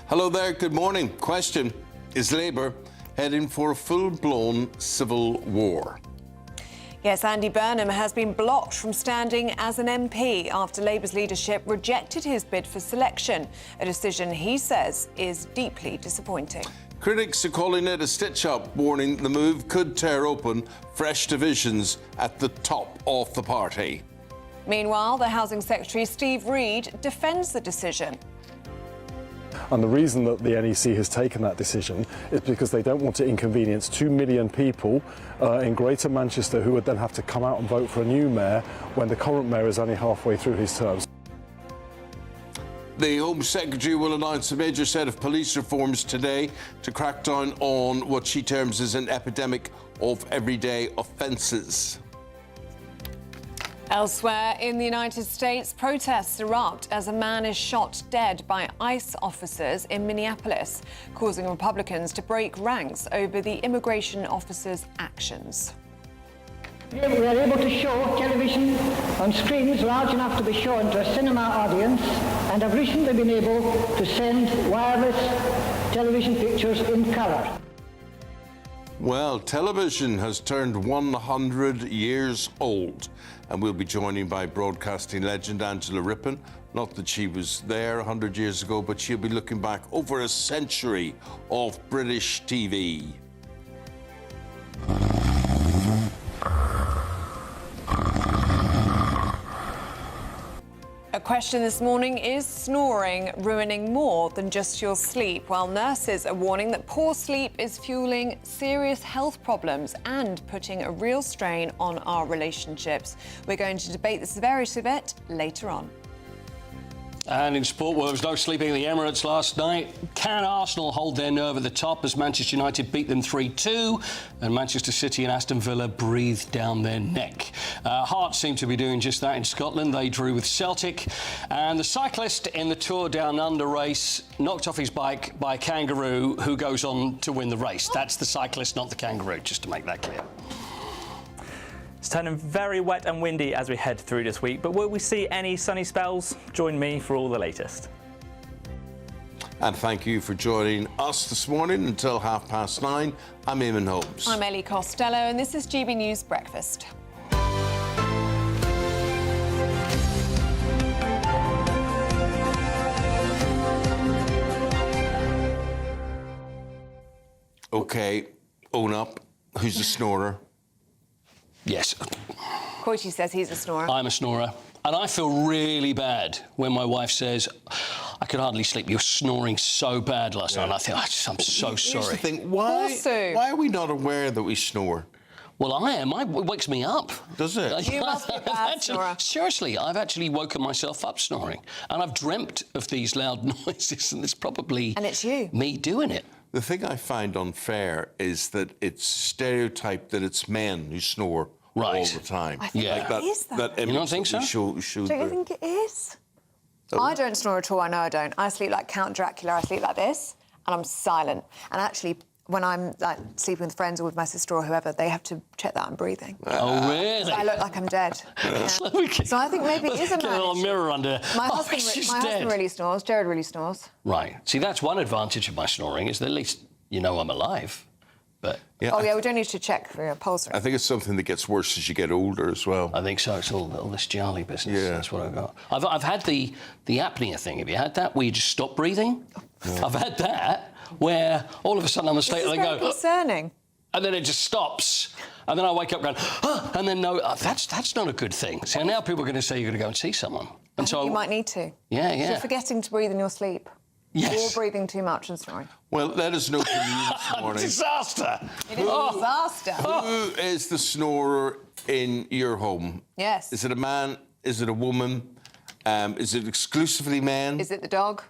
Hello there, good morning. Question, is Labour heading for a full-blown civil war? Yes, Andy Burnham has been blocked from standing as an MP after Labour's leadership rejected his bid for selection, a decision he says is deeply disappointing. Critics are calling it a stitch-up, warning the move could tear open fresh divisions at the top of the party. Meanwhile, the Housing Secretary, Steve Reid, defends the decision. And the reason that the NEC has taken that decision is because they don't want to inconvenience 2 million people in Greater Manchester who would then have to come out and vote for a new mayor when the current mayor is only halfway through his term. The Home Secretary will announce a major set of police reforms today to crack down on what she terms as an epidemic of everyday offences. Elsewhere in the United States, protests erupt as a man is shot dead by ICE officers in Minneapolis, causing Republicans to break ranks over the immigration officers' actions. We are able to show television on screens large enough to be shown to a cinema audience, and have recently been able to send wireless television pictures in colour. Well, television has turned 100 years old, and we'll be joined by broadcasting legend Angela Rippon. Not that she was there 100 years ago, but she'll be looking back over a century of British TV. A question this morning, is snoring ruining more than just your sleep? While nurses are warning that poor sleep is fueling serious health problems and putting a real strain on our relationships. We're going to debate the severity of it later on. And in sport, well, there was no sleeping in the Emirates last night. Can Arsenal hold their nerve at the top as Manchester United beat them 3-2? And Manchester City and Aston Villa breathed down their neck. Hearts seem to be doing just that in Scotland. They drew with Celtic. And the cyclist in the Tour Down Under race knocked off his bike by a kangaroo who goes on to win the race. That's the cyclist, not the kangaroo, just to make that clear. It's turning very wet and windy as we head through this week, but will we see any sunny spells? Join me for all the latest. And thank you for joining us this morning until 9:30. I'm Eamonn Holmes. I'm Ellie Costello, and this is GB News Breakfast. OK, own up. Who's a snorer? Yes. Coity says he's a snorer. I'm a snorer. And I feel really bad when my wife says, I could hardly sleep. You're snoring so bad last night. And I think, I'm so sorry. Here's the thing, why are we not aware that we snore? Well, I am. It wakes me up. Does it? You must be a bad snorer. Seriously, I've actually woken myself up snoring. And I've dreamt of these loud noises, and it's probably And it's you. Me doing it. The thing I find unfair is that it's stereotyped that it's men who snore all the time. I think Yeah. it is, though. That You don't think so? Show Don't you think it is? I don't snore at all, I know I don't. I sleep like Count Dracula, I sleep like this, and I'm silent. And actually, when I'm like sleeping with friends or with my sister or whoever, they have to check that I'm breathing. Oh, really? So I look like I'm dead. Yeah. So I think maybe it is a Get a little man. mirror under. My Oh, husband she's my dead. husband really snores, Jared really snores. Right. See, that's one advantage of my snoring, is that at least you know I'm alive. But Oh yeah, we don't need to check for your pulse. I think it's something that gets worse as you get older as well. I think so. It's all this jolly business. Yeah. That's what I've got. I've had the apnea thing. Have you had that, where you just stop breathing? Yeah. I've had that, where all of a sudden I'm asleep and I go... concerning. And then it just stops. And then I wake up going, and then no, that's not a good thing. So now people are going to say you're going to go and see someone. And so You might need to. Yeah, yeah. You're forgetting to breathe in your sleep. Yes. Or breathing too much and snoring. Well, let us know from you this morning. Disaster. It is a disaster. Who is the snorer in your home? Yes. Is it a man? Is it a woman? Is it exclusively men? Is it the dog?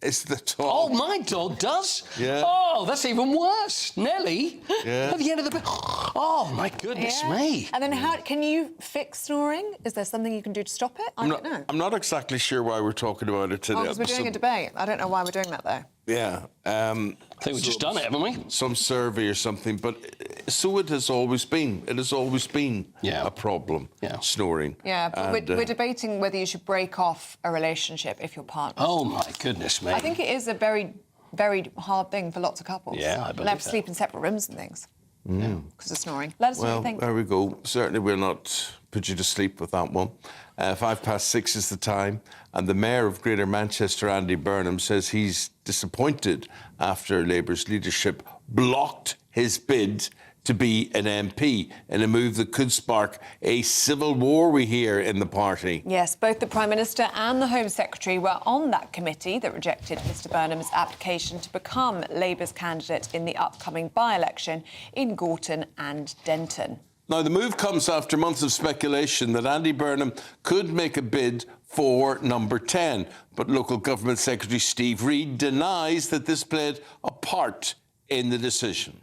It's the dog. Oh, my dog does? Yeah. Oh, that's even worse. Nellie? Yeah. At the end of the bed. Oh, my goodness me. And then how can you fix snoring? Is there something you can do to stop it? I don't know. I'm not exactly sure why we're talking about it today. Because we're doing a debate. I don't know why we're doing that, though. Yeah. I think we've just done it, haven't we? Some survey or something, but so it has always been. It has always been a problem, snoring. Yeah, but we're debating whether you should break off a relationship if your partner. Oh, my goodness me. I think it is a very very hard thing for lots of couples. Yeah, I believe They have to that. sleep in separate rooms and things. Because of snoring. Let us know what Well, you think. there we go. Certainly will not put you to sleep with that one. 6:05 is the time, and the Mayor of Greater Manchester, Andy Burnham, says he's disappointed after Labour's leadership blocked his bid to be an MP in a move that could spark a civil war, we hear, in the party. Yes, both the Prime Minister and the Home Secretary were on that committee that rejected Mr Burnham's application to become Labour's candidate in the upcoming by-election in Gorton and Denton. Now, the move comes after months of speculation that Andy Burnham could make a bid for number 10, but Local Government Secretary Steve Reid denies that this played a part in the decision.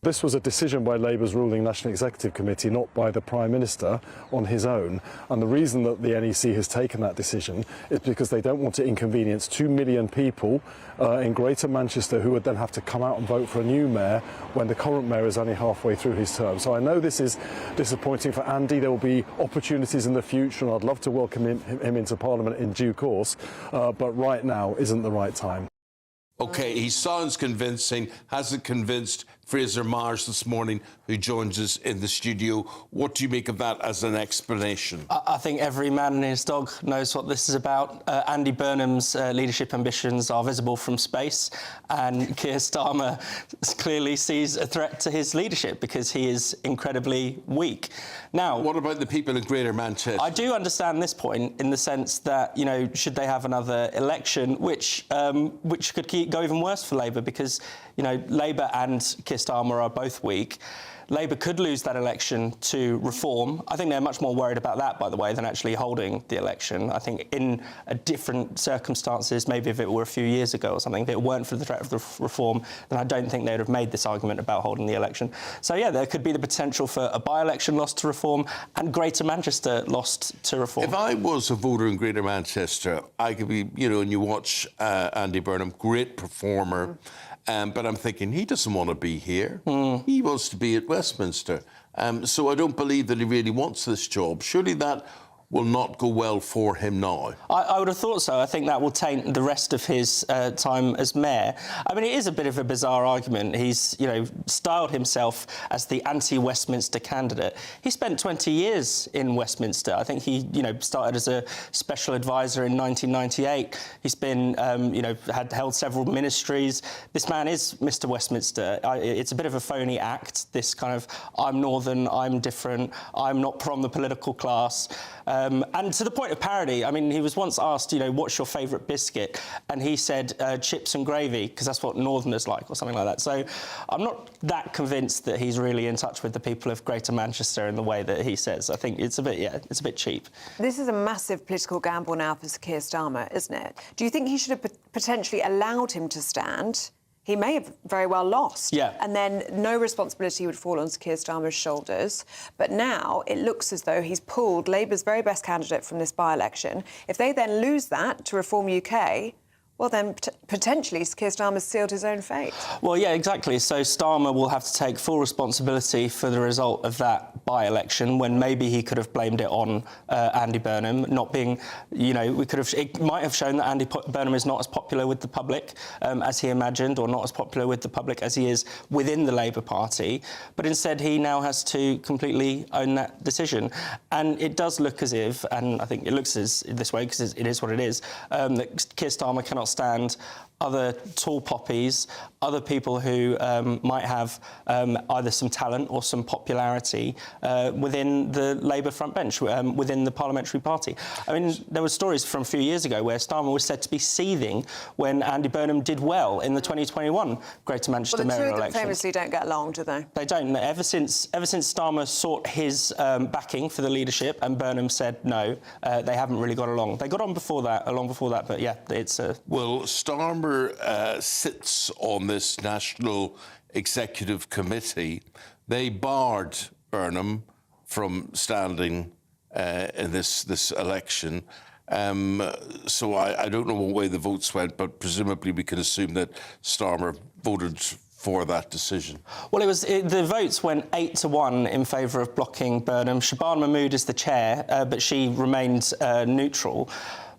This was a decision by Labour's ruling National Executive Committee, not by the Prime Minister on his own. And the reason that the NEC has taken that decision is because they don't want to inconvenience 2 million people in Greater Manchester who would then have to come out and vote for a new mayor when the current mayor is only halfway through his term. So I know this is disappointing for Andy. There will be opportunities in the future, and I'd love to welcome him into Parliament in due course. But right now isn't the right time. OK, he sounds convincing. Hasn't convinced Fraser Mars this morning, who joins us in the studio. What do you make of that as an explanation? I think every man and his dog knows what this is about. Andy Burnham's leadership ambitions are visible from space, and Keir Starmer clearly sees a threat to his leadership because he is incredibly weak. Now, What about the people in Greater Manchester? I do understand this point in the sense that, you know, should they have another election, which could go even worse for Labour because, you know, Labour and Keir Starmer are both weak. Labour could lose that election to Reform. I think they're much more worried about that, by the way, than actually holding the election. I think in a different circumstances, maybe if it were a few years ago or something, if it weren't for the threat of the Reform, then I don't think they would have made this argument about holding the election. So, yeah, there could be the potential for a by-election lost to Reform and Greater Manchester lost to Reform. If I was a voter in Greater Manchester, I could be, you know, and you watch Andy Burnham, great performer, but I'm thinking he doesn't want to be here. He wants to be at Westminster. So I don't believe that he really wants this job. Surely that will not go well for him now. I would have thought so. I think that will taint the rest of his time as mayor. I mean, it is a bit of a bizarre argument. He's, you know, styled himself as the anti-Westminster candidate. He spent 20 years in Westminster. I think he, you know, started as a special advisor in 1998. He's been, you know, held several ministries. This man is Mr. Westminster. It's a bit of a phony act, this kind of, I'm Northern, I'm different, I'm not from the political class. And to the point of parody, I mean, he was once asked, you know, what's your favourite biscuit? And he said chips and gravy, because that's what Northerners like, or something like that. So I'm not that convinced that he's really in touch with the people of Greater Manchester in the way that he says. I think it's a bit, yeah, it's a bit cheap. This is a massive political gamble now for Sir Keir Starmer, isn't it? Do you think he should have potentially allowed him to stand? He may have very well lost. Yeah. And then no responsibility would fall on Sir Keir Starmer's shoulders. But now it looks as though he's pulled Labour's very best candidate from this by-election. If they then lose that to Reform UK, well, then potentially Keir Starmer's sealed his own fate. Well, yeah, exactly. So Starmer will have to take full responsibility for the result of that by-election, when maybe he could have blamed it on Andy Burnham not being, you know, it might have shown that Andy Burnham is not as popular with the public as he imagined, or not as popular with the public as he is within the Labour Party. But instead, he now has to completely own that decision. And it does look as if, and I think it looks this way because it is what it is, that Keir Starmer cannot stand other tall poppies, other people who might have either some talent or some popularity within the Labour front bench, within the parliamentary party. I mean, there were stories from a few years ago where Starmer was said to be seething when Andy Burnham did well in the 2021 Greater Manchester mayoral election. Well, the two of them famously don't get along, do they? They don't. Ever since Starmer sought his backing for the leadership and Burnham said no, they haven't really got along. They got on long before that, but yeah, it's... Well, Starmer sits on this National Executive Committee. They barred Burnham from standing in this election. So I don't know what way the votes went, but presumably we can assume that Starmer voted for that decision. Well, the votes went 8-1 in favour of blocking Burnham. Shabana Mahmood is the chair, but she remained neutral.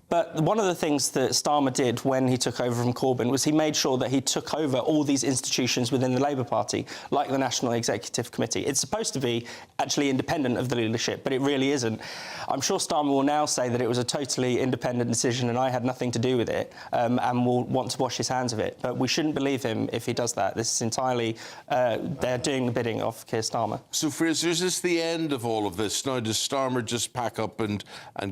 But one of the things that Starmer did when he took over from Corbyn was he made sure that he took over all these institutions within the Labour Party, like the National Executive Committee. It's supposed to be actually independent of the leadership, but it really isn't. I'm sure Starmer will now say that it was a totally independent decision and I had nothing to do with it, and will want to wash his hands of it. But we shouldn't believe him if he does that. This is entirely, they're doing the bidding of Keir Starmer. So, Fraser, is this the end of all of this? Now, does Starmer just pack up and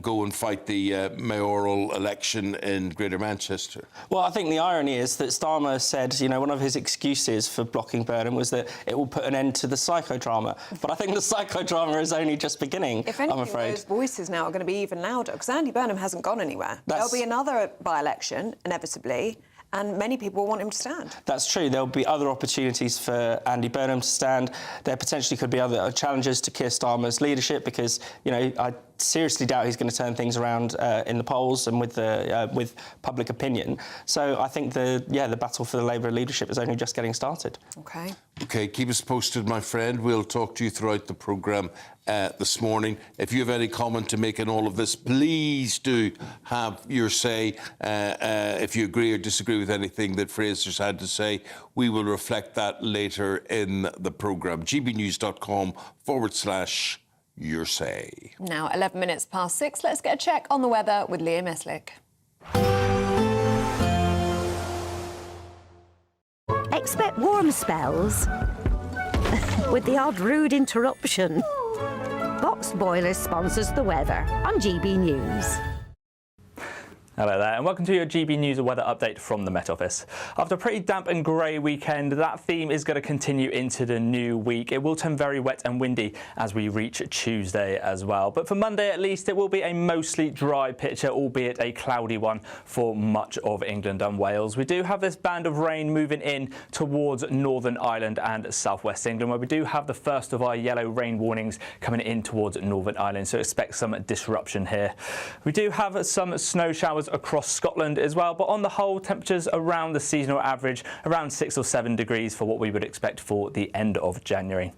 go and fight the mayoral election in Greater Manchester? Well, I think the irony is that Starmer said, you know, one of his excuses for blocking Burnham was that it will put an end to the psychodrama. But I think the psychodrama is only just beginning, if anything, I'm afraid. those voices now are going to be even louder, because Andy Burnham hasn't gone anywhere. There'll be another by-election, inevitably, and many people want him to stand. That's true. There'll be other opportunities for Andy Burnham to stand. There potentially could be other challenges to Keir Starmer's leadership because, you know, I seriously doubt he's going to turn things around in the polls and with public opinion. So I think the battle for the Labour leadership is only just getting started. OK. OK, keep us posted, my friend. We'll talk to you throughout the programme this morning. If you have any comment to make in all of this, please do have your say. If you agree or disagree with anything that Fraser's had to say, we will reflect that later in the programme. gbnews.com/your say. Now, 11 minutes past 6. Let's get a check on the weather with Liam Eslick. Expect warm spells with the odd rude interruption. Box Boilers sponsors the weather on GB News. Hello there, and welcome to your GB News weather update from the Met Office. After a pretty damp and grey weekend, that theme is going to continue into the new week. It will turn very wet and windy as we reach Tuesday as well. But for Monday at least, it will be a mostly dry picture, albeit a cloudy one for much of England and Wales. We do have this band of rain moving in towards Northern Ireland and southwest England, where we do have the first of our yellow rain warnings coming in towards Northern Ireland, so expect some disruption here. We do have some snow showers across Scotland as well, but on the whole, temperatures around the seasonal average, around 6 or 7 degrees for what we would expect for the end of January.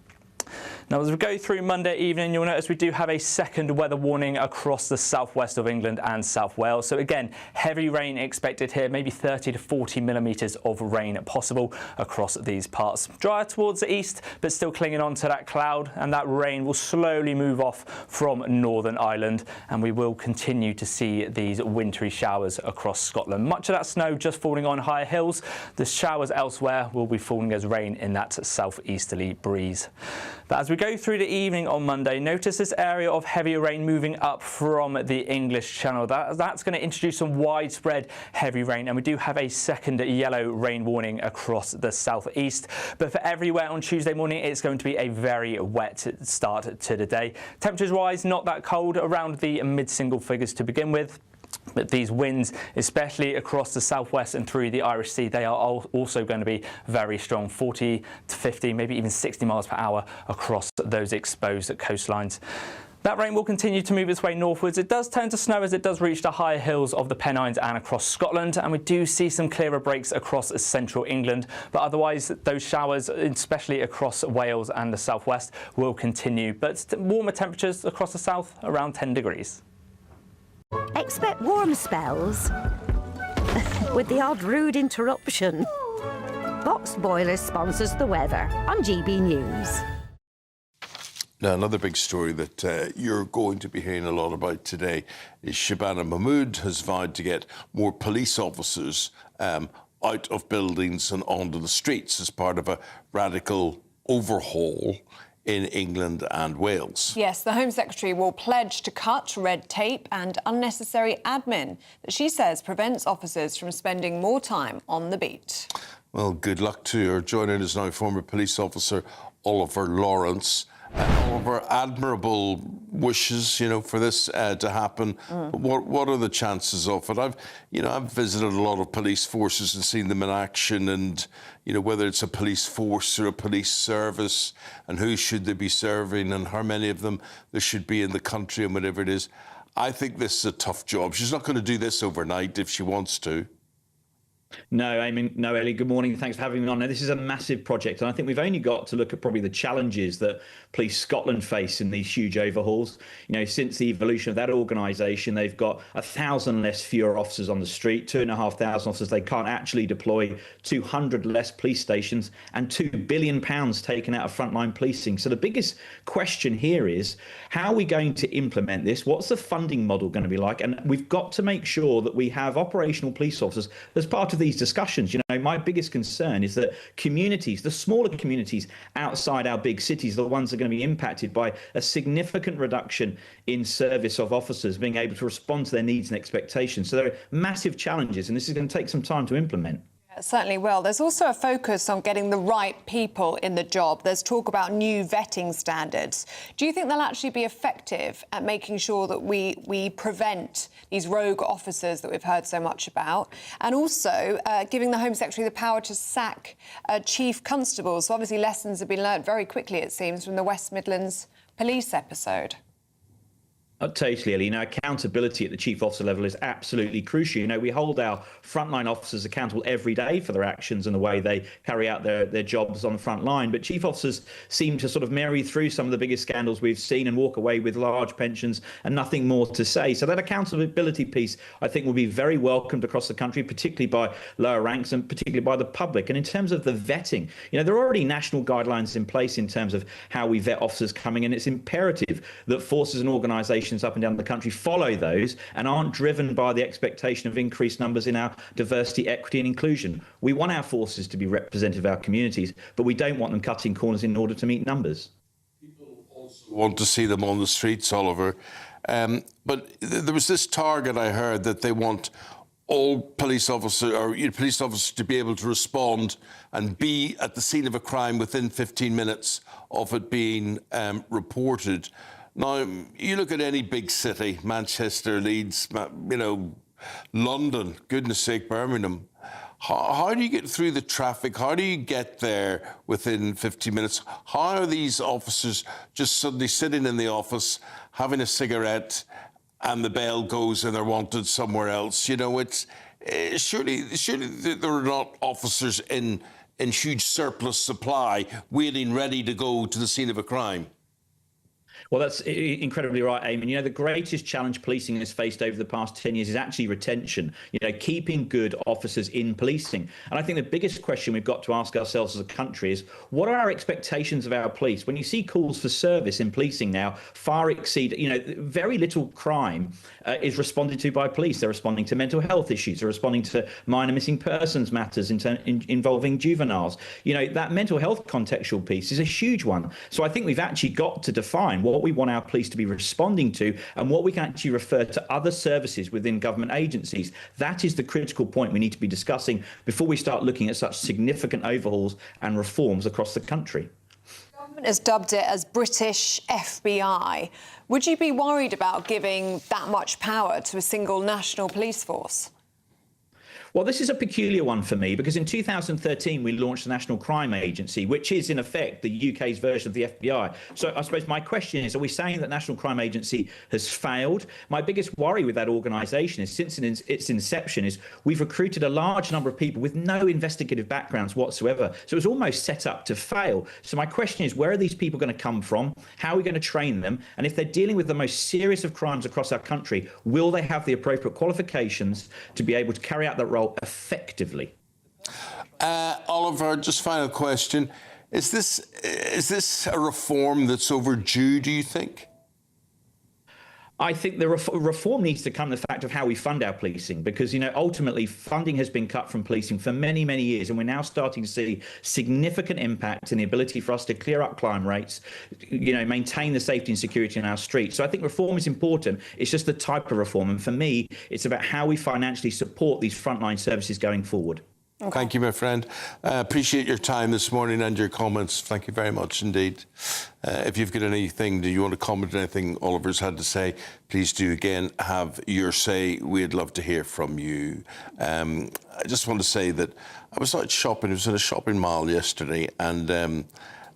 Now, as we go through Monday evening, you'll notice we do have a second weather warning across the southwest of England and South Wales. So again, heavy rain expected here, maybe 30 to 40 millimetres of rain possible across these parts. Drier towards the east, but still clinging on to that cloud, and that rain will slowly move off from Northern Ireland, and we will continue to see these wintry showers across Scotland. Much of that snow just falling on higher hills. The showers elsewhere will be falling as rain in that southeasterly breeze. But as we go through the evening on Monday, notice this area of heavier rain moving up from the English Channel. That's going to introduce some widespread heavy rain, and we do have a second yellow rain warning across the southeast. But for everywhere on Tuesday morning, it's going to be a very wet start to the day. Temperatures-wise, not that cold, around the mid-single figures to begin with. But these winds, especially across the southwest and through the Irish Sea, they are also going to be very strong, 40 to 50, maybe even 60 miles per hour across those exposed coastlines. That rain will continue to move its way northwards. It does turn to snow as it does reach the higher hills of the Pennines and across Scotland, and we do see some clearer breaks across central England. But otherwise, those showers, especially across Wales and the southwest, will continue. But warmer temperatures across the south, around 10 degrees. Expect warm spells with the odd rude interruption. Box Boilers sponsors the weather on GB News. Now, another big story that you're going to be hearing a lot about today is Shabana Mahmood has vowed to get more police officers out of buildings and onto the streets as part of a radical overhaul in England and Wales. Yes, the Home Secretary will pledge to cut red tape and unnecessary admin that she says prevents officers from spending more time on the beat. Well, good luck to her. Joining us now, former police officer Oliver Lawrence. Oliver, admirable wishes, you know, for this to happen. But what are the chances of it? I've visited a lot of police forces and seen them in action, and you know, whether it's a police force or a police service, and who should they be serving, and how many of them there should be in the country, and whatever it is. I think this is a tough job. She's not going to do this overnight if she wants to. No, Eamonn, no, Ellie, good morning. Thanks for having me on. Now, this is a massive project, and I think we've only got to look at probably the challenges that Police Scotland face in these huge overhauls. Since the evolution of that organisation, they've got 1,000 fewer officers on the street, 2,500 officers. They can't actually deploy 200 less police stations, and £2 billion taken out of frontline policing. So the biggest question here is, how are we going to implement this? What's the funding model going to be like? And we've got to make sure that we have operational police officers as part of these discussions. My biggest concern is that communities, the smaller communities outside our big cities, are the ones that are going to be impacted by a significant reduction in service of officers being able to respond to their needs and expectations. So there are massive challenges, and this is going to take some time to implement. It certainly will. There's also a focus on getting the right people in the job. There's talk about new vetting standards. Do you think they'll actually be effective at making sure that we prevent these rogue officers that we've heard so much about? And also giving the Home Secretary the power to sack chief constables. So obviously lessons have been learnt very quickly, it seems, from the West Midlands police episode. Totally, Ellie. Accountability at the chief officer level is absolutely crucial. We hold our frontline officers accountable every day for their actions and the way they carry out their jobs on the front line. But chief officers seem to sort of marry through some of the biggest scandals we've seen and walk away with large pensions and nothing more to say. So that accountability piece, I think, will be very welcomed across the country, particularly by lower ranks and particularly by the public. And in terms of the vetting, there are already national guidelines in place in terms of how we vet officers coming in. It's imperative that forces and organisations up and down the country follow those and aren't driven by the expectation of increased numbers in our diversity, equity and inclusion. We want our forces to be representative of our communities, but we don't want them cutting corners in order to meet numbers. People also want to see them on the streets, Oliver. But there was this target I heard that they want all police officers to be able to respond and be at the scene of a crime within 15 minutes of it being reported. Now, you look at any big city, Manchester, Leeds, London, goodness sake, Birmingham. How do you get through the traffic? How do you get there within 15 minutes? How are these officers just suddenly sitting in the office, having a cigarette, and the bell goes and they're wanted somewhere else? It's surely there are not officers in huge surplus supply waiting ready to go to the scene of a crime. Well, that's incredibly right, Eamonn. The greatest challenge policing has faced over the past 10 years is actually retention, keeping good officers in policing. And I think the biggest question we've got to ask ourselves as a country is, what are our expectations of our police? When you see calls for service in policing now far exceed, very little crime is responded to by police. They're responding to mental health issues. They're responding to minor missing persons matters involving juveniles. That mental health contextual piece is a huge one. So I think we've actually got to define what we want our police to be responding to and what we can actually refer to other services within government agencies. That is the critical point we need to be discussing before we start looking at such significant overhauls and reforms across the country. The government has dubbed it as British FBI. Would you be worried about giving that much power to a single national police force? Well, this is a peculiar one for me because in 2013 we launched the National Crime Agency, which is in effect the UK's version of the FBI. So I suppose my question is, are we saying that National Crime Agency has failed? My biggest worry with that organisation is since its inception is we've recruited a large number of people with no investigative backgrounds whatsoever. So it was almost set up to fail. So my question is, where are these people going to come from? How are we going to train them? And if they're dealing with the most serious of crimes across our country, will they have the appropriate qualifications to be able to carry out that role effectively? Oliver, just final question. Is this a reform that's overdue, do you think? I think the reform needs to come the fact of how we fund our policing, because, ultimately funding has been cut from policing for many, many years, and we're now starting to see significant impact in the ability for us to clear up crime rates, maintain the safety and security in our streets. So I think reform is important. It's just the type of reform. And for me, it's about how we financially support these frontline services going forward. Okay. Thank you, my friend. Appreciate your time this morning and your comments. Thank you very much indeed. If you've got anything, do you want to comment on anything Oliver's had to say, please do again have your say. We'd love to hear from you. I just want to say that I was out shopping. I was in a shopping mall yesterday and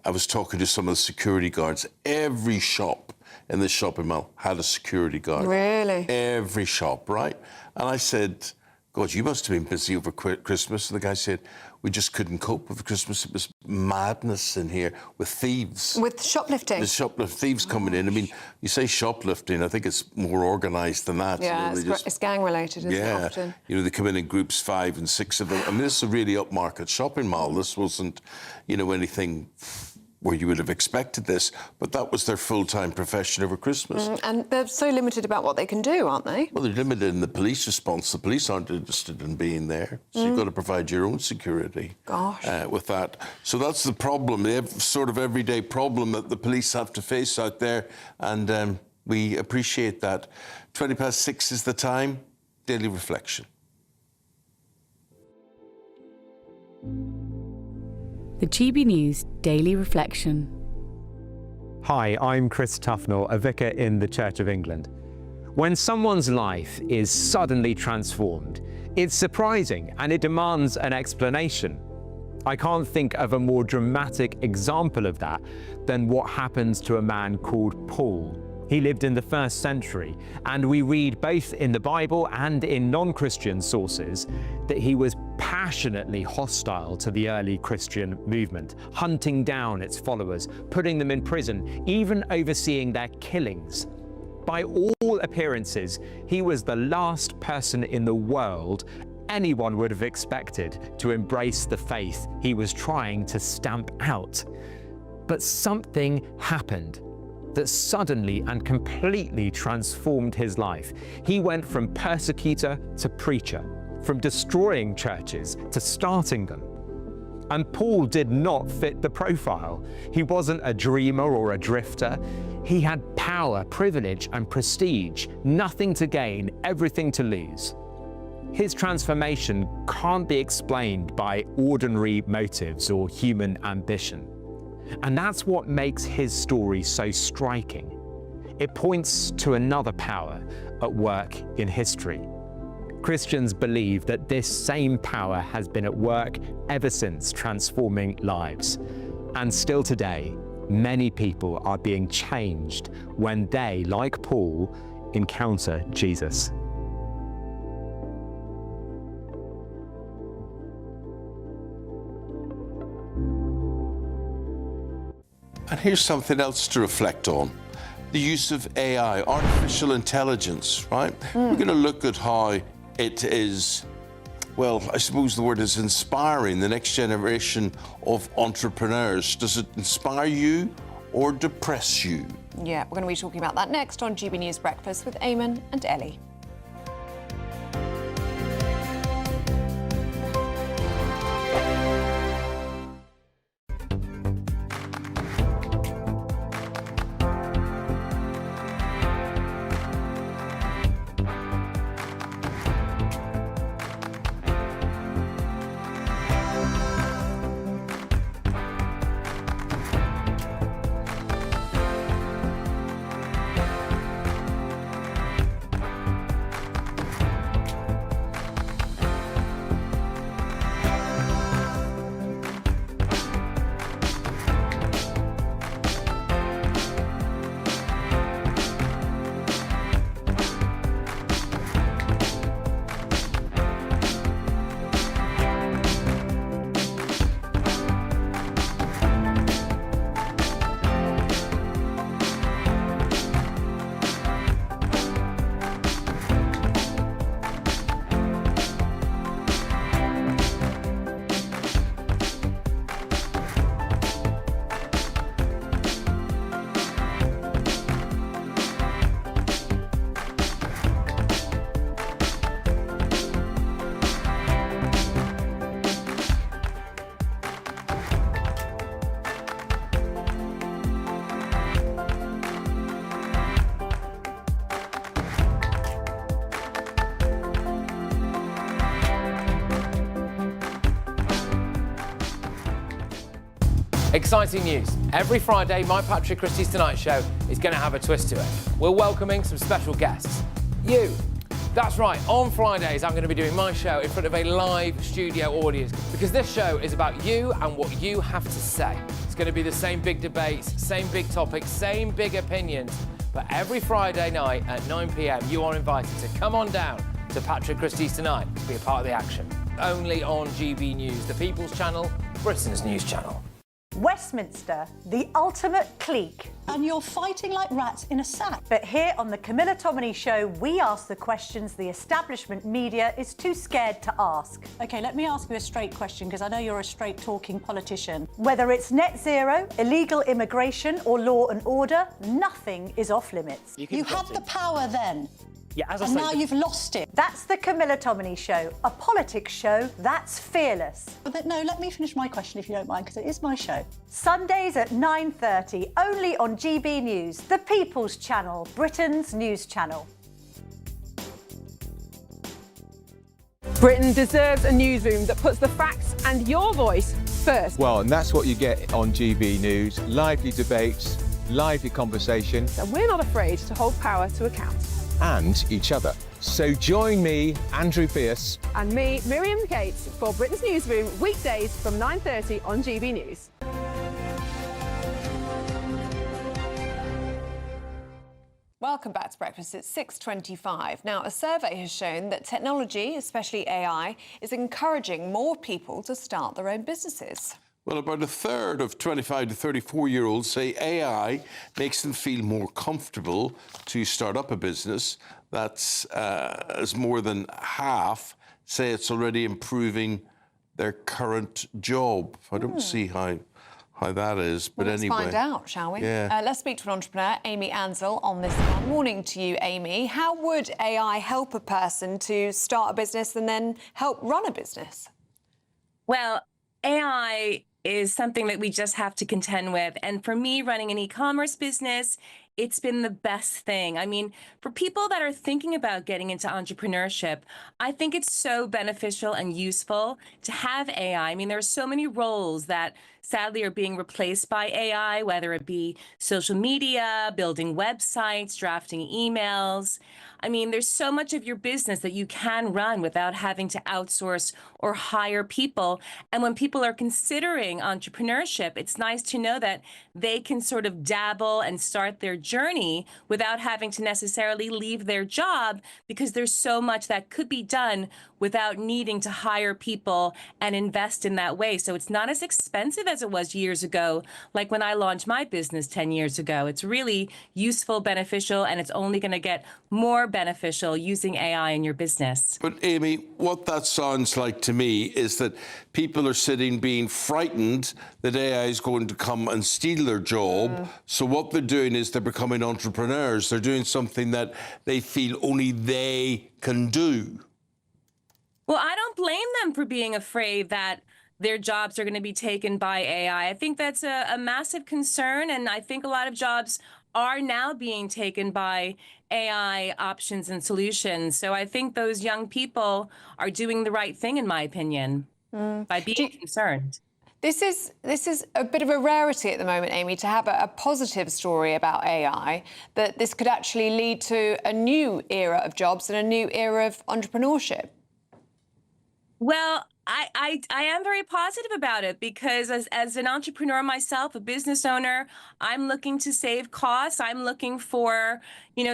I was talking to some of the security guards. Every shop in this shopping mall had a security guard. Really? Every shop, right? And I said, God, you must have been busy over Christmas. And the guy said, we just couldn't cope with Christmas. It was madness in here with thieves. With shoplifting? Thieves coming in. I mean, you say shoplifting, I think it's more organised than that. Yeah, it's gang-related, isn't it, often? You know, they come in groups 5 and 6 of them. I mean, this is a really upmarket shopping mall. This wasn't, you know, anything where you would have expected this, but that was their full-time profession over Christmas. And they're so limited about what they can do, aren't they? Well, they're limited in the police response. The police aren't interested in being there, so you've got to provide your own security. Gosh. With that. So that's the problem, the sort of everyday problem that the police have to face out there, and we appreciate that. 6:20 is the time. Daily Reflection. The GB News Daily Reflection. Hi, I'm Chris Tufnell, a vicar in the Church of England. When someone's life is suddenly transformed, it's surprising and it demands an explanation. I can't think of a more dramatic example of that than what happens to a man called Paul. He lived in the 1st century, and we read both in the Bible and in non-Christian sources that he was passionately hostile to the early Christian movement, hunting down its followers, putting them in prison, even overseeing their killings. By all appearances, he was the last person in the world anyone would have expected to embrace the faith he was trying to stamp out. But something happened that suddenly and completely transformed his life. He went from persecutor to preacher, from destroying churches to starting them. And Paul did not fit the profile. He wasn't a dreamer or a drifter. He had power, privilege, and prestige, nothing to gain, everything to lose. His transformation can't be explained by ordinary motives or human ambition. And that's what makes his story so striking. It points to another power at work in history. Christians believe that this same power has been at work ever since, transforming lives. And still today, many people are being changed when they, like Paul, encounter Jesus. And here's something else to reflect on. The use of AI, artificial intelligence, right? We're going to look at how it is, well, I suppose the word is inspiring the next generation of entrepreneurs. Does it inspire you or depress you? Yeah, we're going to be talking about that next on GB News Breakfast with Eamonn and Ellie. Exciting news. Every Friday, my Patrick Christie's Tonight Show is going to have a twist to it. We're welcoming some special guests. You. That's right, on Fridays I'm going to be doing my show in front of a live studio audience because this show is about you and what you have to say. It's going to be the same big debates, same big topics, same big opinions. But every Friday night at 9 p.m, you are invited to come on down to Patrick Christie's Tonight to be a part of the action. Only on GB News, the People's Channel, Britain's news channel. Westminster, the ultimate clique. And you're fighting like rats in a sack. But here on the Camilla Tominey Show, we ask the questions the establishment media is too scared to ask. OK, let me ask you a straight question, because I know you're a straight-talking politician. Whether it's net zero, illegal immigration or law and order, nothing is off limits. You had the power then. Yeah, as I and say, now you've lost it. That's the Camilla Tominey Show, a politics show that's fearless. But no, let me finish my question if you don't mind, because it is my show. Sundays at 9:30, only on GB News, the People's Channel, Britain's news channel. Britain deserves a newsroom that puts the facts and your voice first. Well, and that's what you get on GB News. Lively debates, lively conversation. And we're not afraid to hold power to account. And each other. So join me, Andrew Pearce. And me, Miriam Gates, for Britain's Newsroom, weekdays from 9:30 on GB News. Welcome back to Breakfast. It's 6:25. Now, a survey has shown that technology, especially AI, is encouraging more people to start their own businesses. Well, about a third of 25 to 34-year-olds say AI makes them feel more comfortable to start up a business. That's as more than half say it's already improving their current job. I don't see how that is, but let's anyway. Let's find out, shall we? Yeah. Let's speak to an entrepreneur, Amy Ansell, on this one. Morning to you, Amy. How would AI help a person to start a business and then help run a business? Well, AI is something that we just have to contend with. And for me, running an e-commerce business, it's been the best thing. I mean, for people that are thinking about getting into entrepreneurship, I think it's so beneficial and useful to have AI. I mean, there are so many roles that sadly are being replaced by AI, whether it be social media, building websites, drafting emails. I mean, there's so much of your business that you can run without having to outsource or hire people. And when people are considering entrepreneurship, it's nice to know that they can sort of dabble and start their journey without having to necessarily leave their job, because there's so much that could be done without needing to hire people and invest in that way. So it's not as expensive as it was years ago, like when I launched my business 10 years ago. It's really useful, beneficial, and it's only going to get more beneficial using AI in your business. But Amy, what that sounds like to me is that people are sitting being frightened that AI is going to come and steal their job. So what they're doing is they're becoming entrepreneurs. They're doing something that they feel only they can do. Well, I don't blame them for being afraid that their jobs are going to be taken by AI. I think that's a massive concern, and I think a lot of jobs are now being taken by AI options and solutions. So I think those young people are doing the right thing, in my opinion, by being concerned. This is a bit of a rarity at the moment, Amy, to have a positive story about AI, that this could actually lead to a new era of jobs and a new era of entrepreneurship. Well, I am very positive about it, because as an entrepreneur myself, a business owner, I'm looking to save costs. I'm looking for,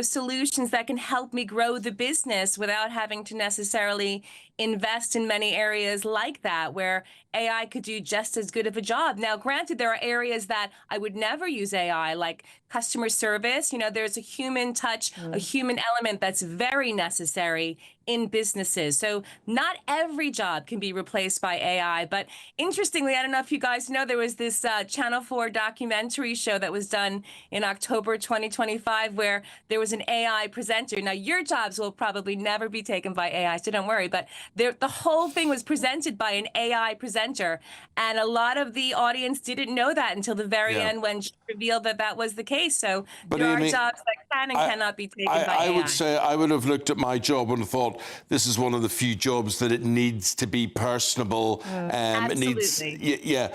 solutions that can help me grow the business without having to necessarily invest in many areas like that, where AI could do just as good of a job. Now, granted, there are areas that I would never use AI, like customer service. There's a human touch, a human element that's very necessary in businesses. So not every job can be replaced by AI. But interestingly, I don't know if you guys know, there was this Channel 4 documentary show that was done in October 2025, where there was an AI presenter. Now, your jobs will probably never be taken by AI, so don't worry. But the whole thing was presented by an AI presenter. And a lot of the audience didn't know that until the very end, when she revealed that that was the case. So there are jobs that can and cannot be taken by AI. I would say I would have looked at my job and thought, this is one of the few jobs that it needs to be personable. Absolutely.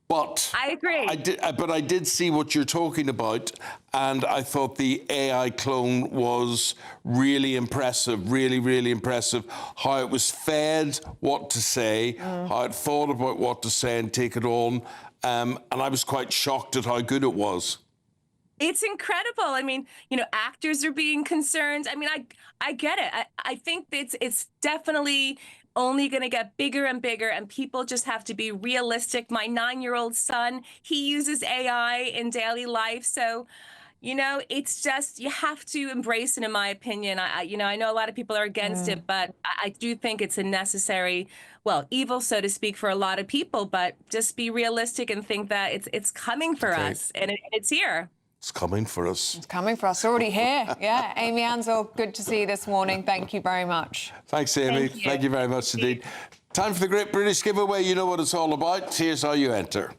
But I agree. But I did see what you're talking about, and I thought the AI clone was really impressive, really, really impressive. How it was fed what to say, how it thought about what to say and take it on. And I was quite shocked at how good it was. It's incredible. I mean, actors are being concerned. I mean, I get it. I think it's definitely only going to get bigger and bigger, and people just have to be realistic. My 9-year-old son, he uses AI in daily life, so it's just, you have to embrace it, in my opinion. I know a lot of people are against it, but I do think it's a necessary, evil, so to speak, for a lot of people. But just be realistic and think that it's coming for us, and it's here. It's coming for us. It's coming for us. Already here. Yeah. Amy Ansell, good to see you this morning. Thank you very much. Thanks, Amy. Thank you very much indeed. Time for the Great British Giveaway. You know what it's all about. Here's how you enter.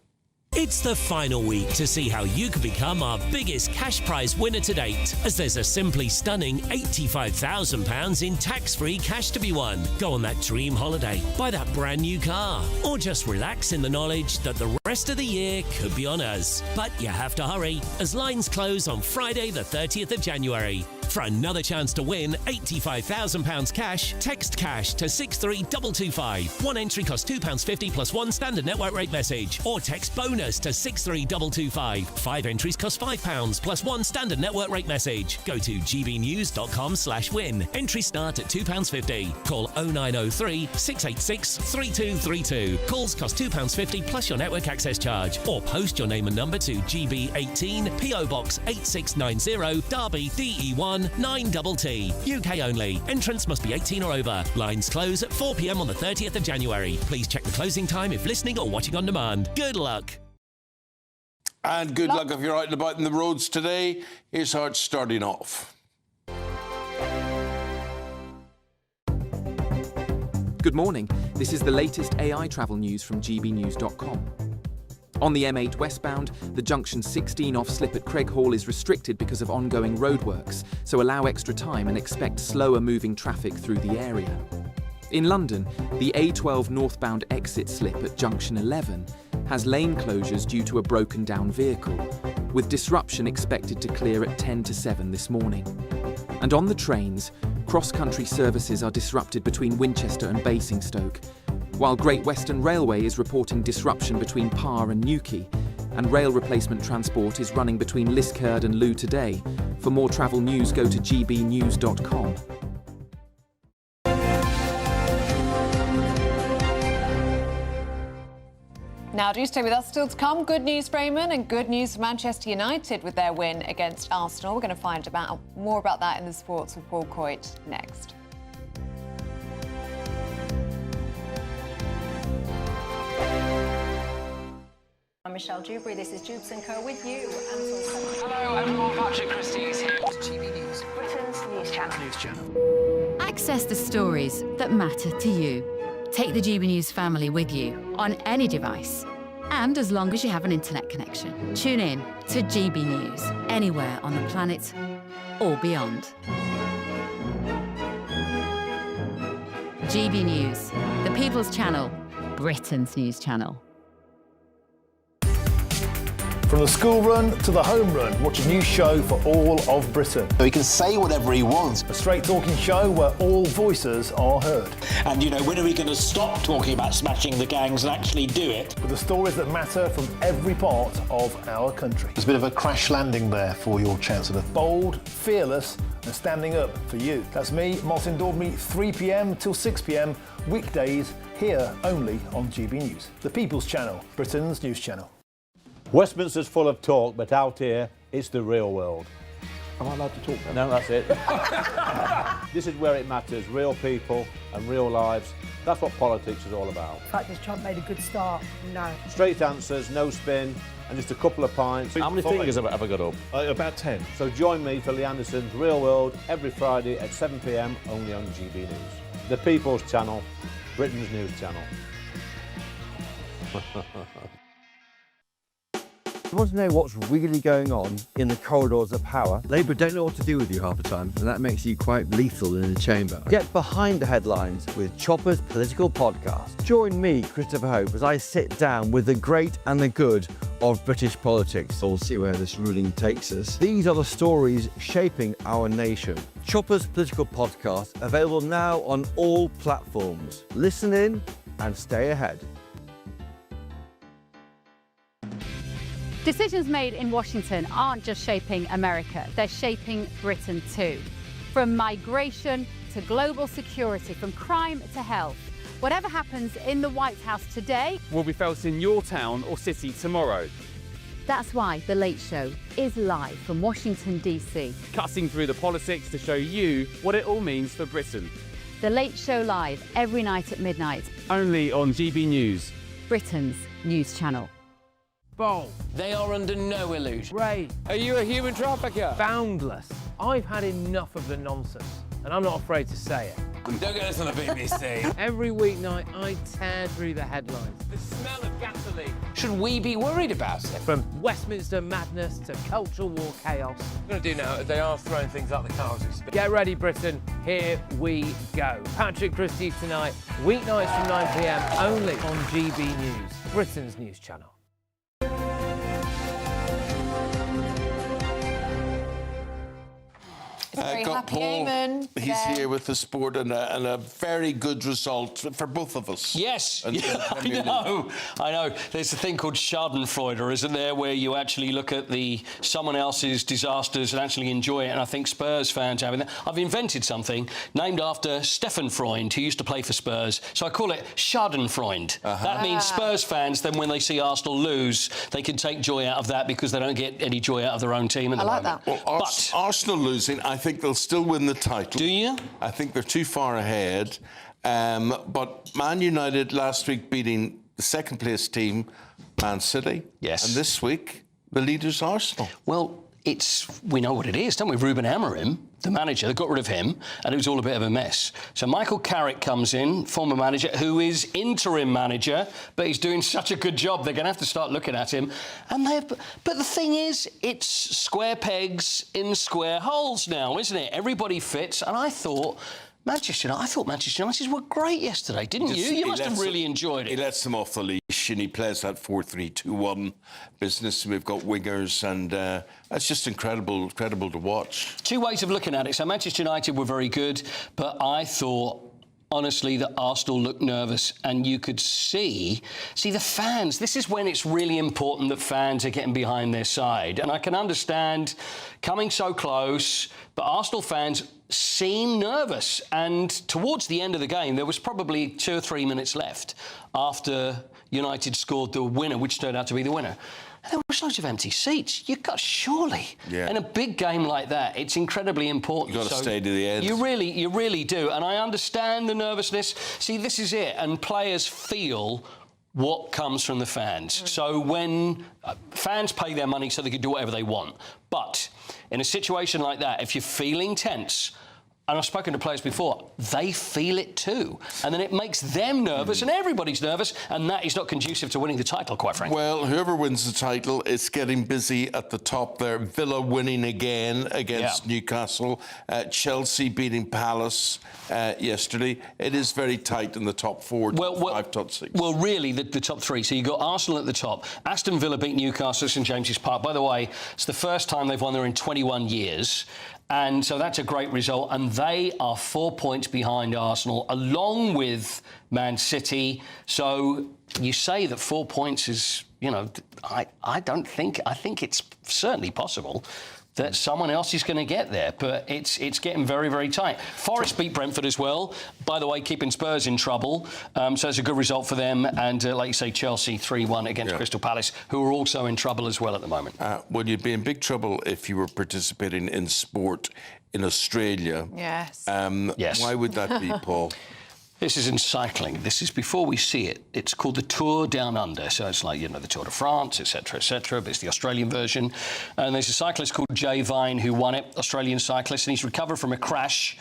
It's the final week to see how you can become our biggest cash prize winner to date, as there's a simply stunning £85,000 in tax-free cash to be won. Go on that dream holiday, buy that brand new car, or just relax in the knowledge that the rest of the year could be on us. But you have to hurry, as lines close on Friday the 30th of January. For another chance to win £85,000 cash, text cash to 63225. One entry costs £2.50 plus one standard network rate message, or text bonus to 63225. 5 entries cost £5 plus one standard network rate message. Go to gbnews.com/win. Entries start at £2.50. Call 0903 686 3232. Calls cost £2.50 plus your network access charge, or post your name and number to GB18 PO Box 8690 Derby DE1 9TT. UK only. Entrance must be 18 or over. Lines close at 4 p.m. on the 30th of January. Please check the closing time if listening or watching on demand. Good luck. And good luck if you're out and about in the roads today. Here's how it's starting off. Good morning. This is the latest AI travel news from gbnews.com. On the M8 westbound, the junction 16 off slip at Craighall is restricted because of ongoing roadworks, so allow extra time and expect slower moving traffic through the area. In London, the A12 northbound exit slip at junction 11 has lane closures due to a broken down vehicle, with disruption expected to clear at 10 to 7 this morning. And on the trains, cross-country services are disrupted between Winchester and Basingstoke, while Great Western Railway is reporting disruption between Parr and Newquay, and rail replacement transport is running between Liskeard and Lou today. For more travel news, go to gbnews.com. Now, do stay with us. Still to come, good news for Eamonn and good news for Manchester United with their win against Arsenal. We're going to find more about that in the sports with Paul Coit next. I'm Michelle Dewberry, this is Jubes & Co with you. Hello everyone, Patrick Christie is here. GB News, Britain's news channel. Access the stories that matter to you. Take the GB News family with you on any device, and as long as you have an internet connection. Tune in to GB News, anywhere on the planet or beyond. GB News, the People's Channel, Britain's news channel. From the school run to the home run, watch a new show for all of Britain. So he can say whatever he wants. A straight talking show where all voices are heard. And, when are we going to stop talking about smashing the gangs and actually do it? With the stories that matter from every part of our country. There's a bit of a crash landing there for your Chancellor. Bold, fearless and standing up for you. That's me, Martin Dawdley, 3 p.m. till 6 p.m, weekdays, here only on GB News. The People's Channel, Britain's news channel. Westminster's full of talk, but out here, it's the real world. Am I allowed to talk then? No, that's it. This is where it matters, real people and real lives. That's what politics is all about. The fact is Trump made a good start, no. Straight answers, no spin, and just a couple of pints. How many fingers have I got up? About 10. So join me for Lee Anderson's Real World every Friday at 7 p.m, only on GB News. The People's Channel, Britain's news channel. You want to know what's really going on in the corridors of power? Labour don't know what to do with you half the time, and that makes you quite lethal in the chamber. Get behind the headlines with Chopper's Political Podcast. Join me, Christopher Hope, as I sit down with the great and the good of British politics. We'll see where this ruling takes us. These are the stories shaping our nation. Chopper's Political Podcast, available now on all platforms. Listen in and stay ahead. Decisions made in Washington aren't just shaping America, they're shaping Britain too. From migration to global security, from crime to health. Whatever happens in the White House today will be felt in your town or city tomorrow. That's why The Late Show is live from Washington, D.C. Cutting through the politics to show you what it all means for Britain. The Late Show live every night at midnight. Only on GB News, Britain's news channel. Bold. They are under no illusion. Ray. Are you a human trafficker? Boundless. I've had enough of the nonsense, and I'm not afraid to say it. Don't get this on the BBC. Every weeknight, I tear through the headlines. The smell of gasoline. Should we be worried about it? From Westminster madness to cultural war chaos. What I'm going to do now is they are throwing things out the car as we speak. Get ready, Britain. Here we go. Patrick Christie's tonight, weeknights from 9 p.m. only on GB News, Britain's news channel. Very got happy Paul. Eamonn He's today. here with the sport and a very good result for both of us. Yes, And- yeah, and Premier I know. There's a thing called Schadenfreude, isn't there, where you actually look at someone else's disasters and actually enjoy it. And I think Spurs fans having that. I've invented something named after Stefan Freund, who used to play for Spurs. So I call it Schadenfreund. That means Spurs fans, then when they see Arsenal lose, they can take joy out of that because they don't get any joy out of their own team at the moment. Well, Arsenal losing, I think they'll still win the title. Do you? I think they're too far ahead. But Man United last week beating the second place team, Man City. Yes. And this week, the leader's Arsenal. Well, we know what it is, don't we? Ruben Amorim, the manager, they got rid of him, and it was all a bit of a mess. So Michael Carrick comes in, former manager, who is interim manager, but he's doing such a good job, they're going to have to start looking at him. But the thing is, it's square pegs in square holes now, isn't it? Everybody fits, and I thought Manchester United were great yesterday, didn't you? You must have really enjoyed it. He lets them off the leash and he plays that 4-3-2-1 business. We've got wingers and that's just incredible to watch. Two ways of looking at it. So Manchester United were very good, but I thought, honestly, that Arsenal looked nervous, and you could see the fans. This is when it's really important that fans are getting behind their side. And I can understand coming so close, but Arsenal fans seem nervous. And towards the end of the game, there was probably 2 or 3 minutes left after United scored the winner, which turned out to be the winner. There were loads of empty seats. Surely, in a big game like that, it's incredibly important. You've got to stay to the end. You really do. And I understand the nervousness. See, this is it. And players feel what comes from the fans. So when fans pay their money so they can do whatever they want. But in a situation like that, if you're feeling tense, and I've spoken to players before, they feel it too. And then it makes them nervous, and everybody's nervous, and that is not conducive to winning the title, quite frankly. Well, whoever wins the title, it's getting busy at the top there. Villa winning again against Newcastle. Chelsea beating Palace yesterday. It is very tight in the top 4, top 5, top 6. Well, really, the top 3. So you've got Arsenal at the top. Aston Villa beat Newcastle at St James's Park. By the way, it's the first time they've won there in 21 years. And so that's a great result. And they are 4 points behind Arsenal, along with Man City. So you say that 4 points is, I think it's certainly possible that someone else is going to get there, but it's getting very, very tight. Forest beat Brentford as well, by the way, keeping Spurs in trouble, so it's a good result for them, and like you say, Chelsea 3-1 against Crystal Palace, who are also in trouble as well at the moment. Well, you'd be in big trouble if you were participating in sport in Australia. Yes. Yes. Why would that be, Paul? This is in cycling. This is before we see it. It's called the Tour Down Under. So it's like, the Tour de France, etc., but it's the Australian version. And there's a cyclist called Jay Vine who won it, Australian cyclist, and he's recovered from a crash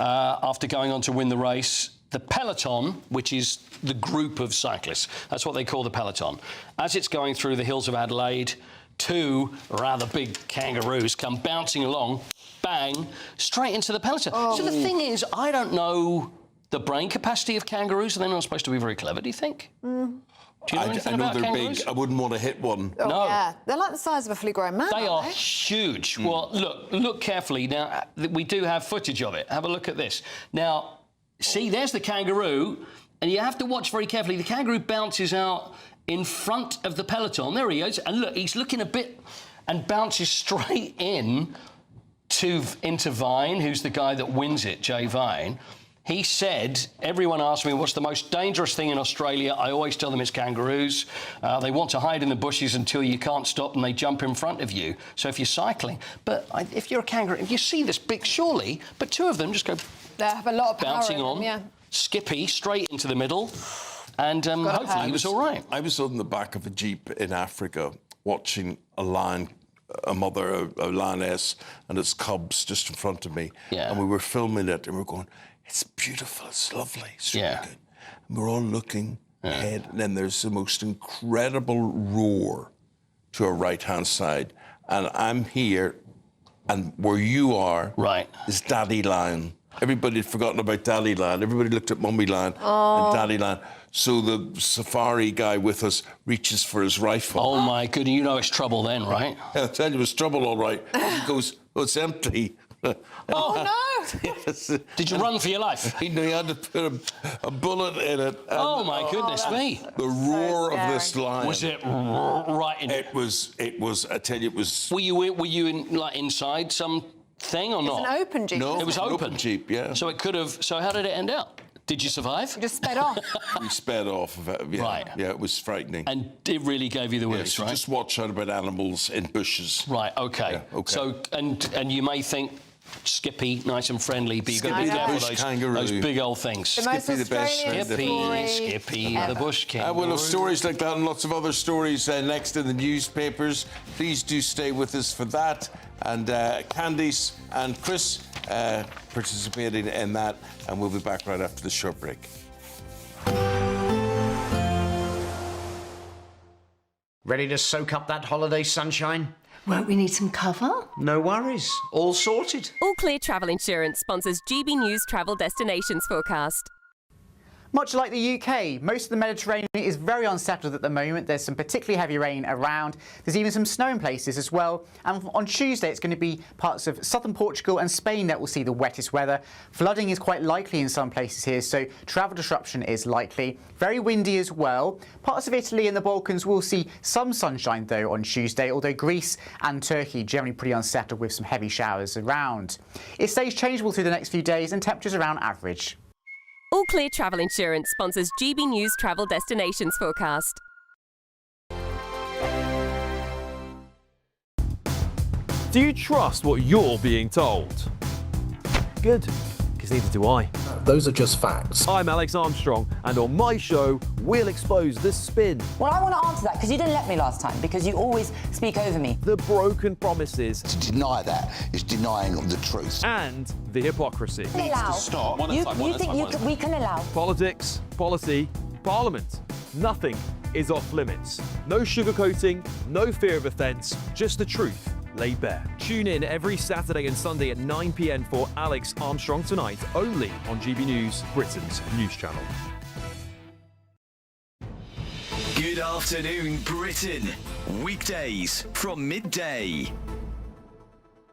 after going on to win the race. The peloton, which is the group of cyclists, that's what they call the peloton. As it's going through the hills of Adelaide, 2 rather big kangaroos come bouncing along, bang, straight into the peloton. So the thing is, I don't know the brain capacity of kangaroos. Are they not supposed to be very clever, do you think? Do you know anything I know about they're kangaroos? big. I wouldn't want to hit one. Oh, No. yeah. They're like the size of a fully grown man. They are aren't they? huge. Well, look carefully. Now, we do have footage of it. Have a look at this. Now, see, there's the kangaroo, and you have to watch very carefully. The kangaroo bounces out in front of the peloton. There he is. And look, he's looking a bit and bounces straight into Vine, who's the guy that wins it, Jay Vine. He said, everyone asked me, what's the most dangerous thing in Australia? I always tell them it's kangaroos. They want to hide in the bushes until you can't stop and they jump in front of you. So if you're cycling, but if you're a kangaroo, if you see this big, surely, but two of them just go they have a lot of power bouncing in them, on, yeah. Skippy straight into the middle, and hopefully he was all right. I was on the back of a Jeep in Africa watching a lion, a mother, a lioness, and its cubs just in front of me. Yeah. And we were filming it, and we were going, it's beautiful, it's lovely, it's really good. And we're all looking ahead, and then there's the most incredible roar to our right-hand side. And I'm here, and where you are is Daddy Lion. Everybody had forgotten about Daddy Lion. Everybody looked at Mummy Lion and Daddy Lion. So the safari guy with us reaches for his rifle. Oh, my goodness, you know it's trouble then, right? I'll tell you, it's trouble, all right. He goes, oh, it's empty. Oh, no! Yes. Did you run for your life? He had to put a bullet in it. And, oh, my goodness me. The roar of this lion. Was it right in? It was, I tell you, it was... Were you in, like, inside some thing or not? It's an open Jeep. No, it was open. Jeep, yeah. So it could have... So how did it end up? Did you survive? Just sped off. We sped off. Yeah. Right. Yeah, it was frightening. And it really gave you the willies, so right? just watch out about animals in bushes. Right, OK. Yeah, OK. So, and you may think Skippy, nice and friendly, but you've got to be Skippy careful those big old things. Skippy, the best friend. Skippy, the bush king. We'll have stories like that and lots of other stories next in the newspapers. Please do stay with us for that. And Candice and Chris participating in that. And we'll be back right after the short break. Ready to soak up that holiday sunshine? Won't we need some cover? No worries. All sorted. All Clear Travel Insurance sponsors GB News Travel Destinations Forecast. Much like the UK, most of the Mediterranean is very unsettled at the moment. There's some particularly heavy rain around. There's even some snow in places as well. And on Tuesday, it's going to be parts of southern Portugal and Spain that will see the wettest weather. Flooding is quite likely in some places here, so travel disruption is likely. Very windy as well. Parts of Italy and the Balkans will see some sunshine, though, on Tuesday, although Greece and Turkey generally pretty unsettled with some heavy showers around. It stays changeable through the next few days and temperatures around average. All Clear Travel Insurance sponsors GB News Travel Destinations Forecast. Do you trust what you're being told? Good, because neither do I. Those are just facts. I'm Alex Armstrong, and on my show, we'll expose the spin. Well, I want to answer that, because you didn't let me last time, because you always speak over me. The broken promises. To deny that is denying the truth. And the hypocrisy. Allow. Stop. You think we can allow? Politics, policy, parliament. Nothing is off limits. No sugarcoating, no fear of offence, just the truth laid bare. Tune in every Saturday and Sunday at 9 p.m. for Alex Armstrong Tonight, only on GB News, Britain's news channel. Good afternoon, Britain. Weekdays from midday.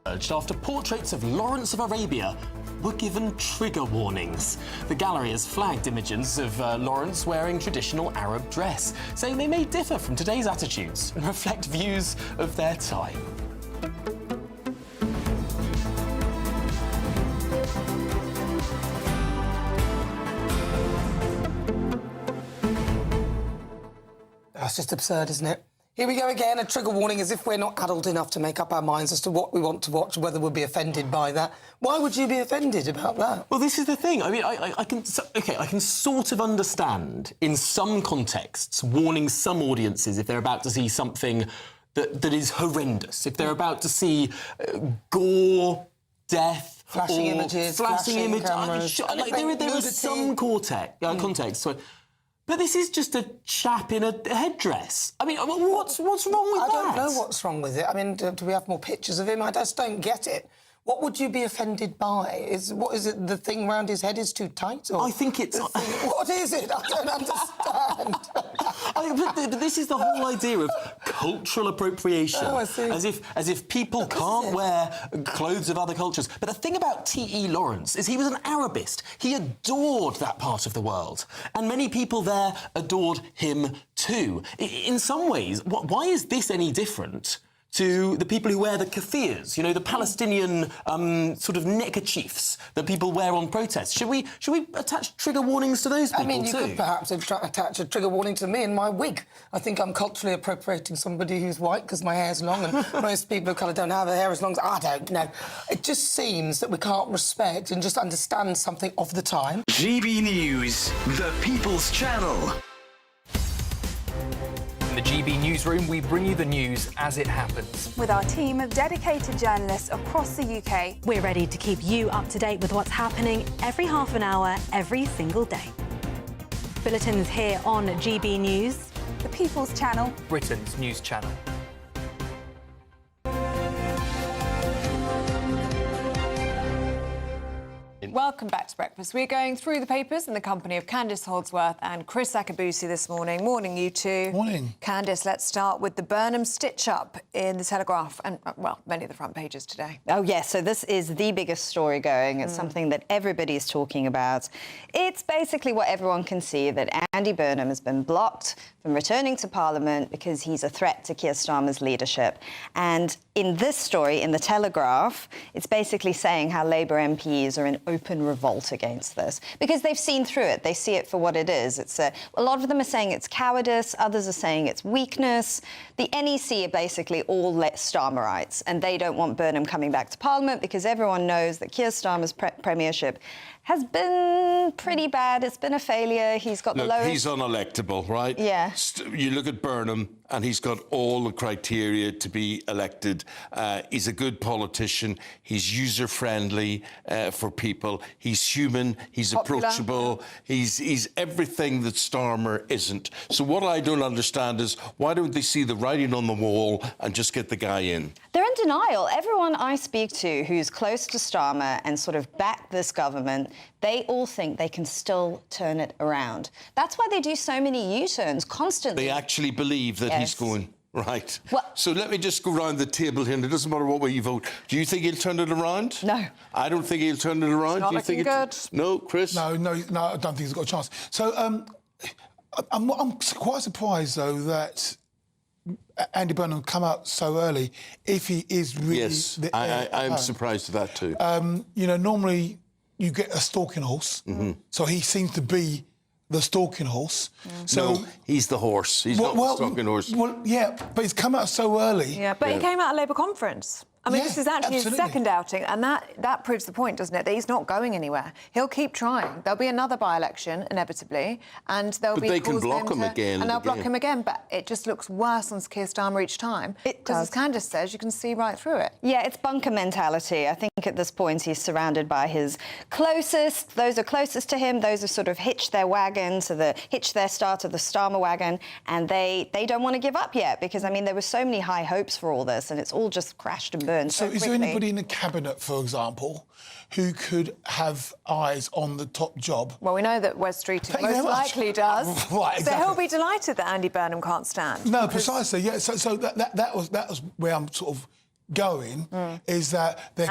After portraits of Lawrence of Arabia were given trigger warnings. The gallery has flagged images of Lawrence wearing traditional Arab dress, saying they may differ from today's attitudes and reflect views of their time. That's just absurd, isn't it? Here we go again, a trigger warning as if we're not adult enough to make up our minds as to what we want to watch, whether we'll be offended by that. Why would you be offended about that? Well, this is the thing. I mean, I can sort of understand in some contexts warning some audiences if they're about to see something that is horrendous, if they're about to see gore, death, flashing images, flashing cameras. Like, there is some context. So, but this is just a chap in a headdress. I mean, what's wrong with that? I don't know what's wrong with it. I mean, do we have more pictures of him? I just don't get it. What would you be offended by? What is it? The thing round his head is too tight? Or I think it's... What is it? I don't understand. But this is the whole idea of cultural appropriation. Oh, I see. As if people can't wear clothes of other cultures. But the thing about T.E. Lawrence is he was an Arabist. He adored that part of the world. And many people there adored him too. In some ways, why is this any different to the people who wear the kaffirs, you know, the Palestinian sort of neckerchiefs that people wear on protests? Should we attach trigger warnings to those people I mean, you too? could perhaps attach a trigger warning to me and my wig. I think I'm culturally appropriating somebody who's white because my hair's long, and most people of colour don't have their hair as long as I don't know. It just seems that we can't respect and just understand something of the time. GB News, the People's Channel. In the GB Newsroom, we bring you the news as it happens. With our team of dedicated journalists across the UK, we're ready to keep you up to date with what's happening every half an hour, every single day. Bulletins here on GB News, the People's Channel, Britain's news channel. Welcome back to Breakfast. We're going through the papers in the company of Candice Holdsworth and Chris Akabusi this morning. Morning, you two. Morning. Candice, let's start with the Burnham stitch-up in the Telegraph and, well, many of the front pages today. Oh, yes, so this is the biggest story going. It's something that everybody's talking about. It's basically what everyone can see, that Andy Burnham has been blocked from returning to Parliament because he's a threat to Keir Starmer's leadership. And in this story, in the Telegraph, it's basically saying how Labour MPs are in open revolt against this because they've seen through it. They see it for what it is. It's a lot of them are saying it's cowardice. Others are saying it's weakness. The NEC are basically all Starmerites, and they don't want Burnham coming back to Parliament because everyone knows that Keir Starmer's premiership has been pretty bad. It's been a failure. He's got the lowest... He's unelectable, right? Yeah. You look at Burnham, and he's got all the criteria to be elected. He's a good politician. He's user-friendly for people. He's human. He's popular. Approachable. He's everything that Starmer isn't. So what I don't understand is why don't they see the writing on the wall and just get the guy in? They're in denial. Everyone I speak to who's close to Starmer and sort of back this government, they all think they can still turn it around. That's why they do so many U-turns constantly. They actually believe that he's going... Right. Well, so let me just go round the table here, and it doesn't matter what way you vote. Do you think he'll turn it around? No. I don't think he'll turn it around. Not Do you looking think good. No, Chris? No, I don't think he's got a chance. So I'm quite surprised, though, that Andy Burnham come out so early if he is really... Yes, I'm surprised at that too. You know, normally you get a stalking horse, so he seems to be the stalking horse. So no, he's the horse. He's not the stalking horse. Well, yeah, but he's come out so early. Yeah, but he came out of Labour conference. I mean, this is actually his second outing, and that proves the point, doesn't it? That he's not going anywhere. He'll keep trying. There'll be another by-election, inevitably, and there'll be... But they can block him again. And they'll block him again, but it just looks worse on Keir Starmer each time. Because, as Candice says, you can see right through it. Yeah, it's bunker mentality. I think at this point he's surrounded by his closest. Those are closest to him. Those have sort of hitched their wagon hitched their star to the Starmer wagon, and they don't want to give up yet because, I mean, there were so many high hopes for all this, and it's all just crashed and burned. So is there anybody in the cabinet, for example, who could have eyes on the top job? Well, we know that Wes Streeting most likely does. Right, exactly. So he'll be delighted that Andy Burnham can't stand. No, precisely. Yeah. So that was where I'm sort of going. Is that there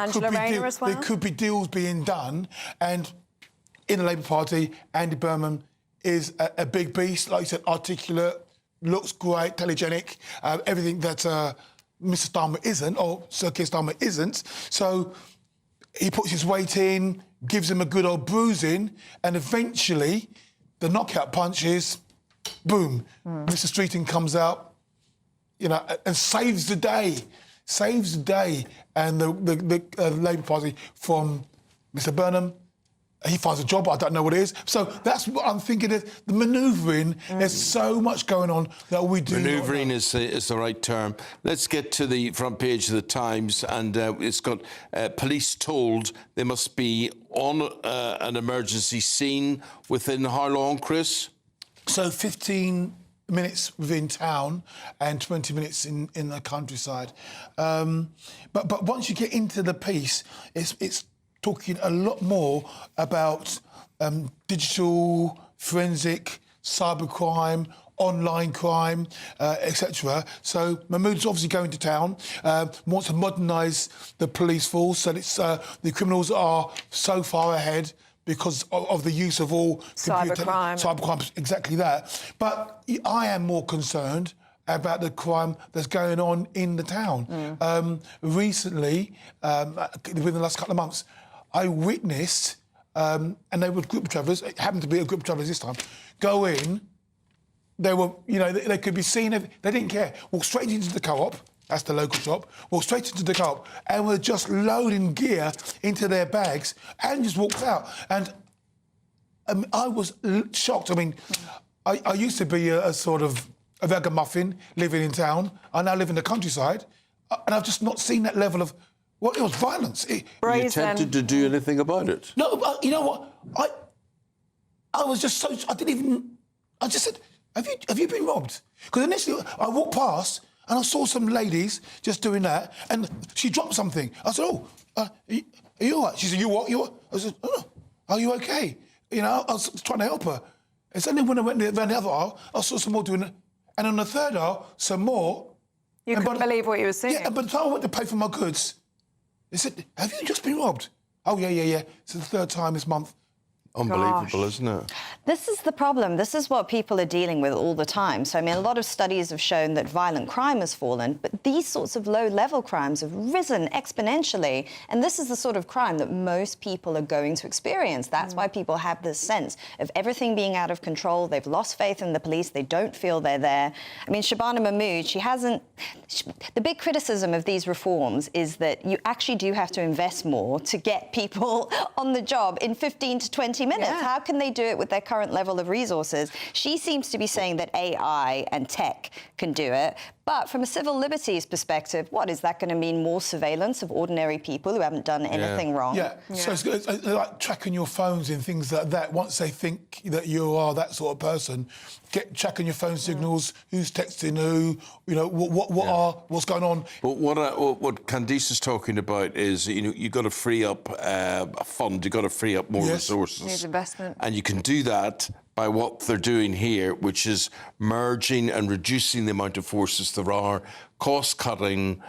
could be deals being done, and in the Labour Party, Andy Burnham is a big beast, like you said, articulate, looks great, telegenic, everything that. Mr Starmer isn't, or Sir Keir Starmer isn't, so he puts his weight in, gives him a good old bruising, and eventually the knockout punch is, boom, Mr Streeting comes out, you know, and saves the day, and the Labour Party from Mr Burnham. He finds a job, I don't know what it is. So that's what I'm thinking of, the manoeuvring. There's so much going on that we do. Manoeuvring is the right term. Let's get to the front page of the Times, and it's got police told they must be on an emergency scene within how long, Chris? So 15 minutes within town and 20 minutes in the countryside. But once you get into the piece, it's talking a lot more about digital, forensic, cybercrime, online crime, etc. So Mahmood's obviously going to town, wants to modernise the police force, so it's, the criminals are so far ahead because of the use of all cybercrime, exactly that. But I am more concerned about the crime that's going on in the town. Recently, within the last couple of months, I witnessed, and they were group of travellers, it happened to be a group of travellers this time, go in, they were, you know, they could be seen, they didn't care, walk straight into the co-op, that's the local shop, walked straight into the co-op and were just loading gear into their bags and just walked out. And I was shocked. I mean, I used to be a sort of a ragamuffin living in town. I now live in the countryside, and I've just not seen that level of, well, it was violence. Were you tempted to do anything about it? No, you know what? I was just so, I just said, have you been robbed? Because initially I walked past and I saw some ladies just doing that, and she dropped something. I said, are you all right? She said, you what? I said, oh, are you okay? You know, I was trying to help her. And suddenly when I went around the other aisle, I saw some more doing it. And on the third aisle, some more. You couldn't believe what you were seeing. Yeah, and by the time I went to pay for my goods, they said, have you just been robbed? Oh, yeah. It's the third time this month. Unbelievable, isn't it? This is the problem. This is what people are dealing with all the time. So, I mean, a lot of studies have shown that violent crime has fallen, but these sorts of low-level crimes have risen exponentially. And this is the sort of crime that most people are going to experience. That's why people have this sense of everything being out of control. They've lost faith in the police. They don't feel they're there. I mean, Shabana Mahmood, the big criticism of these reforms is that you actually do have to invest more to get people on the job in 15 to 20 minutes. Yeah. How can they do it with their current level of resources? She seems to be saying that AI and tech can do it. But from a civil liberties perspective, what is that going to mean? More surveillance of ordinary people who haven't done anything wrong? Yeah. So it's like tracking your phones and things like that. Once they think that you are that sort of person, tracking your phone signals, who's texting who, you know, what's going on. But what Candice is talking about is, you know, you've got to free up a fund, you've got to free up more resources. Needs investment. And you can do that by what they're doing here, which is merging and reducing the amount of forces there are, cost-cutting,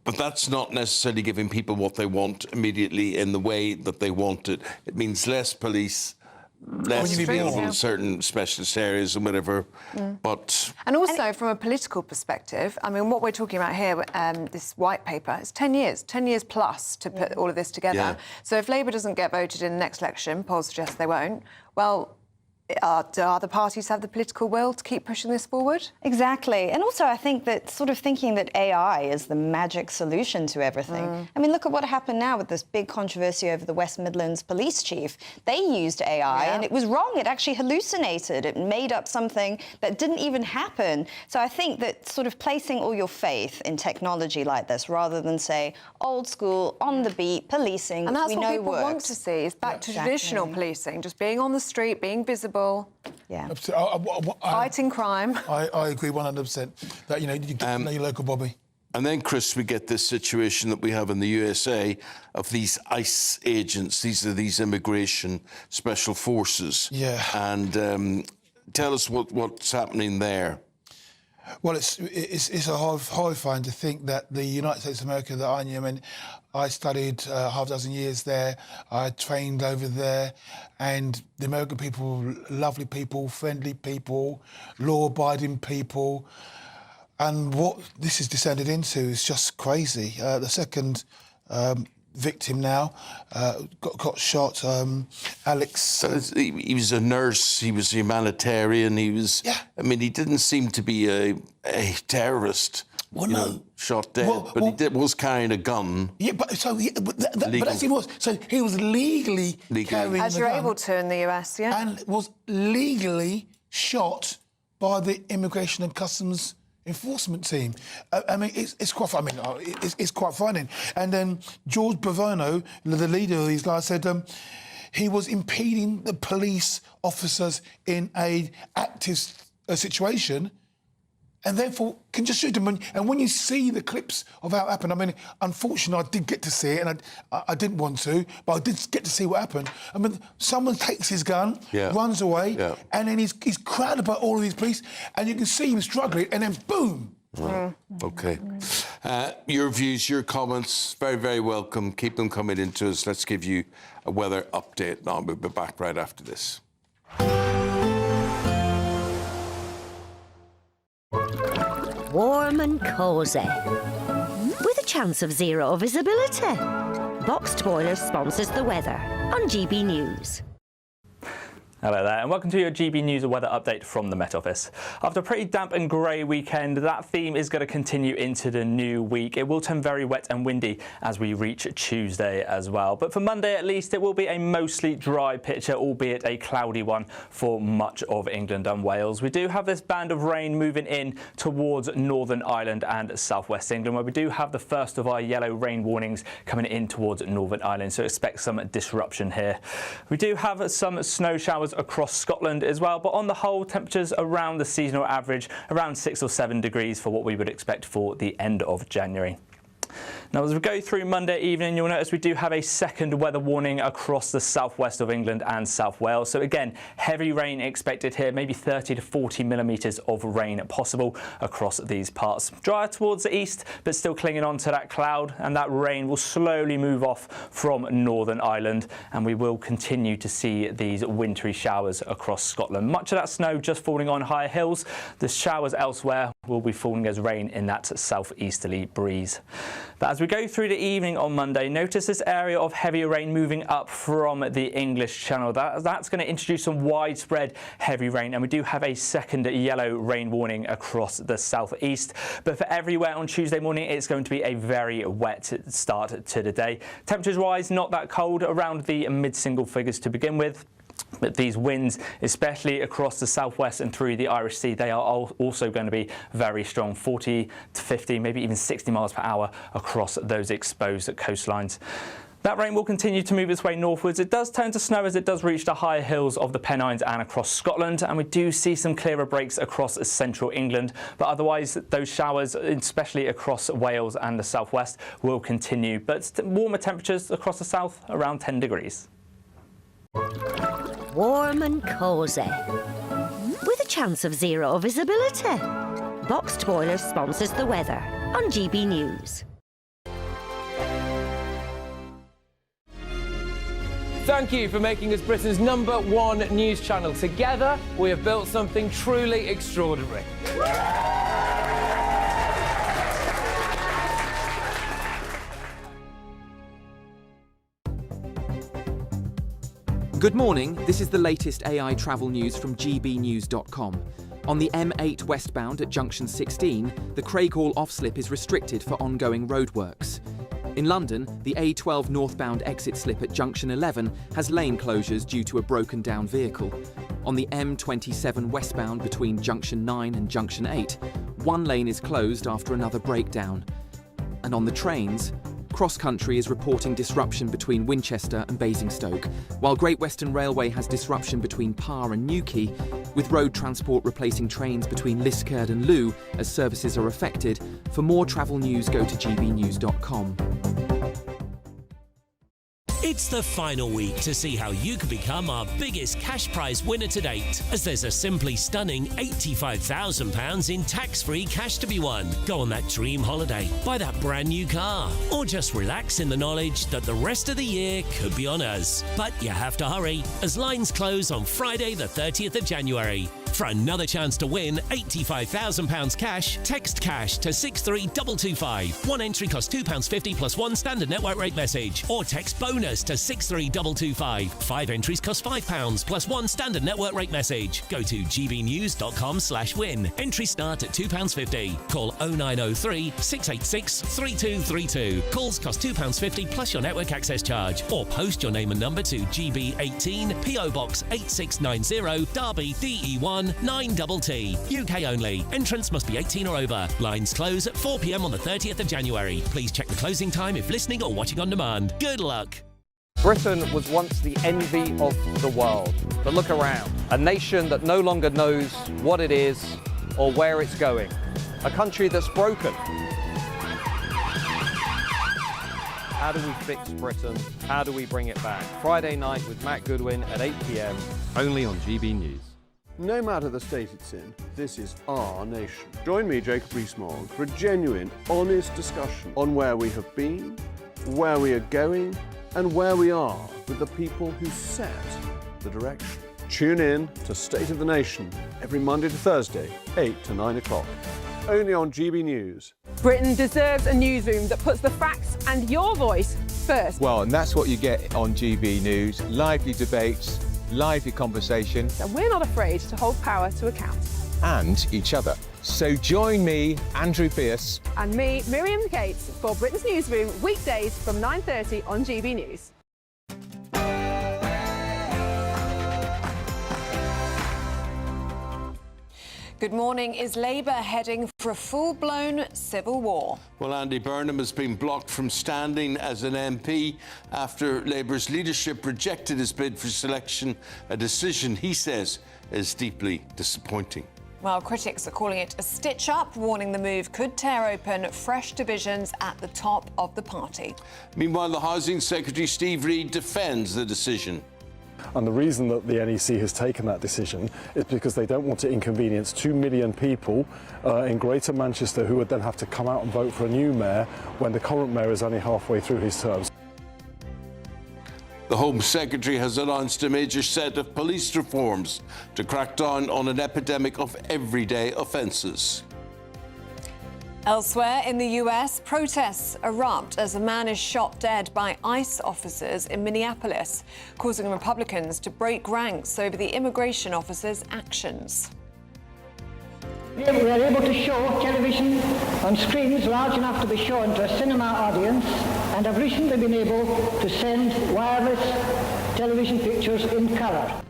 but that's not necessarily giving people what they want immediately in the way that they want it. It means less police, less people in certain specialist areas and whatever, but... And also, from a political perspective, I mean, what we're talking about here, this white paper, it's 10 years plus to put all of this together. Yeah. So if Labour doesn't get voted in the next election, polls suggest they won't, well... do other parties have the political will to keep pushing this forward? Exactly. And also, I think that sort of thinking that AI is the magic solution to everything. I mean, look at what happened now with this big controversy over the West Midlands police chief. They used AI and it was wrong. It actually hallucinated. It made up something that didn't even happen. So I think that sort of placing all your faith in technology like this, rather than say old school, on the beat, policing, and that's we what know people works. want to see, is back to traditional policing, just being on the street, being visible. Yeah. Fighting crime. I agree 100% that, you know, you get to know your local Bobby. And then, Chris, we get this situation that we have in the USA of these ICE agents. These are these immigration special forces. Yeah. And tell us what's happening there. Well, it's horrifying to think that the United States of America that I knew, I mean, I studied half a dozen years there, I trained over there, and the American people, lovely people, friendly people, law-abiding people, and what this has descended into is just crazy. The second victim now got shot, Alex. He was a nurse, he was a humanitarian, he was... Yeah. I mean, he didn't seem to be a terrorist. Well, no. Shot dead, but he was carrying a gun. Yeah, but that's what he was. So he was legally carrying as the you're gun, able to in the US, yeah. and was legally shot by the Immigration and Customs Enforcement team. I mean, it's quite. I mean, it's quite frightening. And then George Bavono, the leader of these guys, said he was impeding the police officers in a active situation. and therefore can just shoot them. And when you see the clips of how it happened, I mean, unfortunately, I did get to see it, and I didn't want to, but I did get to see what happened. I mean, someone takes his gun, runs away, and then he's crowded by all of these police, and you can see him struggling, and then boom. OK. Your views, your comments, very, very welcome. Keep them coming into us. Let's give you a weather update now. We'll be back right after this. Warm and cosy, with a chance of zero visibility. Boxed Boilers sponsors the weather on GB News. Hello there, and welcome to your GB News and weather update from the Met Office. After a pretty damp and grey weekend, that theme is going to continue into the new week. It will turn very wet and windy as we reach Tuesday as well. But for Monday, at least, it will be a mostly dry picture, albeit a cloudy one for much of England and Wales. We do have this band of rain moving in towards Northern Ireland and southwest England, where we do have the first of our yellow rain warnings coming in towards Northern Ireland, so expect some disruption here. We do have some snow showers across Scotland as well, but on the whole, temperatures around the seasonal average, around 6 or 7 degrees for what we would expect for the end of January. Now, as we go through Monday evening, you'll notice we do have a second weather warning across the southwest of England and South Wales. So again, heavy rain expected here, maybe 30 to 40 millimetres of rain possible across these parts. Drier towards the east, but still clinging on to that cloud, and that rain will slowly move off from Northern Ireland, and we will continue to see these wintry showers across Scotland. Much of that snow just falling on higher hills. The showers elsewhere will be falling as rain in that southeasterly breeze. But as we go through the evening on Monday, notice this area of heavier rain moving up from the English Channel. That's going to introduce some widespread heavy rain, and we do have a second yellow rain warning across the southeast. But for everywhere on Tuesday morning, it's going to be a very wet start to the day. Temperatures-wise, not that cold, around the mid-single figures to begin with. But these winds, especially across the southwest and through the Irish Sea, they are also going to be very strong, 40 to 50, maybe even 60 miles per hour across those exposed coastlines. That rain will continue to move its way northwards. It does turn to snow as it does reach the higher hills of the Pennines and across Scotland, and we do see some clearer breaks across central England. But otherwise, those showers, especially across Wales and the southwest, will continue. But warmer temperatures across the south, around 10 degrees. Warm and cosy, with a chance of zero visibility. Boxed Boilers sponsors the weather on GB News. Thank you for making us Britain's #1 news channel. Together, we have built something truly extraordinary. Good morning, this is the latest AI travel news from gbnews.com. On the M8 westbound at junction 16, the Craighall off-slip is restricted for ongoing roadworks. In London, the A12 northbound exit slip at junction 11 has lane closures due to a broken down vehicle. On the M27 westbound between junction 9 and junction 8, one lane is closed after another breakdown. And on the trains, Cross Country is reporting disruption between Winchester and Basingstoke, while Great Western Railway has disruption between Parr and Newquay, with road transport replacing trains between Liskeard and Looe as services are affected. For more travel news, go to gbnews.com. It's the final week to see how you can become our biggest cash prize winner to date, as there's a simply stunning £85,000 in tax-free cash to be won. Go on that dream holiday, buy that brand new car, or just relax in the knowledge that the rest of the year could be on us. But you have to hurry, as lines close on Friday the 30th of January. For another chance to win £85,000 cash, text cash to 63225. One entry costs £2.50 plus one standard network rate message, or text bonus to 63225. 5 entries cost £5 plus one standard network rate message. Go to gbnews.com/win. Entries start at £2.50. Call 0903 686 3232. Calls cost £2.50 plus your network access charge, or post your name and number to GB18 PO Box 8690 Derby DE1 9TT. UK only. Entrance must be 18 or over. Lines close at 4 p.m. on the 30th of January. Please check the closing time if listening or watching on demand. Good luck. Britain was once the envy of the world. But look around. A nation that no longer knows what it is or where it's going. A country that's broken. How do we fix Britain? How do we bring it back? Friday night with Matt Goodwin at 8 p.m. only on GB News. No matter the state it's in, this is our nation. Join me, Jacob Rees-Mogg, for a genuine, honest discussion on where we have been, where we are going, and where we are with the people who set the direction. Tune in to State of the Nation every Monday to Thursday, 8 to 9 o'clock. Only on GB News. Britain deserves a newsroom that puts the facts and your voice first. Well, and that's what you get on GB News. Lively debates, lively conversation. And we're not afraid to hold power to account. And each other. So join me, Andrew Pearce. And me, Miriam Gates, for Britain's Newsroom, weekdays from 9:30 on GB News. Good morning. Is Labour heading for a full-blown civil war? Well, Andy Burnham has been blocked from standing as an MP after Labour's leadership rejected his bid for selection, a decision he says is deeply disappointing. Well, critics are calling it a stitch-up, warning the move could tear open fresh divisions at the top of the party. Meanwhile, the Housing Secretary Steve Reid defends the decision. And the reason that the NEC has taken that decision is because they don't want to inconvenience 2 million people in Greater Manchester who would then have to come out and vote for a new mayor when the current mayor is only halfway through his term. The Home Secretary has announced a major set of police reforms to crack down on an epidemic of everyday offences. Elsewhere in the US, protests erupt as a man is shot dead by ICE officers in Minneapolis, causing Republicans to break ranks over the immigration officers' actions. We are able to show television on screens large enough to be shown to a cinema audience and have recently been able to send wireless television pictures in colour.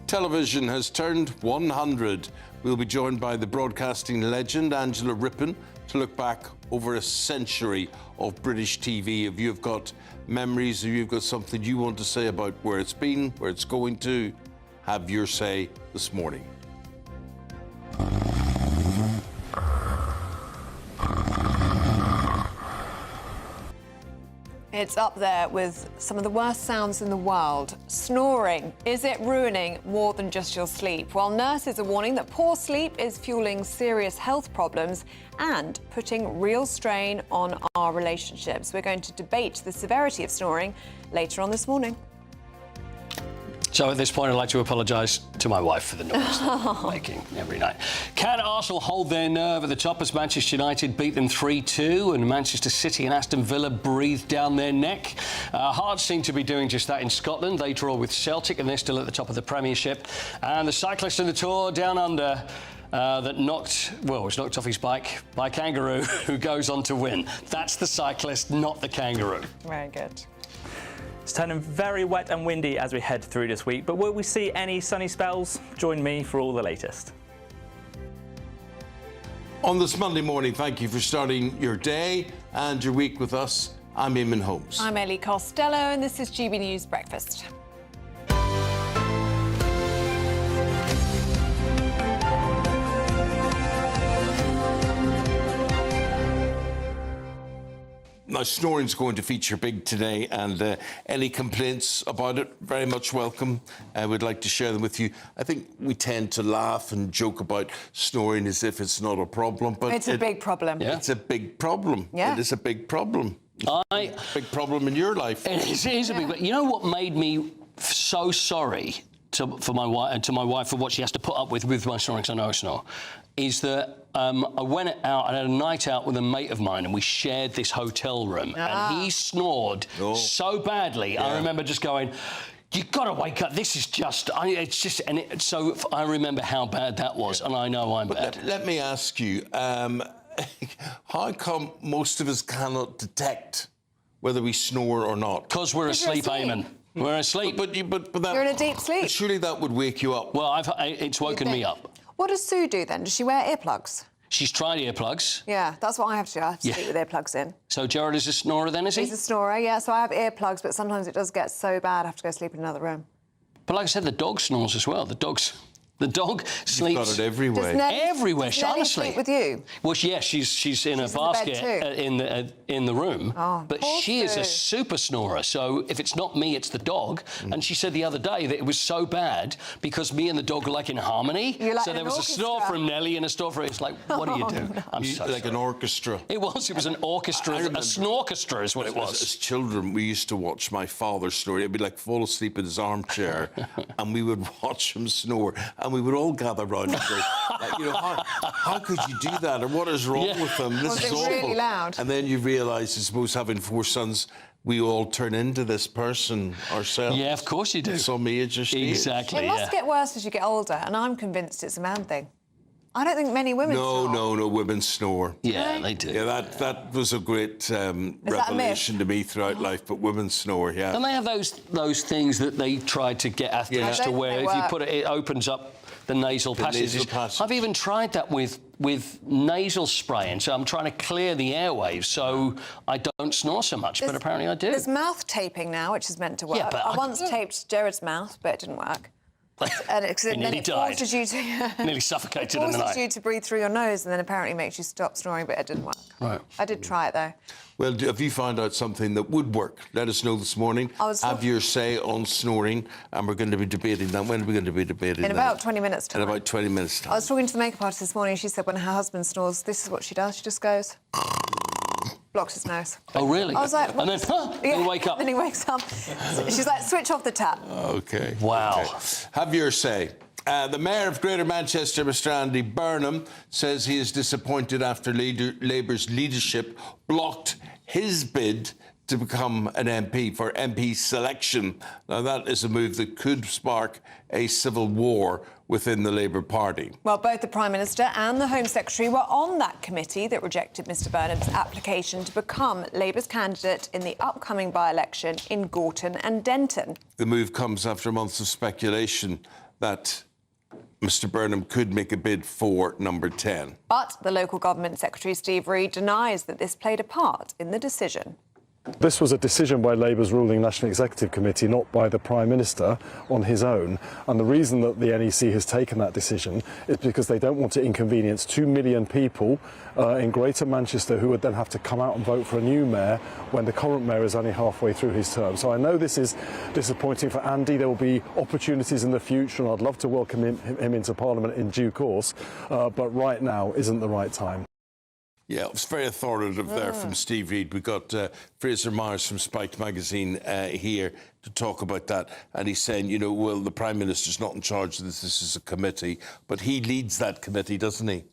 Television has turned 100. We'll be joined by the broadcasting legend Angela Rippon to look back over a century of British TV. If you've got memories, if you've got something you want to say about where it's been, where it's going to, have your say this morning. It's up there with some of the worst sounds in the world. Snoring. Is it ruining more than just your sleep? Well, nurses are warning that poor sleep is fueling serious health problems and putting real strain on our relationships. We're going to debate the severity of snoring later on this morning. So at this point, I'd like to apologise to my wife for the noise that I'm making every night. Can Arsenal hold their nerve at the top as Manchester United beat them 3-2 and Manchester City and Aston Villa breathed down their neck? Hearts seem to be doing just that in Scotland. They draw with Celtic and they're still at the top of the Premiership. And the cyclist in the Tour down under was knocked off his bike by a kangaroo who goes on to win. That's the cyclist, not the kangaroo. Very good. It's turning very wet and windy as we head through this week, but will we see any sunny spells? Join me for all the latest. On this Monday morning, thank you for starting your day and your week with us. I'm Eamonn Holmes. I'm Ellie Costello, and this is GB News Breakfast. Now, snoring's going to feature big today, and any complaints about it, very much welcome. We'd like to share them with you. I think we tend to laugh and joke about snoring as if it's not a problem, but it's a big problem. Yeah. It's a big problem. Yeah. It is a big problem. Big problem in your life. It is a big problem. You know what made me so sorry to my wife for what she has to put up with my snoring, because I know I snore, is that I went out and had a night out with a mate of mine and we shared this hotel room and he snored so badly. Yeah. I remember just going, you got to wake up. This is just, so I remember how bad that was, and I know I'm bad. Let me ask you, how come most of us cannot detect whether we snore or not? Because we're asleep, Eamonn. We're asleep. But that, you're in a deep sleep. Surely that would wake you up. Well, it's woken me up. What does Sue do then? Does she wear earplugs? She's tried earplugs. Yeah, that's what I have to do. I have to sleep with earplugs in. So Gerald is a snorer then, is he? He's a snorer, yeah. So I have earplugs, but sometimes it does get so bad I have to go sleep in another room. But like I said, the dog snores as well. The The dog sleeps. You've got it everywhere. Everywhere, honestly. Sleep with you? Well, yes, she's in a basket in the room, but she is a super snorer. So if it's not me, it's the dog. And she said the other day that it was so bad because me and the dog were like in harmony. Like so there was a snore from Nellie and a snore from. It's like, what do you do? No. I'm so like an orchestra. It was an orchestra. A snorchestra is what it was. As children, we used to watch my father snore. He'd be like fall asleep in his armchair, and we would watch him snore, and we would all gather round and go, you know, how could you do that? Or what is wrong with them? This is awful. Really loud? And then you realise, I suppose, having 4 sons, we all turn into this person ourselves. Yeah, of course you do. Some age or stage. Exactly. It must get worse as you get older, and I'm convinced it's a man thing. I don't think many women snore. No, women snore. Yeah, they do. Yeah, that was a great revelation to me throughout life, but women snore, yeah. And they have those things that they try to get athletes to wear. If you put it opens up the nasal passages. I've even tried that with nasal spraying, so I'm trying to clear the airwaves so I don't snore so much, but apparently I do. There's mouth taping now, which is meant to work. Yeah, but I once taped Jared's mouth, but it didn't work. And it nearly died. Forces you to nearly suffocated in the night. Forces you to breathe through your nose, and then apparently makes you stop snoring, but it didn't work. Right. I did try it though. Well, have you found out something that would work? Let us know this morning. Have your say on snoring, and we're going to be debating that. When are we going to be debating that? In about 20 minutes' time. In about 20 minutes' time. I was talking to the makeup artist this morning. She said when her husband snores, this is what she does. She just goes, blocks his nose. Oh, really? I was like, and then he'll wake up. Then he wakes up. She's like, switch off the tap. OK. Wow. Okay. Have your say. The Mayor of Greater Manchester, Mr Andy Burnham, says he is disappointed after Labour's leadership blocked his bid to become an MP for MP selection. Now, that is a move that could spark a civil war within the Labour Party. Well, both the Prime Minister and the Home Secretary were on that committee that rejected Mr Burnham's application to become Labour's candidate in the upcoming by-election in Gorton and Denton. The move comes after months of speculation that Mr Burnham could make a bid for number 10. But the local government secretary, Steve Reid, denies that this played a part in the decision. This was a decision by Labour's ruling National Executive Committee, not by the Prime Minister on his own. And the reason that the NEC has taken that decision is because they don't want to inconvenience 2 million people in Greater Manchester who would then have to come out and vote for a new mayor when the current mayor is only halfway through his term. So I know this is disappointing for Andy. There will be opportunities in the future, and I'd love to welcome him into Parliament in due course. But right now isn't the right time. Yeah, it was very authoritative there from Steve Reid. We got Fraser Myers from Spiked magazine here to talk about that, and he's saying, you know, well, the Prime Minister's not in charge of this. This is a committee, but he leads that committee, doesn't he?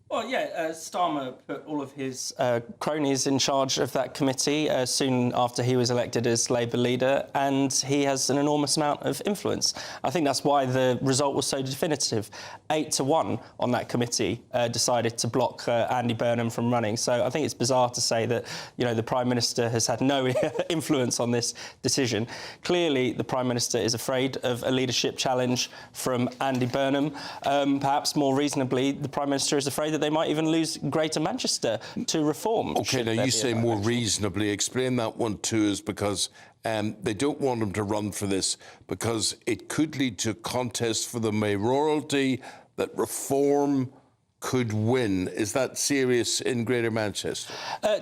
Well, yeah, Starmer put all of his cronies in charge of that committee soon after he was elected as Labour leader, and he has an enormous amount of influence. I think that's why the result was so definitive. 8-1 on that committee decided to block Andy Burnham from running. So I think it's bizarre to say that, you know, the Prime Minister has had no influence on this decision. Clearly, the Prime Minister is afraid of a leadership challenge from Andy Burnham. Perhaps more reasonably, the Prime Minister is afraid that they might even lose Greater Manchester to reform. OK, now you say more reasonably. Explain that one to us, because they don't want him to run for this because it could lead to a contest for the mayoralty that Reform could win. Is that serious in Greater Manchester?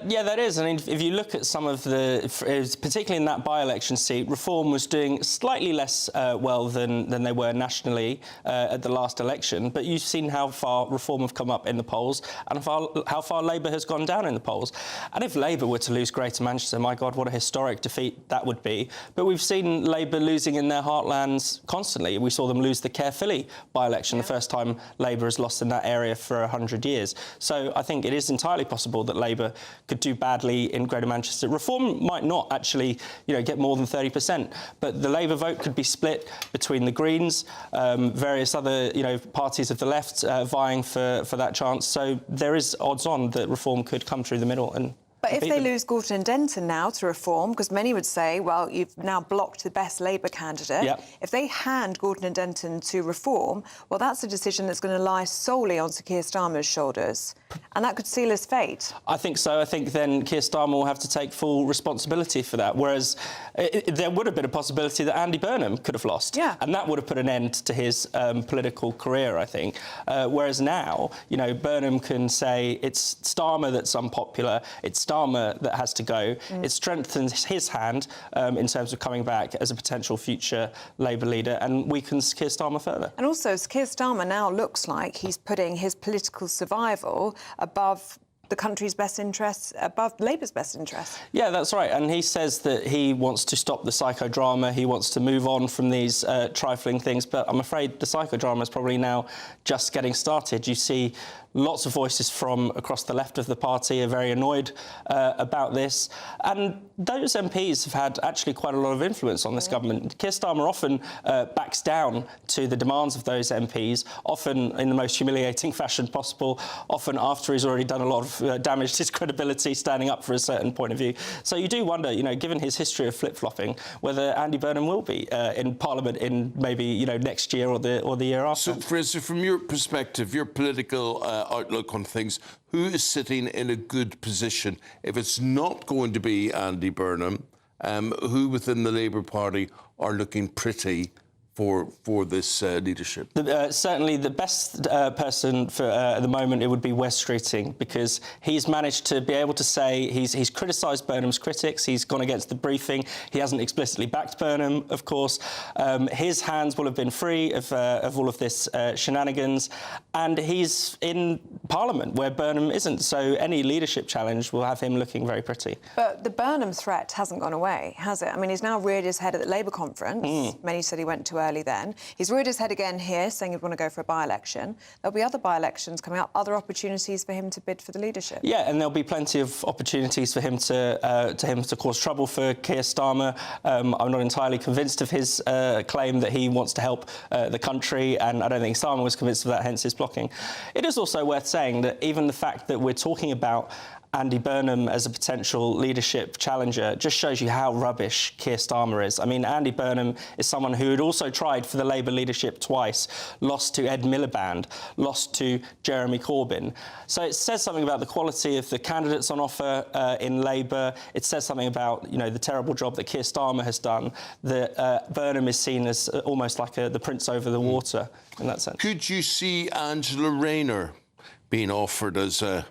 Yeah, that is. I mean, if you look at some of the, particularly in that by-election seat, Reform was doing slightly less well than they were nationally at the last election. But you've seen how far Reform have come up in the polls and how far Labour has gone down in the polls. And if Labour were to lose Greater Manchester, my God, what a historic defeat that would be. But we've seen Labour losing in their heartlands constantly. We saw them lose the Caerphilly by-election, the first time Labour has lost in that area for 100 years. So I think it is entirely possible that Labour could do badly in Greater Manchester. Reform might not actually, you know, get more than 30%, but the Labour vote could be split between the Greens, various other, you know, parties of the left vying for that chance. So there is odds on that Reform could come through the middle and But if they lose Gorton and Denton now to reform, because many would say, well, you've now blocked the best Labour candidate. Yep. If they hand Gorton and Denton to reform, well, that's a decision that's going to lie solely on Sir Keir Starmer's shoulders. And that could seal his fate. I think so. I think then Keir Starmer will have to take full responsibility for that, whereas there would have been a possibility that Andy Burnham could have lost. Yeah. And that would have put an end to his political career, I think. Whereas now, you know, Burnham can say it's Starmer that's unpopular, it's Starmer that has to go. It strengthens his hand in terms of coming back as a potential future Labour leader and weakens Keir Starmer further. And also, Keir Starmer now looks like he's putting his political survival above the country's best interests, above Labour's best interests. Yeah, that's right. And he says that he wants to stop the psychodrama, he wants to move on from these trifling things, but I'm afraid the psychodrama is probably now just getting started. You see lots of voices from across the left of the party are very annoyed about this. And those MPs have had actually quite a lot of influence on this government. Keir Starmer often backs down to the demands of those MPs, often in the most humiliating fashion possible, often after he's already done a lot of damage to his credibility standing up for a certain point of view. So you do wonder, you know, given his history of flip-flopping, whether Andy Burnham will be in Parliament in maybe, you know, next year or the year after. So, Fraser, from your perspective, your political outlook on things, who is sitting in a good position? If it's not going to be Andy Burnham, who within the Labour Party are looking pretty for this leadership? Certainly the best person for at the moment, it would be Wes Streeting, because he's managed to be able to say he's criticised Burnham's critics, he's gone against the briefing, he hasn't explicitly backed Burnham, of course. His hands will have been free of all of this shenanigans, and he's in Parliament where Burnham isn't, so any leadership challenge will have him looking very pretty. But the Burnham threat hasn't gone away, has it? I mean, he's now reared his head at the Labour conference. Many said he went too early then. He's reared his head again here, saying he'd want to go for a by-election. There'll be other by-elections coming up, other opportunities for him to bid for the leadership. Yeah, and there'll be plenty of opportunities for him to cause trouble for Keir Starmer. I'm not entirely convinced of his claim that he wants to help the country, and I don't think Starmer was convinced of that, hence his blocking. It is also worth saying that even the fact that we're talking about Andy Burnham as a potential leadership challenger just shows you how rubbish Keir Starmer is. I mean, Andy Burnham is someone who had also tried for the Labour leadership twice, lost to Ed Miliband, lost to Jeremy Corbyn. So it says something about the quality of the candidates on offer in Labour. It says something about, you know, the terrible job that Keir Starmer has done, that Burnham is seen as almost like the prince over the water in that sense. Could you see Angela Rayner being offered as a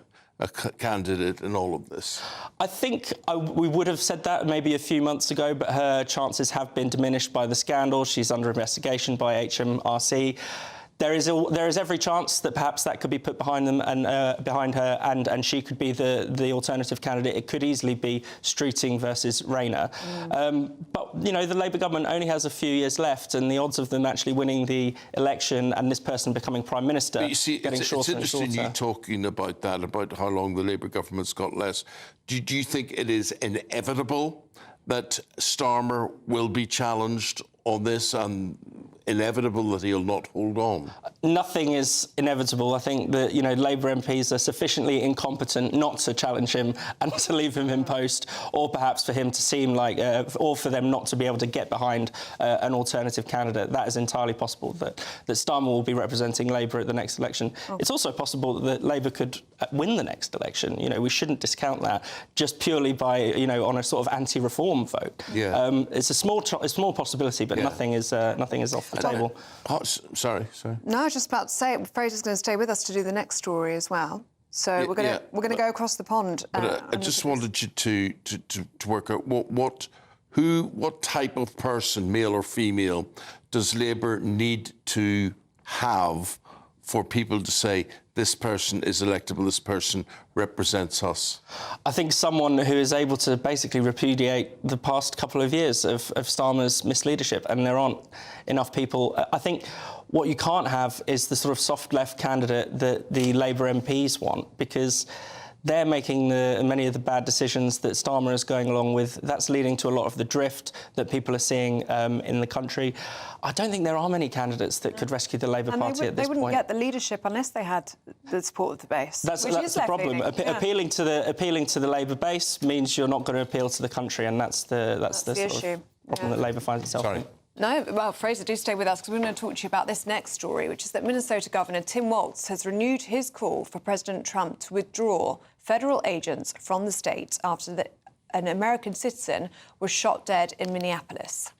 candidate in all of this? I think we would have said that maybe a few months ago, but her chances have been diminished by the scandal. She's under investigation by HMRC. There is every chance that perhaps that could be put behind them and behind her, and she could be the alternative candidate. It could easily be Streeting versus Rayner. But you know, the Labour government only has a few years left, and the odds of them actually winning the election and this person becoming Prime Minister you see, getting shorter and shorter. It's interesting you talking about that, about how long the Labour government's got less. Do you think it is inevitable that Starmer will be challenged on this, and inevitable that he'll not hold on? Nothing is inevitable. I think that, you know, Labour MPs are sufficiently incompetent not to challenge him and to leave him in post, or perhaps for him to seem like, or for them not to be able to get behind an alternative candidate. That is entirely possible, that Starmer will be representing Labour at the next election. It's also possible that Labour could win the next election. You know, we shouldn't discount that just purely by, you know, on a sort of anti-reform vote. Yeah. It's a small possibility, but nothing is off the table. Oh, sorry. No, I was just about to say, Fraser's going to stay with us to do the next story as well. So we're going to go across the pond. But I just wanted you to work out what type of person, male or female, does Labour need to have for people to say this person is electable, this person represents us? I think someone who is able to basically repudiate the past couple of years of Starmer's misleadership, and there aren't enough people. I think what you can't have is the sort of soft left candidate that the Labour MPs want, because they're making many of the bad decisions that Starmer is going along with. That's leading to a lot of the drift that people are seeing in the country. I don't think there are many candidates that could rescue the Labour Party at this point. They wouldn't get the leadership unless they had the support of the base. That's the problem. Appealing to the Labour base means you're not going to appeal to the country, and that's the sort issue. of problem that Labour finds itself in. No, well, Fraser, do stay with us because we're going to talk to you about this next story, which is that Minnesota Governor Tim Walz has renewed his call for President Trump to withdraw federal agents from the state after an American citizen was shot dead in Minneapolis.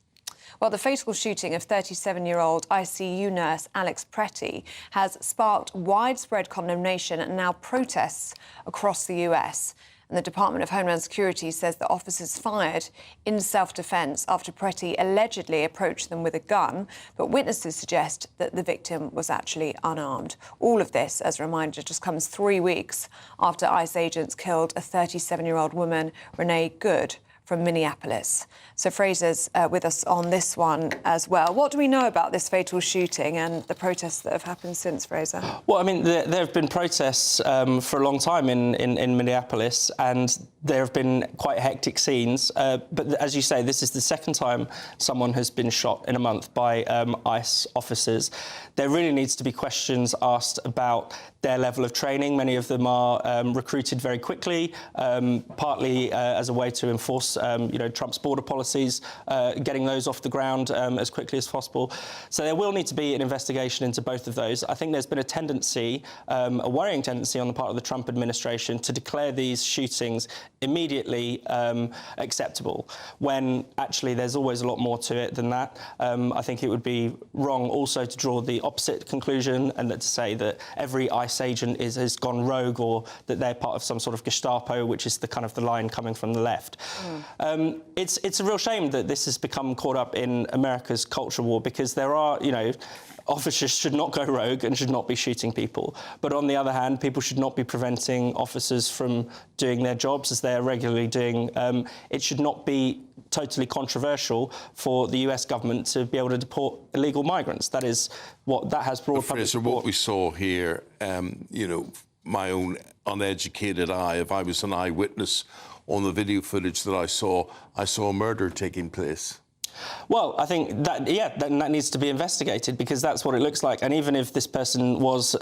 Well, the fatal shooting of 37-year-old ICU nurse Alex Pretty has sparked widespread condemnation and now protests across the US. And the Department of Homeland Security says the officers fired in self-defence after Pretty allegedly approached them with a gun, but witnesses suggest that the victim was actually unarmed. All of this, as a reminder, just comes 3 weeks after ICE agents killed a 37-year-old woman, Renee Good, from Minneapolis. So Fraser's with us on this one as well. What do we know about this fatal shooting and the protests that have happened since, Fraser? Well, I mean, there have been protests for a long time in Minneapolis, and there have been quite hectic scenes. But as you say, this is the second time someone has been shot in a month by ICE officers. There really needs to be questions asked about their level of training. Many of them are recruited very quickly, partly as a way to enforce Trump's border policies, getting those off the ground as quickly as possible. So there will need to be an investigation into both of those. I think there's been a tendency, a worrying tendency on the part of the Trump administration to declare these shootings immediately acceptable, when actually there's always a lot more to it than that. I think it would be wrong also to draw the opposite conclusion and to say that every ICE agent has gone rogue or that they're part of some sort of Gestapo, which is the kind of the line coming from the left. It's a real shame that this has become caught up in America's culture war, because there are, officers should not go rogue and should not be shooting people. But on the other hand, people should not be preventing officers from doing their jobs as they are regularly doing. It should not be totally controversial for the US government to be able to deport illegal migrants. That is what that has brought public support. What we saw here, my own uneducated eye, if I was an eyewitness on the video footage that I saw a murder taking place. Well, I think that that needs to be investigated, because that's what it looks like. And even if this person was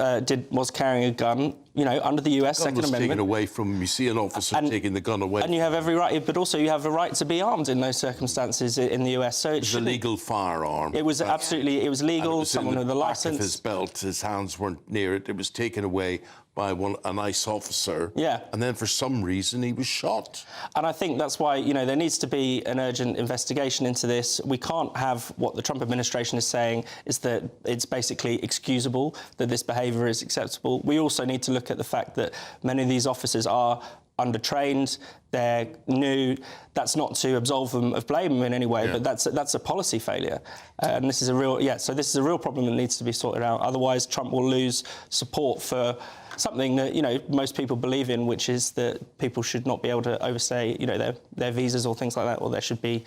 carrying a gun, under the US Second Amendment, taken away from, you see an officer taking the gun away, and you have every right, but also you have a right to be armed in those circumstances in the US. So it's a legal firearm. It was absolutely, it was legal. Someone with a license. Back of his belt, his hands weren't near it. It was taken away by an ICE officer. Yeah. And then for some reason he was shot. And I think that's why, there needs to be an urgent investigation into this. We can't have what the Trump administration is saying is that it's basically excusable, that this behaviour is acceptable. We also need to look at the fact that many of these officers are undertrained, they're new. That's not to absolve them of blame in any way, but that's a policy failure. And this is a real, so this is a real problem that needs to be sorted out. Otherwise, Trump will lose support for something that, most people believe in, which is that people should not be able to overstay, their visas or things like that, or there should be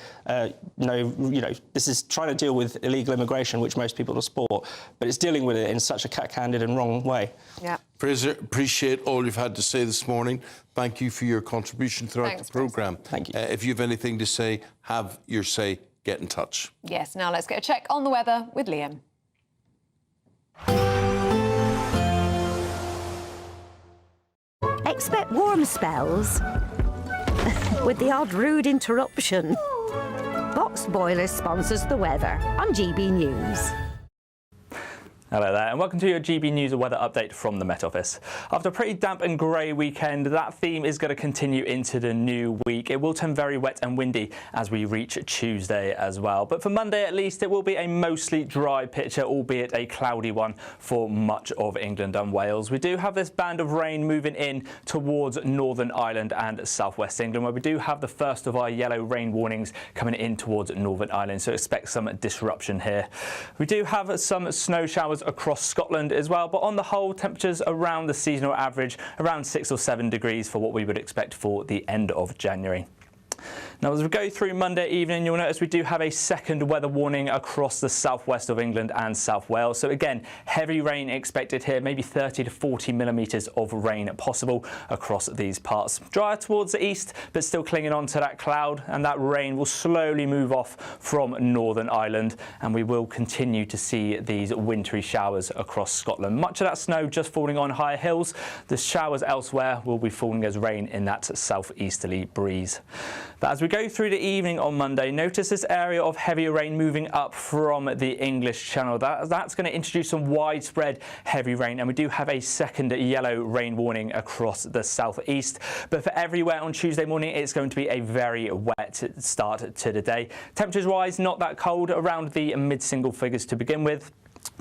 this is trying to deal with illegal immigration, which most people will support, but it's dealing with it in such a cat-handed and wrong way. Yeah. Fraser, appreciate all you've had to say this morning. Thank you for your contribution throughout the programme. Thank you. If you have anything to say, have your say, get in touch. Yes, now let's get a check on the weather with Liam. Expect warm spells with the odd rude interruption. Boxed Boiler sponsors the weather on GB News. Hello there, and welcome to your GB News weather update from the Met Office. After a pretty damp and grey weekend, that theme is going to continue into the new week. It will turn very wet and windy as we reach Tuesday as well. But for Monday at least, it will be a mostly dry picture, albeit a cloudy one for much of England and Wales. We do have this band of rain moving in towards Northern Ireland and southwest England, where we do have the first of our yellow rain warnings coming in towards Northern Ireland, so expect some disruption here. We do have some snow showers across Scotland as well, but on the whole, temperatures around the seasonal average, around 6 or 7 degrees for what we would expect for the end of January. Now, as we go through Monday evening, you'll notice we do have a second weather warning across the southwest of England and South Wales. So again, heavy rain expected here, maybe 30 to 40 millimetres of rain possible across these parts. Drier towards the east, but still clinging on to that cloud, and that rain will slowly move off from Northern Ireland, and we will continue to see these wintry showers across Scotland. Much of that snow just falling on higher hills. The showers elsewhere will be falling as rain in that southeasterly breeze. But as we go through the evening on Monday, notice this area of heavier rain moving up from the English Channel. That's going to introduce some widespread heavy rain, and we do have a second yellow rain warning across the southeast. But for everywhere on Tuesday morning, it's going to be a very wet start to the day. Temperatures-wise, not that cold, around the mid-single figures to begin with.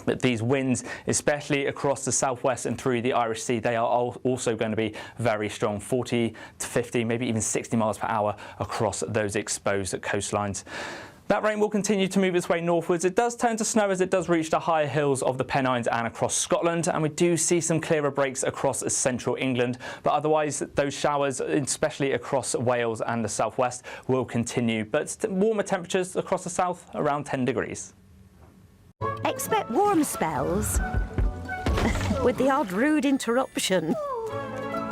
But these winds, especially across the southwest and through the Irish Sea, they are also going to be very strong, 40 to 50, maybe even 60 miles per hour across those exposed coastlines. That rain will continue to move its way northwards. It does turn to snow as it does reach the higher hills of the Pennines and across Scotland, and we do see some clearer breaks across central England. But otherwise, those showers, especially across Wales and the southwest, will continue. But warmer temperatures across the south, around 10 degrees. Expect warm spells with the odd rude interruption.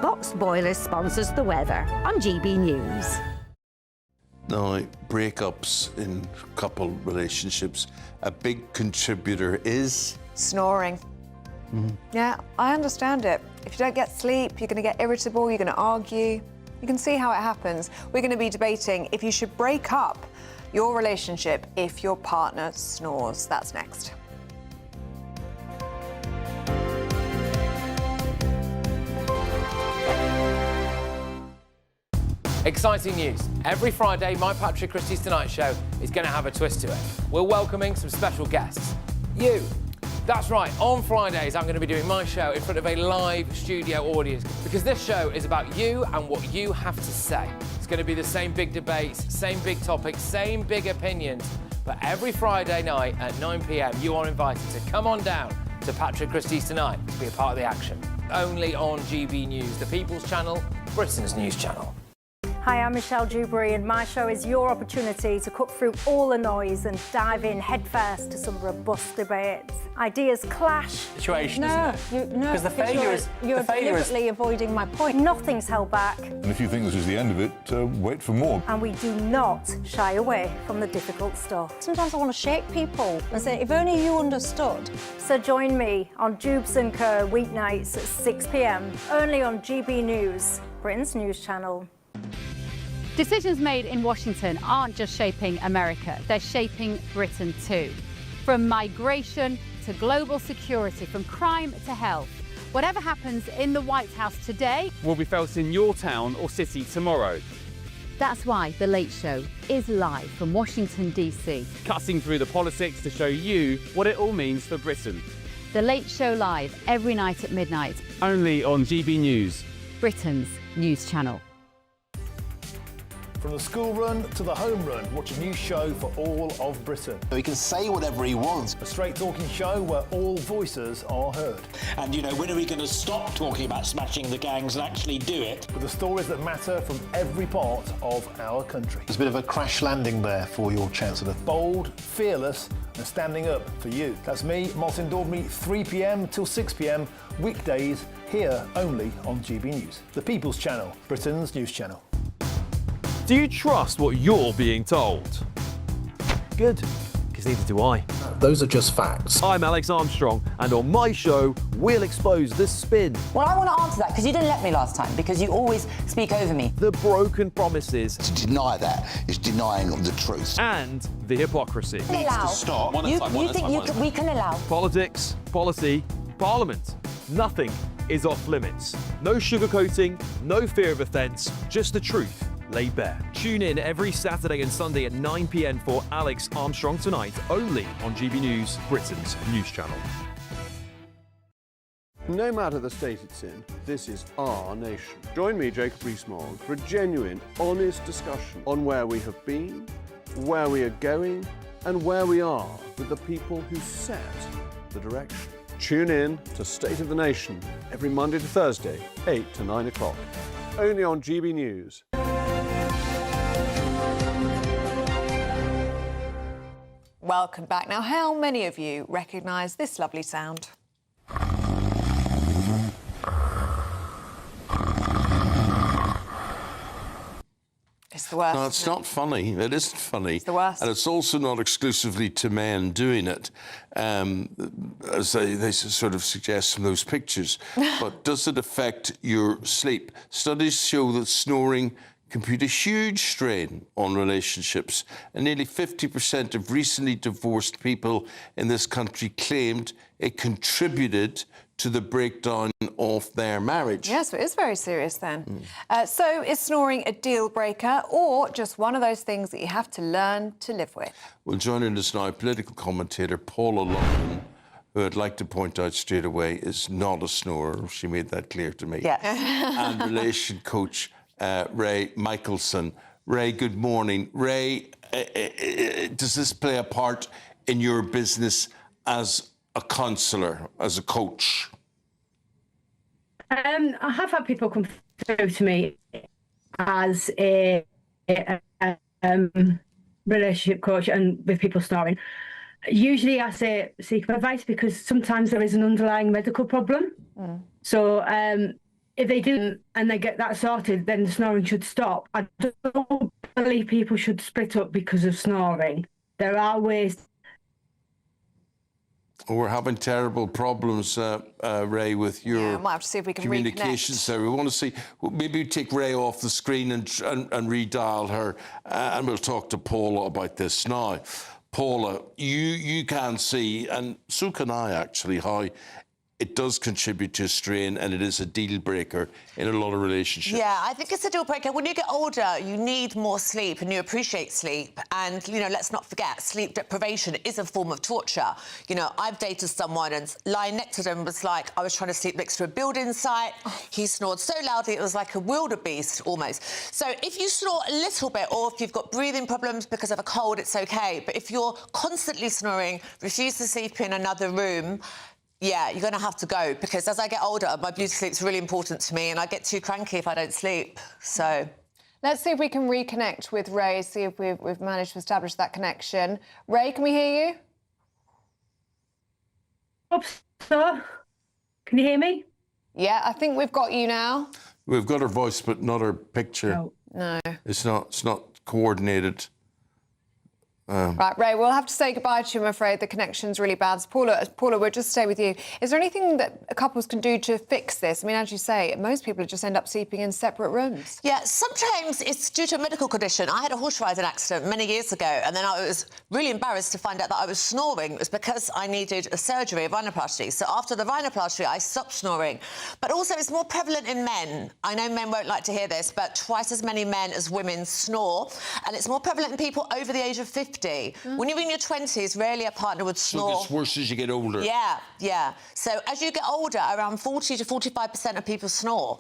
Boxed Boilers sponsors the weather on GB News. Now, breakups in couple relationships, a big contributor is snoring. Yeah, I understand it. If you don't get sleep, you're going to get irritable, you're going to argue. You can see how it happens. We're going to be debating if you should break up your relationship if your partner snores. That's next. Exciting news. Every Friday, my Patrick Christie's Tonight Show is going to have a twist to it. We're welcoming some special guests. You. That's right, on Fridays I'm going to be doing my show in front of a live studio audience, because this show is about you and what you have to say. It's going to be the same big debates, same big topics, same big opinions, but every Friday night at 9 p.m. you are invited to come on down to Patrick Christie's Tonight to be a part of the action. Only on GB News, the People's Channel, Britain's news channel. Hi, I'm Michelle Dewberry, and my show is your opportunity to cut through all the noise and dive in headfirst to some robust debates. Ideas clash. Situation, isn't it? No, because the failure is you're deliberately avoiding my point. Nothing's held back. And if you think this is the end of it, wait for more. And we do not shy away from the difficult stuff. Sometimes I want to shake people and say, if only you understood. So join me on Jubes & Co. weeknights at 6 p.m. only on GB News, Britain's news channel. Decisions made in Washington aren't just shaping America, they're shaping Britain too. From migration to global security, from crime to health. Whatever happens in the White House today will be felt in your town or city tomorrow. That's why The Late Show is live from Washington, D.C. Cutting through the politics to show you what it all means for Britain. The Late Show live every night at midnight. Only on GB News, Britain's news channel. From the school run to the home run, watch a new show for all of Britain. He can say whatever he wants. A straight talking show where all voices are heard. And, you know, when are we going to stop talking about smashing the gangs and actually do it? With the stories that matter from every part of our country. There's a bit of a crash landing there for your Chancellor. Bold, fearless and standing up for you. That's me, Martin Daubney, 3 p.m. till 6 p.m. weekdays, here only on GB News. The People's Channel, Britain's news channel. Do you trust what you're being told? Good, because neither do I. Those are just facts. I'm Alex Armstrong, and on my show, we'll expose the spin. Well, I want to answer that, because you didn't let me last time, because you always speak over me. The broken promises. To deny that is denying the truth. And the hypocrisy. Needs to stop. You think we can allow? Politics, policy, Parliament. Nothing is off limits. No sugarcoating, no fear of offence, just the truth laid bare. Tune in every Saturday and Sunday at 9 p.m. for Alex Armstrong Tonight, only on GB News, Britain's news channel. No matter the state it's in, this is our nation. Join me, Jacob Rees-Mogg, for a genuine, honest discussion on where we have been, where we are going, and where we are with the people who set the direction. Tune in to State of the Nation every Monday to Thursday, 8 to 9 o'clock, only on GB News. Welcome back. Now, how many of you recognise this lovely sound? It's the worst. No, it's not funny. It isn't funny. It's the worst. And it's also not exclusively to men doing it, as they sort of suggest from those pictures. But does it affect your sleep? Studies show that snoring can put a huge strain on relationships, and nearly 50% of recently divorced people in this country claimed it contributed to the breakdown of their marriage. Yes, it is very serious then. So is snoring a deal breaker or just one of those things that you have to learn to live with? Well, joining us now, political commentator Paula London, who I'd like to point out straight away is not a snorer. She made that clear to me. Yes. And relation coach Ray Michelson. Ray, good morning. Ray, does this play a part in your business as a counsellor, as a coach? I have had people come through to me as a relationship coach and with people snoring. Usually I say seek advice because sometimes there is an underlying medical problem. So if they do and they get that sorted, then the snoring should stop. I don't believe people should split up because of snoring. There are ways. We're having terrible problems, Ray, with your I might have to see if we can communications there. We want to see, maybe take Ray off the screen and redial her, and we'll talk to Paula about this now. Paula, you can see, and so can I actually, how it does contribute to a strain, and it is a deal breaker in a lot of relationships. Yeah, I think it's a deal breaker. When you get older, you need more sleep and you appreciate sleep. And, you know, let's not forget, sleep deprivation is a form of torture. You know, I've dated someone and lying next to them was like I was trying to sleep next to a building site. He snored so loudly it was like a wildebeest almost. So if you snore a little bit or if you've got breathing problems because of a cold, it's OK. But if you're constantly snoring, refuse to sleep in another room, yeah, you're going to have to go, because as I get older, my beauty sleep's really important to me and I get too cranky if I don't sleep, so... Let's see if we can reconnect with Ray, see if we've managed to establish that connection. Ray, can we hear you? Oops, sir. Can you hear me? Yeah, I think we've got you now. We've got her voice, but not her picture. No. It's not coordinated. Right, Ray, we'll have to say goodbye to you, I'm afraid. The connection's really bad. So Paula, we'll just stay with you. Is there anything that couples can do to fix this? I mean, as you say, most people just end up sleeping in separate rooms. Yeah, sometimes it's due to a medical condition. I had a horse riding accident many years ago, and then I was really embarrassed to find out that I was snoring. It was because I needed a surgery, a rhinoplasty. So after the rhinoplasty, I stopped snoring. But also, it's more prevalent in men. I know men won't like to hear this, but twice as many men as women snore. And it's more prevalent in people over the age of 50. When you're in your 20s, rarely a partner would snore. So it gets worse as you get older. Yeah, yeah. So as you get older, around 40 to 45% of people snore.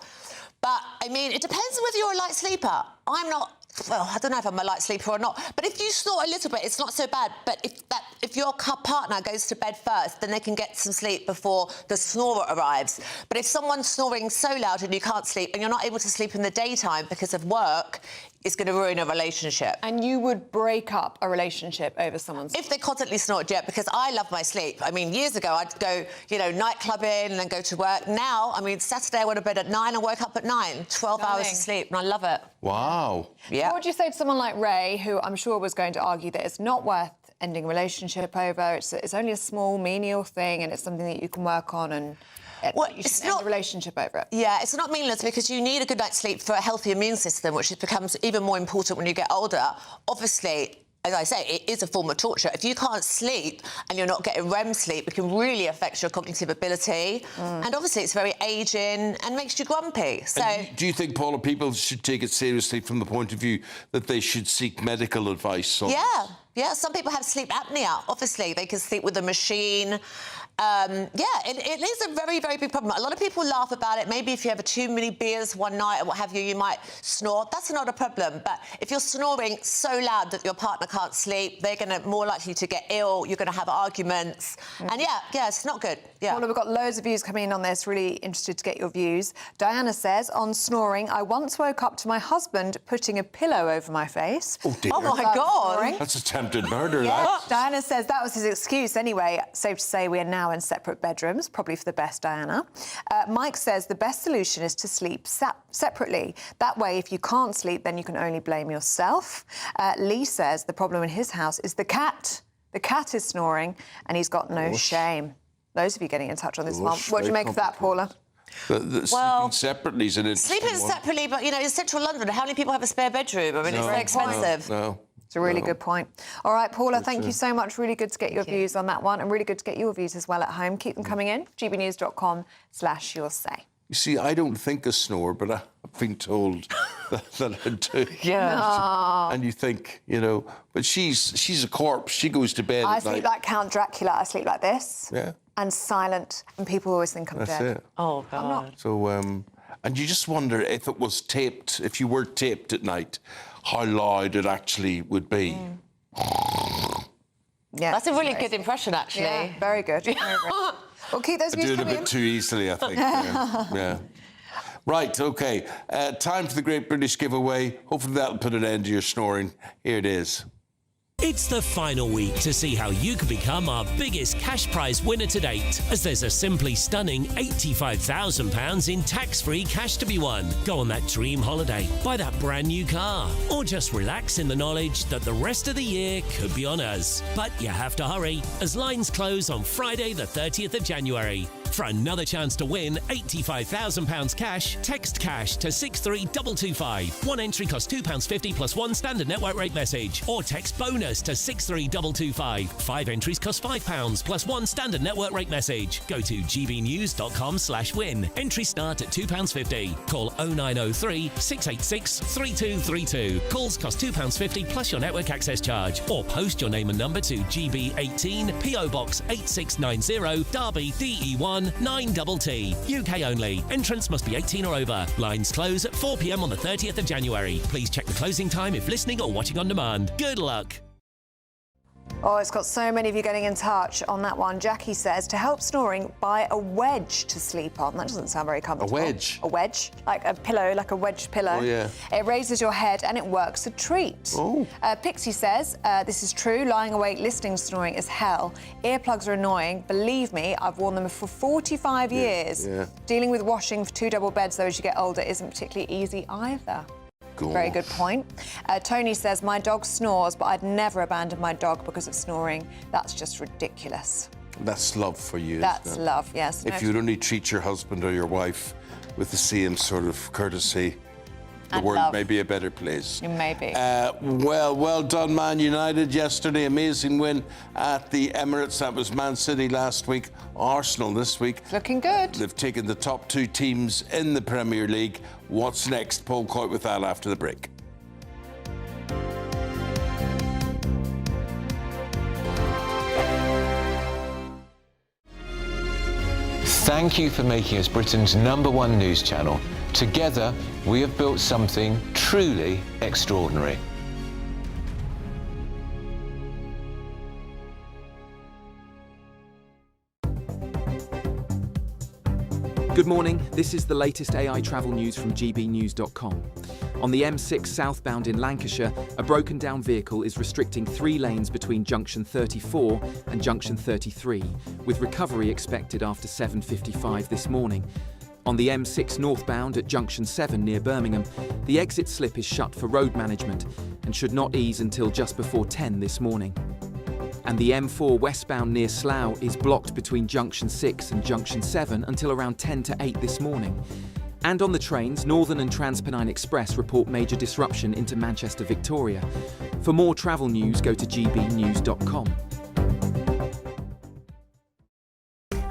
But, I mean, it depends on whether you're a light sleeper. I'm not... Well, I don't know if I'm a light sleeper or not, but if you snore a little bit, it's not so bad. But if your partner goes to bed first, then they can get some sleep before the snorer arrives. But if someone's snoring so loud and you can't sleep and you're not able to sleep in the daytime because of work, it's going to ruin a relationship. And you would break up a relationship over someone's... If they constantly snored, yeah, because I love my sleep. I mean, years ago, I'd go, you know, nightclubbing and then go to work. Now, I mean, Saturday I went to bed at 9 and woke up at 9. 12 hours of sleep, and I love it. Wow. Yeah. What would you say to someone like Ray, who I'm sure was going to argue that it's not worth ending a relationship over, it's only a small, menial thing, and it's something that you can work on and... Well, you should end a relationship over it. Yeah, it's not meaningless because you need a good night's sleep for a healthy immune system, which becomes even more important when you get older. Obviously, as I say, it is a form of torture. If you can't sleep and you're not getting REM sleep, it can really affect your cognitive ability. And obviously, it's very ageing and makes you grumpy. So, do you think, Paula, people should take it seriously from the point of view that they should seek medical advice on this? Yeah, some people have sleep apnea. Obviously, they can sleep with a machine. It is a very, very big problem. A lot of people laugh about it. Maybe if you have too many beers one night or what have you, you might snore. That's not a problem. But if you're snoring so loud that your partner can't sleep, they're going to more likely to get ill. You're going to have arguments. And yeah, it's not good. Yeah. Well, we've got loads of views coming in on this. Really interested to get your views. Diana says, on snoring, I once woke up to my husband putting a pillow over my face. Oh, dear. Oh, my God. That's a tempting attempted murder, Yeah, lads. Diana says that was his excuse anyway. Safe to say we are now in separate bedrooms, probably for the best, Diana. Mike says the best solution is to sleep separately. That way, if you can't sleep, then you can only blame yourself. Lee says the problem in his house is the cat. The cat is snoring and he's got no shame. Those of you getting in touch on this one. What do you make of that, Paula? Sleeping separately is an interesting Sleeping one. separately, but, you know, in central London, how many people have a spare bedroom? I mean, it's very expensive. No. It's a really good point. All right, Paula, thank you so much. Really good to get your views on that one, and really good to get your views as well at home. Keep them coming in. gbnews.com/you'll say. You see, I don't think I snore, but I've been told that I do. Yeah. And you think, you know, but she's a corpse. She goes to bed I at sleep night. like Count Dracula. I sleep like this. Yeah. And silent, and people always think I'm That's dead. it. Oh, God. I'm not. So, and you just wonder if it was taped, if you were taped at night, how loud it actually would be. Yeah. That's a really good impression, actually. Yeah, very good. Very good. Well, keep those I views do it a coming bit in. too easily, I think. Yeah. Right, OK. Time for the Great British Giveaway. Hopefully that'll put an end to your snoring. Here it is. It's the final week to see how you can become our biggest cash prize winner to date, as there's a simply stunning £85,000 in tax-free cash to be won. Go on that dream holiday, buy that brand new car, or just relax in the knowledge that the rest of the year could be on us. But you have to hurry, as lines close on Friday the 30th of January. For another chance to win £85,000 cash, text cash to 63225. One entry costs £2.50 plus one standard network rate message, or text bonus to 63225. 5 entries cost £5 plus one standard network rate message. Go to gbnews.com/win. Entries start at £2.50. Call 0903 686 3232. Calls cost £2.50 plus your network access charge, or post your name and number to GB18 PO Box 8690 Derby DE1 9TT. UK only. Entrance must be 18 or over. Lines close at 4 p.m. on the 30th of January. Please check the closing time if listening or watching on demand. Good luck. Oh, it's got so many of you getting in touch on that one. Jackie says, to help snoring, buy a wedge to sleep on. That doesn't sound very comfortable. A wedge? A wedge, like a pillow, like a wedge pillow. Oh, yeah. It raises your head and it works a treat. Oh. Pixie says, this is true. Lying awake listening to snoring is hell. Earplugs are annoying. Believe me, I've worn them for 45 years. Yeah. Dealing with washing for 2 double beds, though, as you get older, isn't particularly easy either. Very good point. Tony says, my dog snores, but I'd never abandon my dog because of snoring. That's just ridiculous. That's love for you. That's isn't it? love, yes. If you'd only treat your husband or your wife with the same sort of courtesy, the And world love. may be a better place. Maybe. Well done, Man United yesterday. Amazing win at the Emirates. That was Man City last week. Arsenal this week. Looking good. They've taken the top 2 teams in the Premier League. What's next? Paul Coit with that after the break. Thank you for making us Britain's #1 news channel. Together, we have built something truly extraordinary. Good morning, this is the latest AI travel news from gbnews.com. On the M6 southbound in Lancashire, a broken down vehicle is restricting 3 lanes between junction 34 and junction 33, with recovery expected after 7:55 this morning. On the M6 northbound at junction 7 near Birmingham, the exit slip is shut for road management and should not ease until just before 10 this morning. And the M4 westbound near Slough is blocked between junction 6 and junction 7 until around 10 to 8 this morning. And on the trains, Northern and TransPennine Express report major disruption into Manchester, Victoria. For more travel news, go to gbnews.com.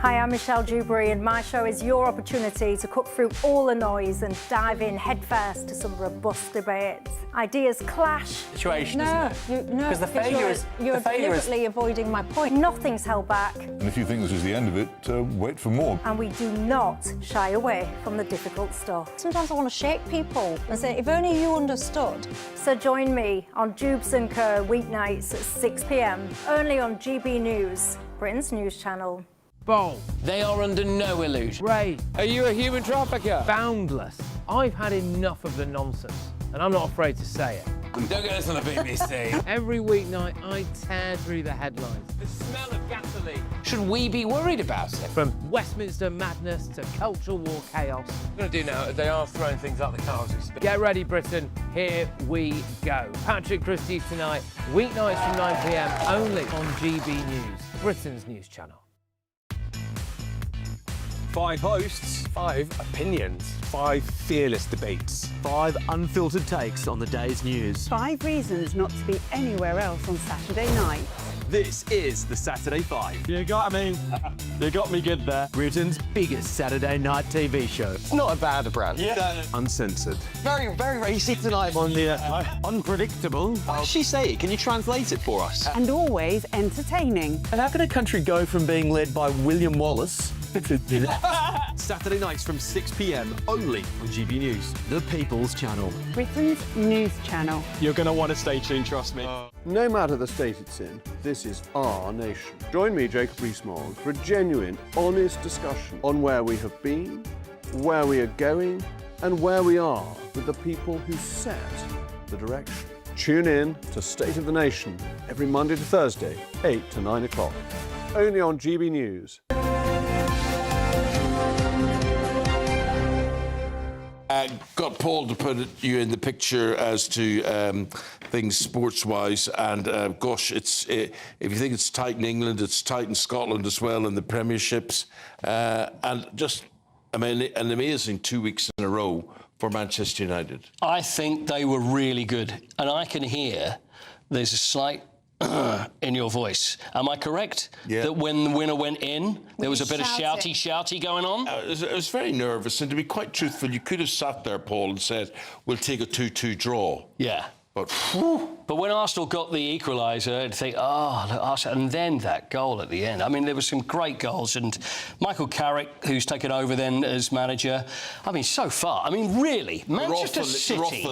Hi, I'm Michelle Dewberry, and my show is your opportunity to cut through all the noise and dive in headfirst to some robust debates. Ideas clash. Situation, No, isn't it? no, Because the failure is you're deliberately avoiding my point. Nothing's held back, And if you think this is the end of it, wait for more. and we do not shy away from the difficult stuff. Sometimes I want to shake people and say, if only you understood. So join me on Jubes & Co. weeknights at 6 p.m, only on GB News, Britain's news channel. Bold. They are under no illusion. Ray, are you a human trafficker? Boundless. I've had enough of the nonsense, and I'm not afraid to say it. Don't get this on the BBC. Every weeknight, I tear through the headlines. The smell of gasoline. Should we be worried about it? From Westminster madness to cultural war chaos. What we're going to do now, they are throwing things up the car as we speak. Get ready, Britain. Here we go. Patrick Christie's tonight, weeknights from 9 p.m. only on GB News, Britain's news channel. 5 hosts, 5 opinions, 5 fearless debates, 5 unfiltered takes on the day's news. 5 reasons not to be anywhere else on Saturday night. This is the Saturday 5. You got me. You got me good there. Britain's biggest Saturday night TV show. It's not a bad brand. Yeah. Uncensored. Very, very racy tonight. On the unpredictable. What did she say? Can you translate it for us? And always entertaining. And how can a country go from being led by William Wallace Saturday nights from 6 p.m. only on GB News, the People's Channel. Britain's news channel. You're going to want to stay tuned, trust me. No matter the state it's in, this is our nation. Join me, Jacob Rees-Mogg, for a genuine, honest discussion on where we have been, where we are going, and where we are with the people who set the direction. Tune in to State of the Nation every Monday to Thursday, 8 to 9 o'clock. Only on GB News. Got Paul to put you in the picture as to things sports-wise, and gosh, if you think it's tight in England, it's tight in Scotland as well in the Premierships, and just, I mean, an amazing 2 weeks in a row for Manchester United. I think they were really good, and I can hear there's a slight in your voice. Am I correct? Yeah. That when the winner went in, there was a bit of shouty going on? I was very nervous, and to be quite truthful, you could have sat there, Paul, and said, we'll take a 2-2 draw. Yeah. But when Arsenal got the equaliser, I'd think, oh, look, Arsenal, and then that goal at the end. I mean, there were some great goals, and Michael Carrick, who's taken over then as manager, I mean, so far, I mean, really, Manchester City.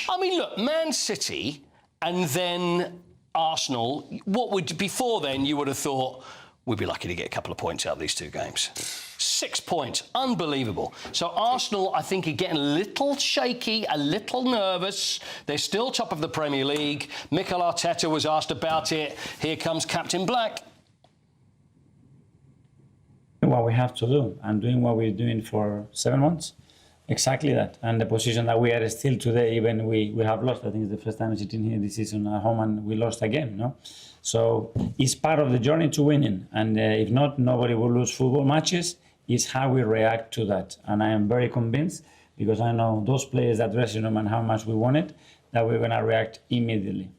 I mean, look, Man City, and then Arsenal, what would, before then, you would have thought, we'd be lucky to get a couple of points out of these 2 games. 6 points, unbelievable. So Arsenal, I think, are getting a little shaky, a little nervous. They're still top of the Premier League. Mikel Arteta was asked about it. Here comes Captain Black. What we have to do, and doing what we're doing for 7 months. Exactly that. And the position that we are still today, even we have lost. I think it's the first time sitting here this season at home and we lost again, no? So it's part of the journey to winning. And if not, nobody will lose football matches. It's how we react to that. And I am very convinced, because I know those players that dressing room and how much we want it, that we're going to react immediately.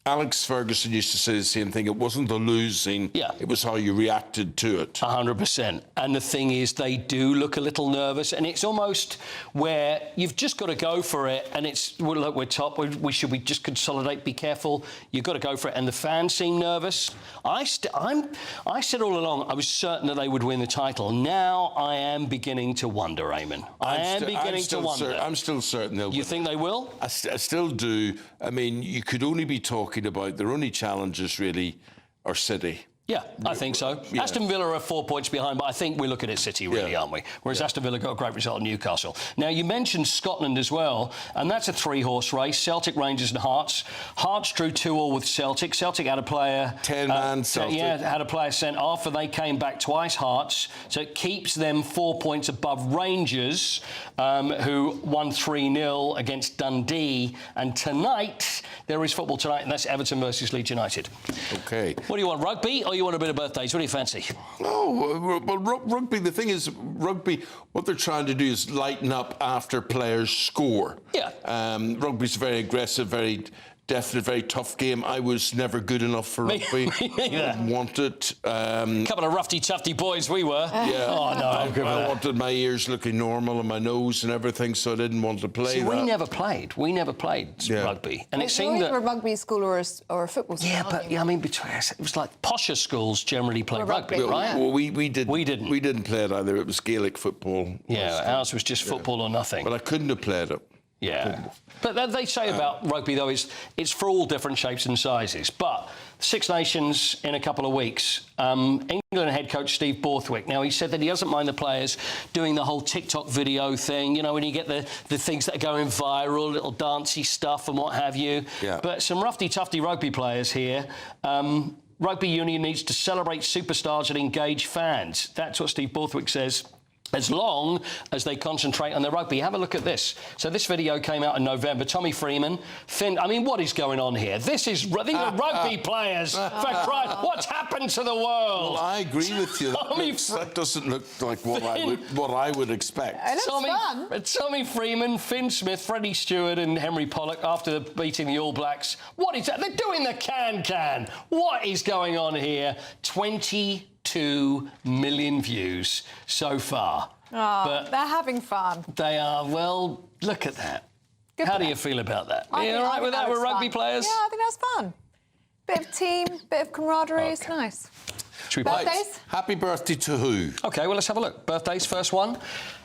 Alex Ferguson used to say the same thing. It wasn't the losing, it was how you reacted to it. 100%. And the thing is, they do look a little nervous, and it's almost where you've just got to go for it, and it's, well, look, we're top, we should just consolidate, be careful, you've got to go for it. And the fans seem nervous. I said all along, I was certain that they would win the title. Now I am beginning to wonder, Eamonn. I am beginning to wonder. I'm still certain they'll win. You think they will? I still do. I mean, you could only be talking about their only challenges really are City. Yeah, I think so. Yeah. Aston Villa are 4 points behind, but I think we're looking at City, really, aren't we? Whereas Aston Villa got a great result in Newcastle. Now, you mentioned Scotland as well, and that's a 3-horse race. Celtic, Rangers and Hearts. Hearts drew 2-2 with Celtic. Celtic had a player... 10-man Celtic. Yeah, had a player sent off, and they came back twice, Hearts. So it keeps them 4 points above Rangers, who won 3-0 against Dundee. And tonight, there is football tonight, and that's Everton versus Leeds United. OK. What do you want, rugby, or you want a bit of birthdays? What do you fancy? Oh, well, rugby, the thing is, rugby, what they're trying to do is lighten up after players score. Yeah. Rugby's very aggressive, very definite, very tough game. I was never good enough for rugby. I wanted... couple of roughy-tufty boys we were. Yeah. Oh, no. I wanted my ears looking normal and my nose and everything, so I didn't want to play that. We never played. We never played rugby. And it seemed that... a rugby school or a football school. Yeah, but, I mean, it was like posher schools generally play rugby, right? Well, we didn't. We didn't. We didn't play it either. It was Gaelic football. Yeah, ours was just football or nothing. But I couldn't have played it. Yeah. But they say about rugby, though, is it's for all different shapes and sizes. But Six Nations in a couple of weeks. England head coach Steve Borthwick. Now, he said that he doesn't mind the players doing the whole TikTok video thing, you know, when you get the things that are going viral, little dancey stuff and what have you. Yeah. But some roughy-tufty rugby players here. Rugby union needs to celebrate superstars and engage fans. That's what Steve Borthwick says, as long as they concentrate on their rugby. Have a look at this. So this video came out in November. Tommy Freeman, I mean, what is going on here? These are rugby players. For Christ, what's happened to the world? Well, I agree with you. That doesn't look like what I would expect. It looks fun. Tommy Freeman, Finn Smith, Freddie Stewart and Henry Pollock after beating the All Blacks. What is that? They're doing the can-can. What is going on here? 22 million views so far. Oh, but they're having fun. They are. Well, look at that. How do you feel about that? Are you all right with that? We're rugby players? Yeah, I think that's fun. Bit of team, bit of camaraderie. It's nice. Should we play? Birthdays? Happy birthday to who? OK, well, let's have a look. Birthdays, first one.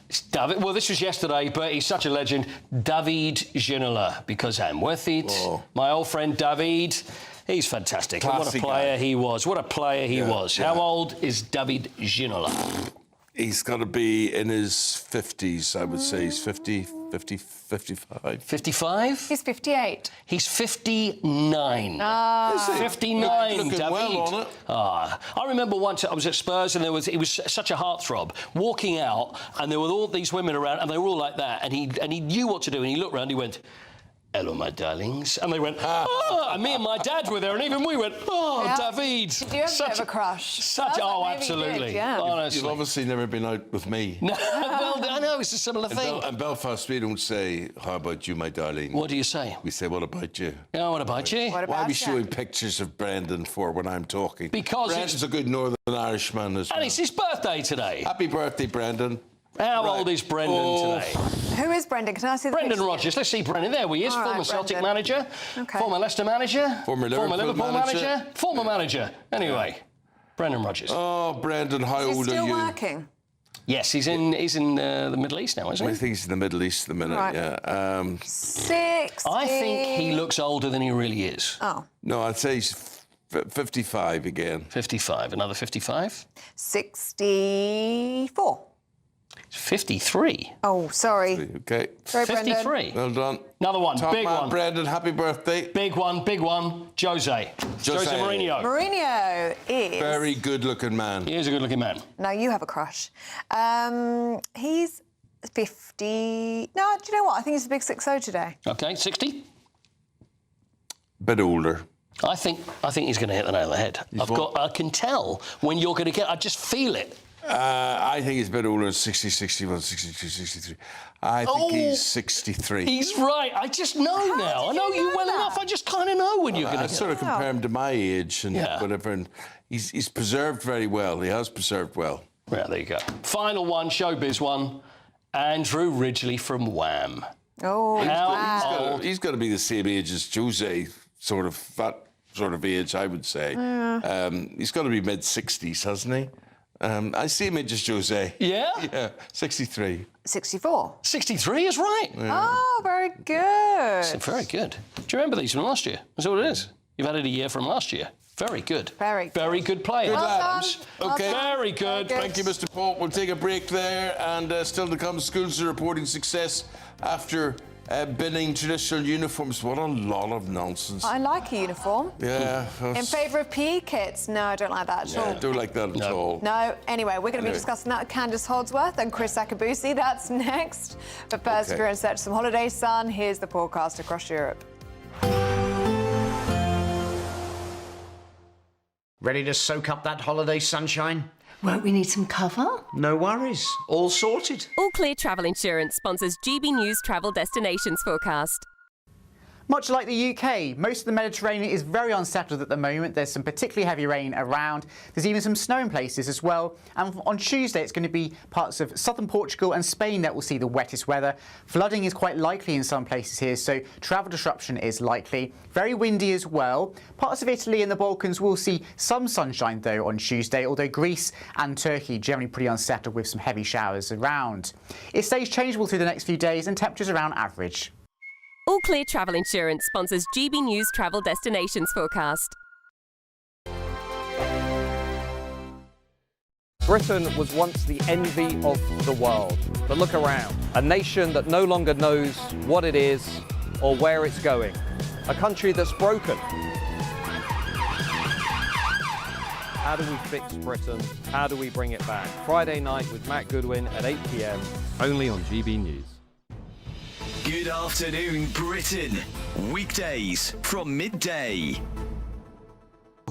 It's David. Well, this was yesterday, but he's such a legend. David Ginola, because I'm worth it. Oh. My old friend David. He's fantastic. What a player he was. What a player he was. How old is David Ginola? He's got to be in his 50s, I would say. He's 50, 55. 55? He's 58. He's 59. 59, looking David. well on it. I remember once I was at Spurs and it was such a heartthrob. Walking out and there were all these women around and they were all like that and he knew what to do and he looked round, he went, "Hello, my darlings." And they went, "Oh," and me and my dad were there, and even we went, "Oh, Yeah. David." Did you have a bit of a crush? Absolutely. Yeah. Honestly. You've obviously never been out with me. No, well, I know, it's a similar thing. In Belfast, we don't say, "How about you, my darling?" What do you say? We say, "What about you?" Yeah, what about you? What Why are about we you? showing pictures of Brendan for when I'm talking? Because Brendan's a good Northern Irishman as well. And it's his birthday today. Happy birthday, Brendan. How old is Brendan today? Who is Brendan? Can I see the Brendan picture? Rodgers. Let's see Brendan. There he is. All right, Former Celtic Brendan. manager. Okay. Former Leicester manager. Former Liverpool manager. Former manager. Anyway, Brendan Rodgers. Oh, Brendan, how Is he old are still you? working? Yes, he's in the Middle East now, isn't I he? think he's in the Middle East at the minute, Right. yeah. 60. I think he looks older than he really is. Oh. No, I'd say he's 55 again. 55. Another 55? 64. 53. Oh, sorry. Okay. Sorry, Brendan. 53. Well done. Another one. Top Big man, one. Brendan, happy birthday. Big one. Big one. Jose Mourinho. Mourinho is... Very good-looking man. He is a good-looking man. Now, you have a crush. He's 50... No, do you know what? I think he's a big 6-0 today. OK, 60. Bit older. I think he's going to hit the nail on the head. I can tell when you're going to get... I just feel it. I think he's a bit older, 60, 61, 62, 63. I think he's 63. He's right. I just know now. I know you well enough. I just kind of know when you're going to I get sort of compare him to my age and Yeah. whatever, and he's preserved very well. He has preserved well. Yeah, there you go. Final one, showbiz one. Andrew Ridgeley from Wham. Oh, How He's got to be the same age as Jose, sort of that sort of age, I would say. He's got to be mid-60s, hasn't he? I see him as Jose. Yeah? Yeah, 63. 64. 63 is right. Yeah. Oh, very good. Very good. Do you remember these from last year? That's what it is. You've added a year from last year. Very good. Very good player. Good lad. Adams. Okay. Very good. Thank you, Mr. Paul. We'll take a break there, and still to come, schools are reporting success after binning traditional uniforms. What a lot of nonsense. I like a uniform. Yeah. In favour of PE kits? No, I don't like that at all. I don't like that at all. No. Anyway, we're going to be discussing that with Candice Hodsworth and Chris Akabusi. That's next. But first, if you're in search of some holiday sun, here's the forecast across Europe. Ready to soak up that holiday sunshine? Won't we need some cover? No worries. All sorted. All Clear Travel Insurance sponsors GB News Travel Destinations Forecast. Much like the UK, most of the Mediterranean is very unsettled at the moment. There's some particularly heavy rain around. There's even some snow in places as well. And on Tuesday, it's going to be parts of southern Portugal and Spain that will see the wettest weather. Flooding is quite likely in some places here, so travel disruption is likely. Very windy as well. Parts of Italy and the Balkans will see some sunshine, though, on Tuesday, although Greece and Turkey generally pretty unsettled with some heavy showers around. It stays changeable through the next few days and temperatures around average. All Clear Travel Insurance sponsors GB News Travel Destinations Forecast. Britain was once the envy of the world. But look around. A nation that no longer knows what it is or where it's going. A country that's broken. How do we fix Britain? How do we bring it back? Friday night with Matt Goodwin at 8 p.m, only on GB News. Good afternoon, Britain. Weekdays from midday.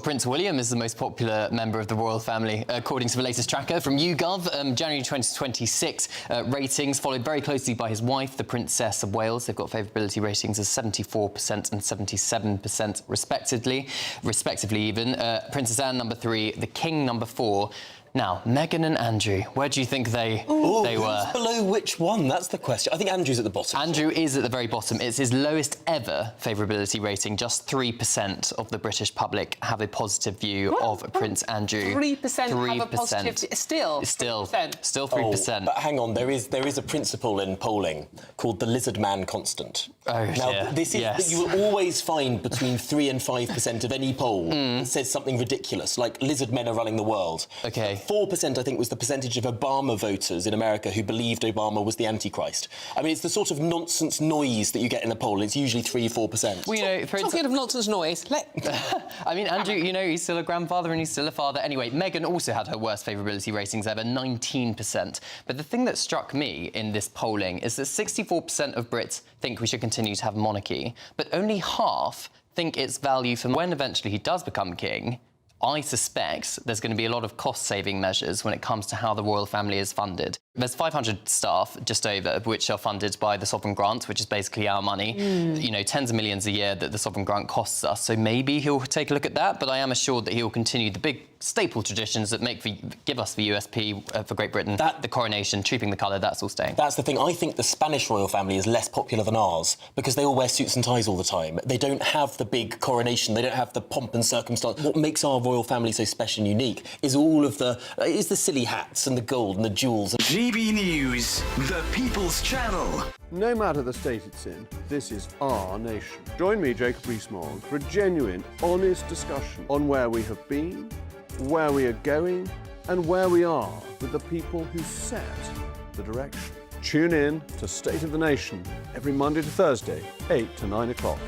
Prince William is the most popular member of the royal family, according to the latest tracker from YouGov. January 2026 ratings, followed very closely by his wife, the Princess of Wales. They've got favourability ratings of 74% and 77%, respectively. Princess Anne, number 3, the King, number 4. Now, Meghan and Andrew, where do you think they were? Who's below which one? That's the question. I think Andrew's at the bottom. Andrew is at the very bottom. It's his lowest ever favourability rating. Just 3% of the British public have a positive view of Prince Andrew. 3% have a positive... Still 3%. But hang on, there is a principle in polling called the lizard man constant. Oh, now, this is that you will always find between 3 and 5% of any poll that says something ridiculous, like lizard men are running the world. OK. 4%, I think, was the percentage of Obama voters in America who believed Obama was the Antichrist. I mean, it's the sort of nonsense noise that you get in a poll. It's usually 3-4%. Well, you know, talking of nonsense noise, I mean, Andrew, you know, he's still a grandfather and he's still a father. Anyway, Meghan also had her worst favourability ratings ever, 19%. But the thing that struck me in this polling is that 64% of Brits think we should continue to have a monarchy, but only half think it's value for when eventually he does become king. I suspect there's going to be a lot of cost-saving measures when it comes to how the royal family is funded. There's 500 staff, just over, which are funded by the sovereign grant, which is basically our money. You know, tens of millions a year that the sovereign grant costs us. So maybe he'll take a look at that, but I am assured that he'll continue the big staple traditions that give us the USP for Great Britain. The coronation, trooping the colour, that's all staying. That's the thing. I think the Spanish royal family is less popular than ours because they all wear suits and ties all the time. They don't have the big coronation. They don't have the pomp and circumstance. What makes our royal family so special and unique is the silly hats and the gold and the jewels. GB News, the People's Channel. No matter the state it's in, this is our nation. Join me, Jacob Rees-Mogg, for a genuine, honest discussion on where we have been, where we are going, and where we are with the people who set the direction. Tune in to State of the Nation every Monday to Thursday, 8 to 9 o'clock.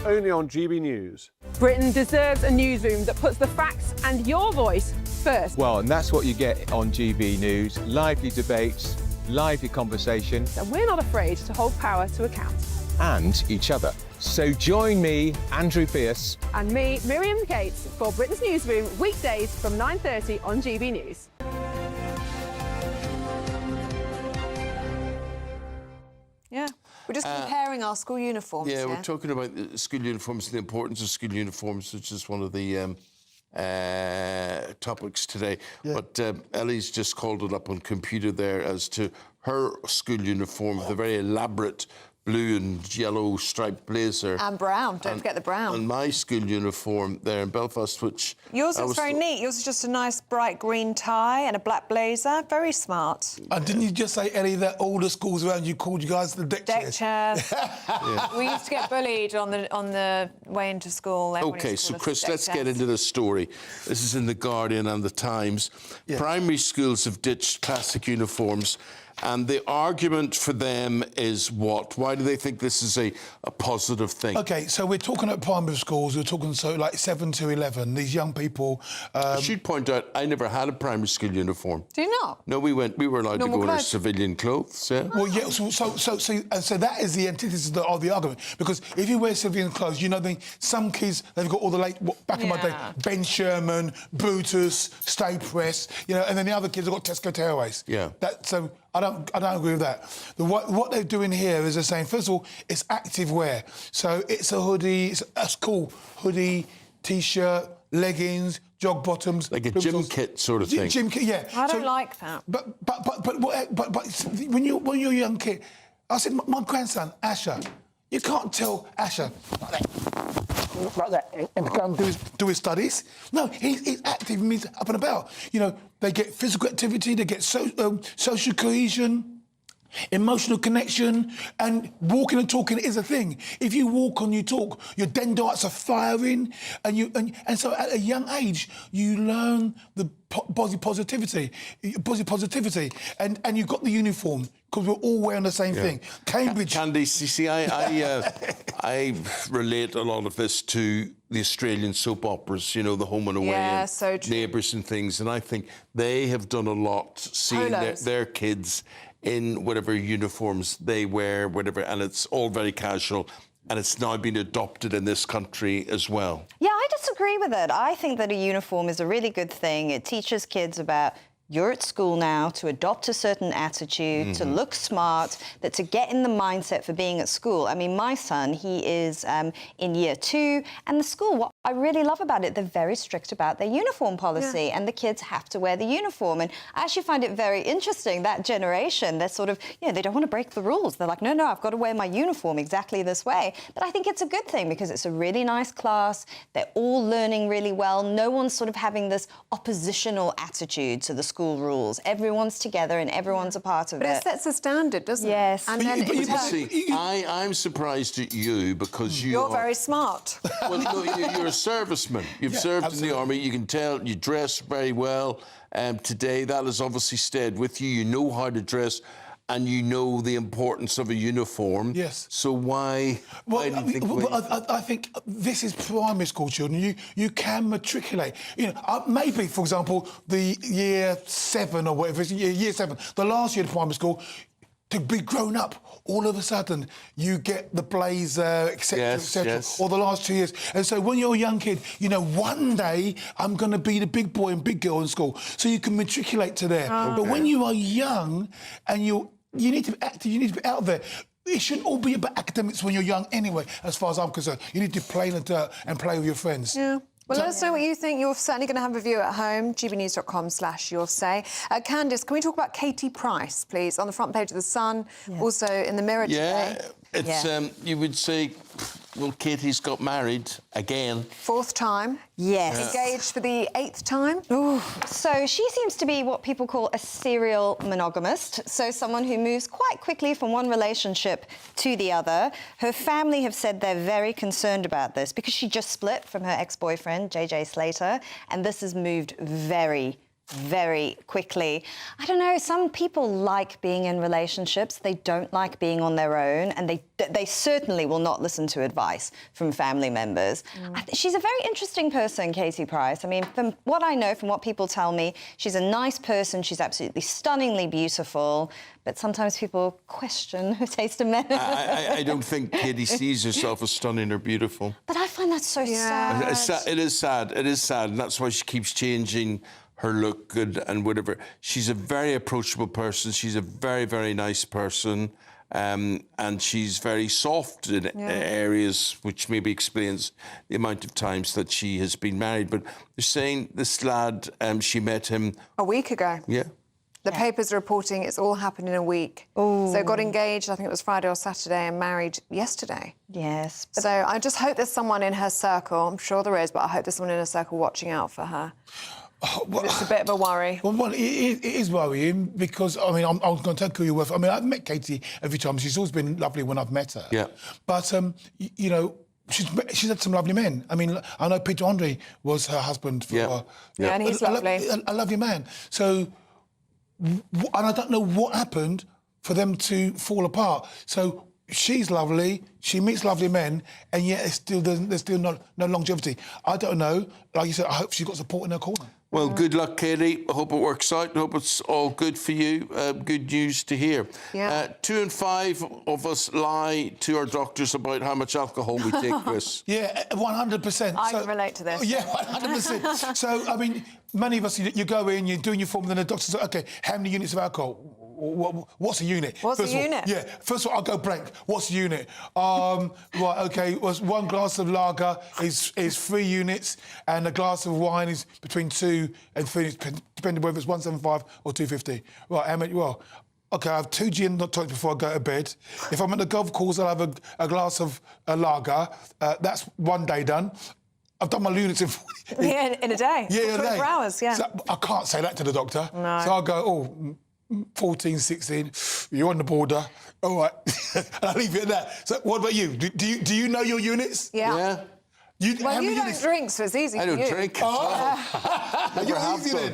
Only on GB News. Britain deserves a newsroom that puts the facts and your voice first. Well, and that's what you get on GB News. Lively debates, lively conversation. And we're not afraid to hold power to account. And each other. So join me, Andrew Pearce. And me, Miriam Cates, for Britain's Newsroom, weekdays from 9:30 on GB News. Yeah. We're just comparing our school uniforms. Yeah, we're talking about school uniforms and the importance of school uniforms, which is one of the topics today. Yeah. But Ellie's just called it up on computer there as to her school uniform, the very elaborate blue and yellow striped blazer. And brown, don't forget the brown. And my school uniform there in Belfast, which... Yours is very neat. Yours is just a nice bright green tie and a black blazer. Very smart. And didn't you just say, Ellie, that all the schools around you called you guys the deck chairs? Deck chairs. We used to get bullied on the way into school. OK, so Chris, let's get into the story. This is in The Guardian and The Times. Yeah. Primary schools have ditched classic uniforms. And the argument for them is what? Why do they think this is a positive thing? OK, so we're talking at primary schools, we're talking like 7 to 11, these young people... I should point out, I never had a primary school uniform. Do you not? No, we were allowed to go in our civilian clothes, yeah. Well, yeah, so that is the antithesis of the argument, because if you wear civilian clothes, you know, some kids, they've got all the back in my day, Ben Sherman, Brutus, Stay Press, you know, and then the other kids have got Tesco Tearaways. Yeah. So I don't agree with that. What they're doing here is they're saying, first of all, it's active wear. So it's a hoodie, that's cool. Hoodie, T-shirt, leggings, jog bottoms. Like a gym kit sort of thing. Gym kit, yeah. I don't like that. But when you're a young kid, I said, my grandson, Asher, you can't tell Asher like that and go and do his studies. No, he's active, means up and about. You know, they get physical activity, they get social cohesion. Emotional connection and walking and talking is a thing. If you walk and you talk, your dendrites are firing, and so at a young age you learn the body positivity, and you've got the uniform because we're all wearing the same thing. Cambridge. Candice, you see, I relate a lot of this to the Australian soap operas, you know, the home and away, Yeah, and so true. Neighbours and things, and I think they have done a lot seeing their kids in whatever uniforms they wear, whatever, and it's all very casual, and it's now been adopted in this country as well. Yeah, I disagree with it. I think that a uniform is a really good thing. It teaches kids about you're at school now, to adopt a certain attitude, to look smart, that to get in the mindset for being at school. I mean, my son, he is in year 2, and the school, what I really love about it, they're very strict about their uniform policy, and the kids have to wear the uniform. And I actually find it very interesting, that generation, they're sort of, you know, they don't want to break the rules. They're like, no, I've got to wear my uniform exactly this way. But I think it's a good thing because it's a really nice class. They're all learning really well. No one's sort of having this oppositional attitude to the school rules. Everyone's together and everyone's a part of it. But it sets a standard, doesn't it? Yes. And See, I'm surprised at you because you're very smart. Well, no, you're a serviceman. You've served in the army. You can tell you dress very well. Today, that has obviously stayed with you. You know how to dress, and you know the importance of a uniform. Yes. So why? Well, why do you think I think this is primary school children. You can matriculate. You know, maybe, for example, the year 7 or whatever, year 7, the last year of primary school, to be grown up, all of a sudden you get the blazer, etc., etc., or the last 2 years. And so when you're a young kid, you know, one day I'm going to be the big boy and big girl in school, so you can matriculate to there. But when you are young and you need to be active, you need to be out there. It shouldn't all be about academics when you're young anyway, as far as I'm concerned. You need to play in the dirt and play with your friends. Yeah. Well, let us know what you think. You're certainly going to have a view at home. gbnews.com/your say. Candice, can we talk about Katie Price, please? On the front page of The Sun, also in the Mirror today. It's, you would say, well, Katie's got married again. 4th time. Yes. Engaged for the 8th time. Ooh. So she seems to be what people call a serial monogamist, so someone who moves quite quickly from one relationship to the other. Her family have said they're very concerned about this because she just split from her ex-boyfriend, JJ Slater, and this has moved very quickly. I don't know, some people like being in relationships. They don't like being on their own, and they certainly will not listen to advice from family members. She's a very interesting person, Katie Price. I mean, from what I know, from what people tell me, she's a nice person. She's absolutely stunningly beautiful, but sometimes people question her taste in men. I don't think Katie sees herself as stunning or beautiful. But I find that so sad. It is sad, and that's why she keeps changing her look and whatever. She's a very approachable person. She's a very, very nice person. And she's very soft in areas, which maybe explains the amount of times that she has been married. But they're saying this lad, she met him a week ago. Yeah. The papers are reporting it's all happened in a week. So got engaged, I think it was Friday or Saturday, and married yesterday. Yes. So I just hope there's someone in her circle, I'm sure there is, but I hope there's someone in her circle watching out for her. It's a bit of a worry. Well, it is worrying because, I mean, I'm going to take your word for it. I mean, I've met Katie every time. She's always been lovely when I've met her. Yeah. But, you know, she's had some lovely men. I mean, I know Peter Andre was her husband for... Yeah, and he's lovely. A lovely man. So, and I don't know what happened for them to fall apart. So she's lovely, she meets lovely men, and yet there's still no longevity. I don't know. Like you said, I hope she's got support in her corner. Well, good luck, Katie. I hope it works out. I hope it's all good for you. Good news to hear. 2 in 5 of us lie to our doctors about how much alcohol we take, Chris. Yeah, 100%. I can relate to this. Yeah, 100%. So, I mean, many of us, you go in, you're doing your form, and then the doctor says, OK, how many units of alcohol? What's a unit? What's a unit? Yeah, first of all, I'll go blank. What's a unit? Right, OK, one glass of lager is 3 units, and a glass of wine is between 2 and 3, depending whether it's 175 or 250. Right, how many? Well, OK, I have 2 gin and tonics before I go to bed. If I'm at the golf course, I'll have a glass of lager. That's one day done. I've done my units in in a day. Yeah, in a day. 24 hours, yeah. So I can't say that to the doctor. No. So I'll go, 14, 16, you're on the border. All right, and I'll leave it at that. So what about you? Do you know your units? Yeah. You don't drink, so it's easy I for don't you. drink. Oh.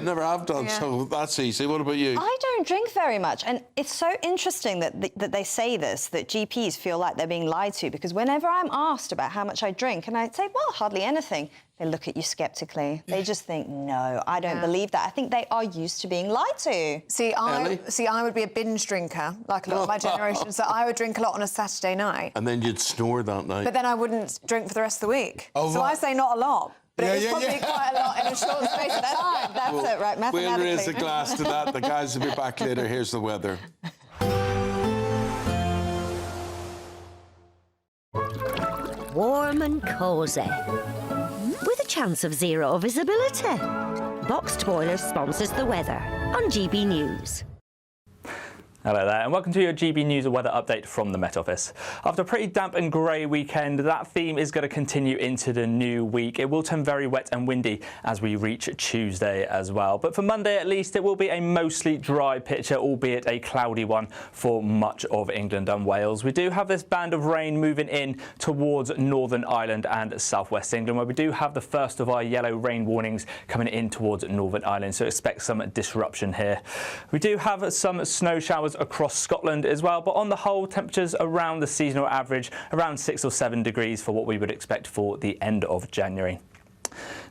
Never have done, Yeah. so that's easy. What about you? I don't drink very much, and it's so interesting that they say this, that GPs feel like they're being lied to, because whenever I'm asked about how much I drink, and I say, well, hardly anything, they look at you sceptically. They just think, no, I don't believe that. I think they are used to being lied to. See, I would be a binge drinker, like a lot of my generation, so I would drink a lot on a Saturday night. And then you'd snore that night. But then I wouldn't drink for the rest of the week. Oh, so right. I say not a lot. But Yeah, it's yeah, probably yeah. quite a lot in a short space of time. That's it, right, mathematically. We'll raise a glass to that. The guys will be back later. Here's the weather. Warm and cosy, with a chance of zero visibility. Boxed Boiler sponsors the weather on GB News. Hello there, and welcome to your GB News weather update from the Met Office. After a pretty damp and grey weekend, that theme is going to continue into the new week. It will turn very wet and windy as we reach Tuesday as well. But for Monday at least, it will be a mostly dry picture, albeit a cloudy one for much of England and Wales. We do have this band of rain moving in towards Northern Ireland and southwest England, where we do have the first of our yellow rain warnings coming in towards Northern Ireland, so expect some disruption here. We do have some snow showers across Scotland as well, but on the whole, temperatures around the seasonal average, around 6 or 7 degrees for what we would expect for the end of January.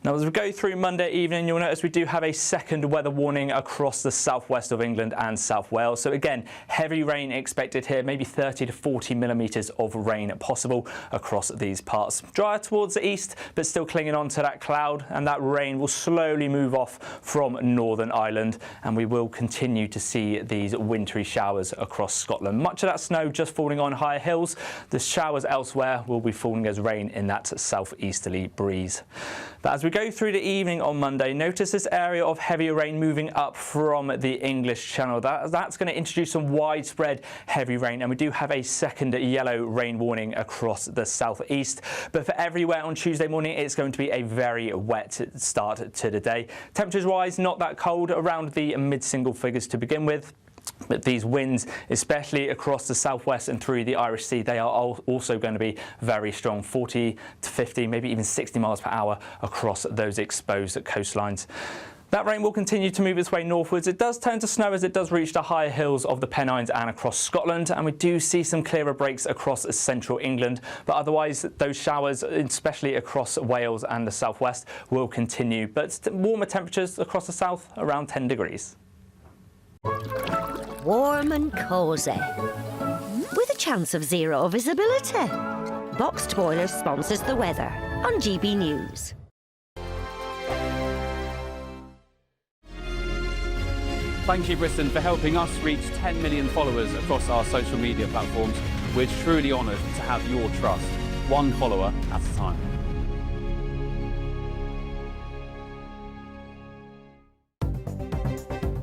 Now, as we go through Monday evening, you'll notice we do have a second weather warning across the southwest of England and South Wales. So again, heavy rain expected here, maybe 30 to 40 millimetres of rain possible across these parts. Drier towards the east, but still clinging on to that cloud, and that rain will slowly move off from Northern Ireland, and we will continue to see these wintry showers across Scotland. Much of that snow just falling on higher hills. The showers elsewhere will be falling as rain in that southeasterly breeze. But as we go through the evening on Monday, notice this area of heavier rain moving up from the English Channel. That's going to introduce some widespread heavy rain, and we do have a second yellow rain warning across the southeast. But for everywhere on Tuesday morning, it's going to be a very wet start to the day. Temperatures-wise, not that cold, around the mid-single figures to begin with. But these winds, especially across the southwest and through the Irish Sea, they are also going to be very strong, 40 to 50, maybe even 60 miles per hour across those exposed coastlines. That rain will continue to move its way northwards. It does turn to snow as it does reach the higher hills of the Pennines and across Scotland, and we do see some clearer breaks across central England. But otherwise, those showers, especially across Wales and the southwest, will continue. But warmer temperatures across the south, around 10 degrees. Warm and cosy, with a chance of zero visibility. Boxed Boiler sponsors the weather on GB News. Thank you, Britain, for helping us reach 10 million followers across our social media platforms. We're truly honoured to have your trust, one follower at a time.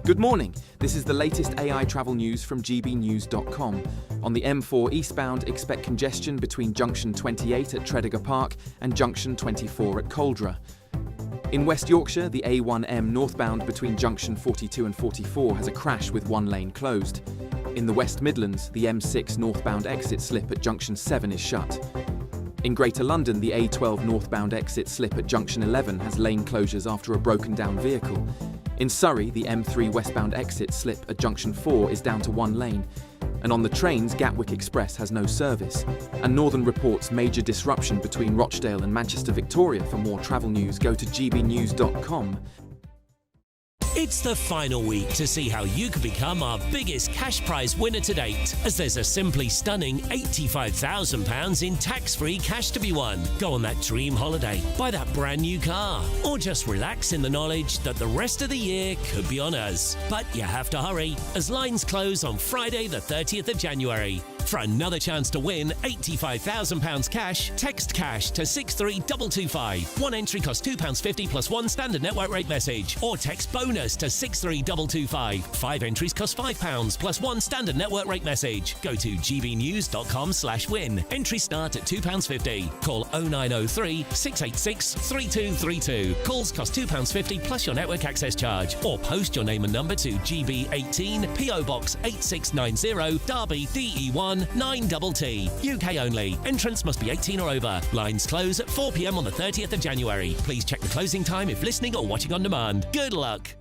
Good morning. This is the latest AI travel news from gbnews.com. On the M4 eastbound, expect congestion between junction 28 at Tredegar Park and junction 24 at Coldra. In West Yorkshire, the A1M northbound between junction 42 and 44 has a crash with one lane closed. In the West Midlands, the M6 northbound exit slip at junction 7 is shut. In Greater London, the A12 northbound exit slip at junction 11 has lane closures after a broken down vehicle. In Surrey, the M3 westbound exit slip at junction 4 is down to one lane. And on the trains, Gatwick Express has no service. And Northern reports major disruption between Rochdale and Manchester Victoria. For more travel news, go to gbnews.com. It's the final week to see how you can become our biggest cash prize winner to date, as there's a simply stunning £85,000 in tax-free cash to be won. Go on that dream holiday, buy that brand new car, or just relax in the knowledge that the rest of the year could be on us. But you have to hurry, as lines close on Friday the 30th of January. For another chance to win £85,000 cash, text cash to 63225. One entry costs £2.50 plus one standard network rate message. Or text bonus to 63225. 5 entries cost £5 plus one standard network rate message. Go to gbnews.com/win. Entries start at £2.50. Call 0903 686 3232. Calls cost £2.50 plus your network access charge. Or post your name and number to GB18 PO Box 8690 Derby DE1 9TT. UK only. Entrance must be 18 or over. Lines close at 4 p.m. on the 30th of January. Please check the closing time if listening or watching on demand. Good luck.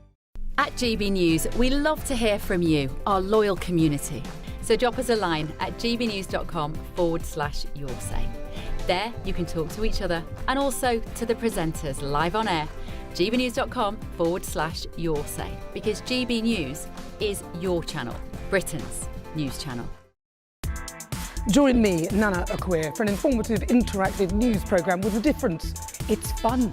At GB News, we love to hear from you, our loyal community. So drop us a line at gbnews.com/yoursay. There you can talk to each other and also to the presenters live on air. gbnews.com/yoursay, because GB News is your channel, Britain's news channel. Join me, Nana Akweer, for an informative, interactive news programme with a difference. It's fun.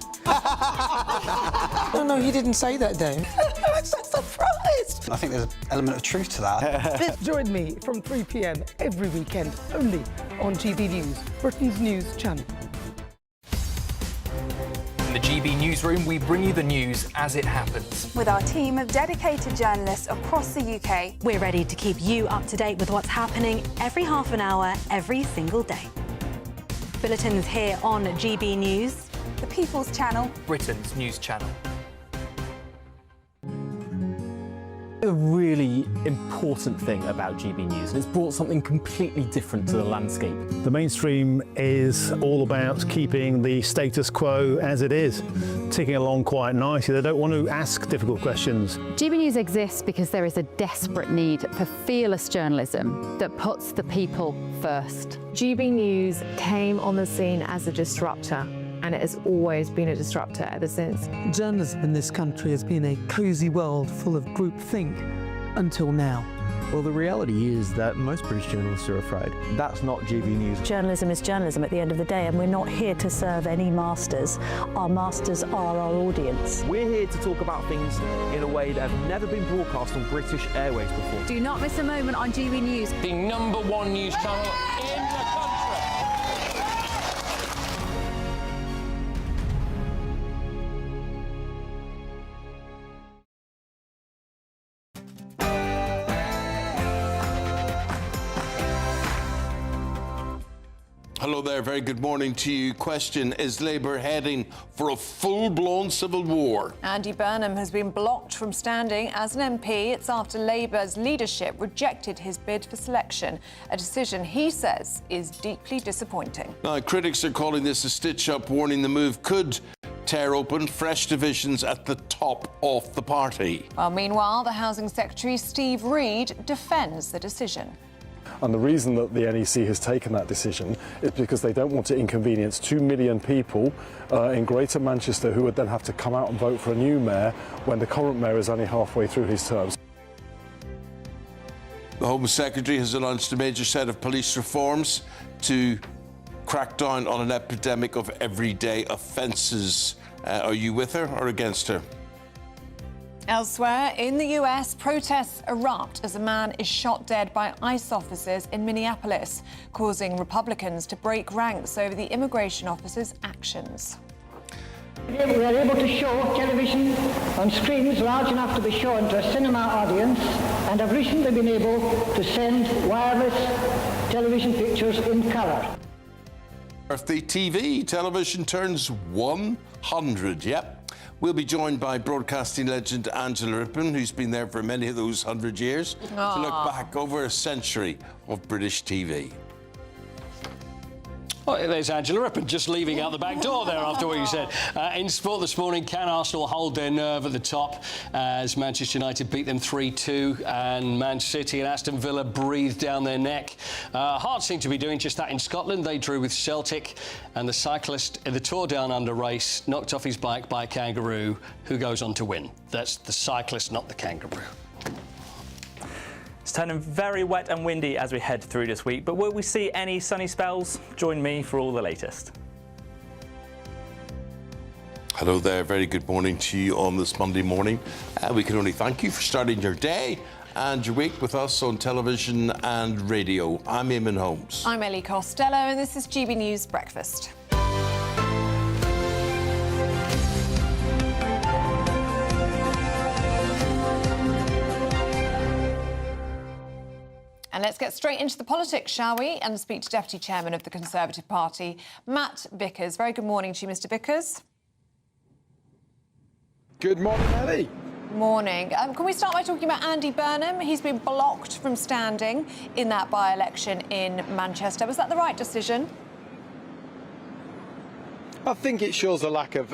No, he didn't say that, Dave. I'm so surprised. I think there's an element of truth to that. Join me from 3 p.m. every weekend, only on GB News, Britain's news channel. In the GB Newsroom, we bring you the news as it happens. With our team of dedicated journalists across the UK, we're ready to keep you up to date with what's happening every half an hour, every single day. Bulletins here on GB News, the People's Channel, Britain's news channel. A really important thing about GB News, and it's brought something completely different to the landscape. The mainstream is all about keeping the status quo as it is, ticking along quite nicely. They don't want to ask difficult questions. GB News exists because there is a desperate need for fearless journalism that puts the people first. GB News came on the scene as a disruptor, and it has always been a disruptor ever since. Journalism in this country has been a cosy world full of groupthink until now. Well, the reality is that most British journalists are afraid. That's not GB News. Journalism is journalism at the end of the day, and we're not here to serve any masters. Our masters are our audience. We're here to talk about things in a way that have never been broadcast on British airways before. Do not miss a moment on GB News. The #1 news channel in the country. Hello there, very good morning to you. Question, is Labour heading for a full-blown civil war? Andy Burnham has been blocked from standing as an MP. It's after Labour's leadership rejected his bid for selection, a decision he says is deeply disappointing. Now, critics are calling this a stitch-up, warning the move could tear open fresh divisions at the top of the party. Well, meanwhile, the Housing Secretary, Steve Reed, defends the decision. And the reason that the NEC has taken that decision is because they don't want to inconvenience 2 million people in Greater Manchester who would then have to come out and vote for a new mayor when the current mayor is only halfway through his term. The Home Secretary has announced a major set of police reforms to crack down on an epidemic of everyday offences. Are you with her or against her? Elsewhere, in the US, protests erupt as a man is shot dead by ICE officers in Minneapolis, causing Republicans to break ranks over the immigration officers' actions. We are able to show television on screens large enough to be shown to a cinema audience, and have recently been able to send wireless television pictures in colour. Birthday TV, television turns 100, yep. We'll be joined by broadcasting legend Angela Rippon, who's been there for many of those 100 years, to look back over a century of British TV. Oh, there's Angela Rippon just leaving out the back door there after what you said. In sport this morning, can Arsenal hold their nerve at the top as Manchester United beat them 3-2 and Man City and Aston Villa breathed down their neck? Hearts seem to be doing just that in Scotland. They drew with Celtic, and the cyclist in the Tour Down Under race knocked off his bike by a kangaroo who goes on to win. That's the cyclist, not the kangaroo. It's turning very wet and windy as we head through this week, but will we see any sunny spells? Join me for all the latest. Hello there, very good morning to you on this Monday morning. We can only thank you for starting your day and your week with us on television and radio. I'm Eamonn Holmes. I'm Ellie Costello, and this is GB News Breakfast. And let's get straight into the politics, shall we? And speak to Deputy Chairman of the Conservative Party, Matt Vickers. Very good morning to you, Mr Vickers. Good morning, Ellie. Morning. Can we start by talking about Andy Burnham? He's been blocked from standing in that by-election in Manchester. Was that the right decision? I think it shows a lack of...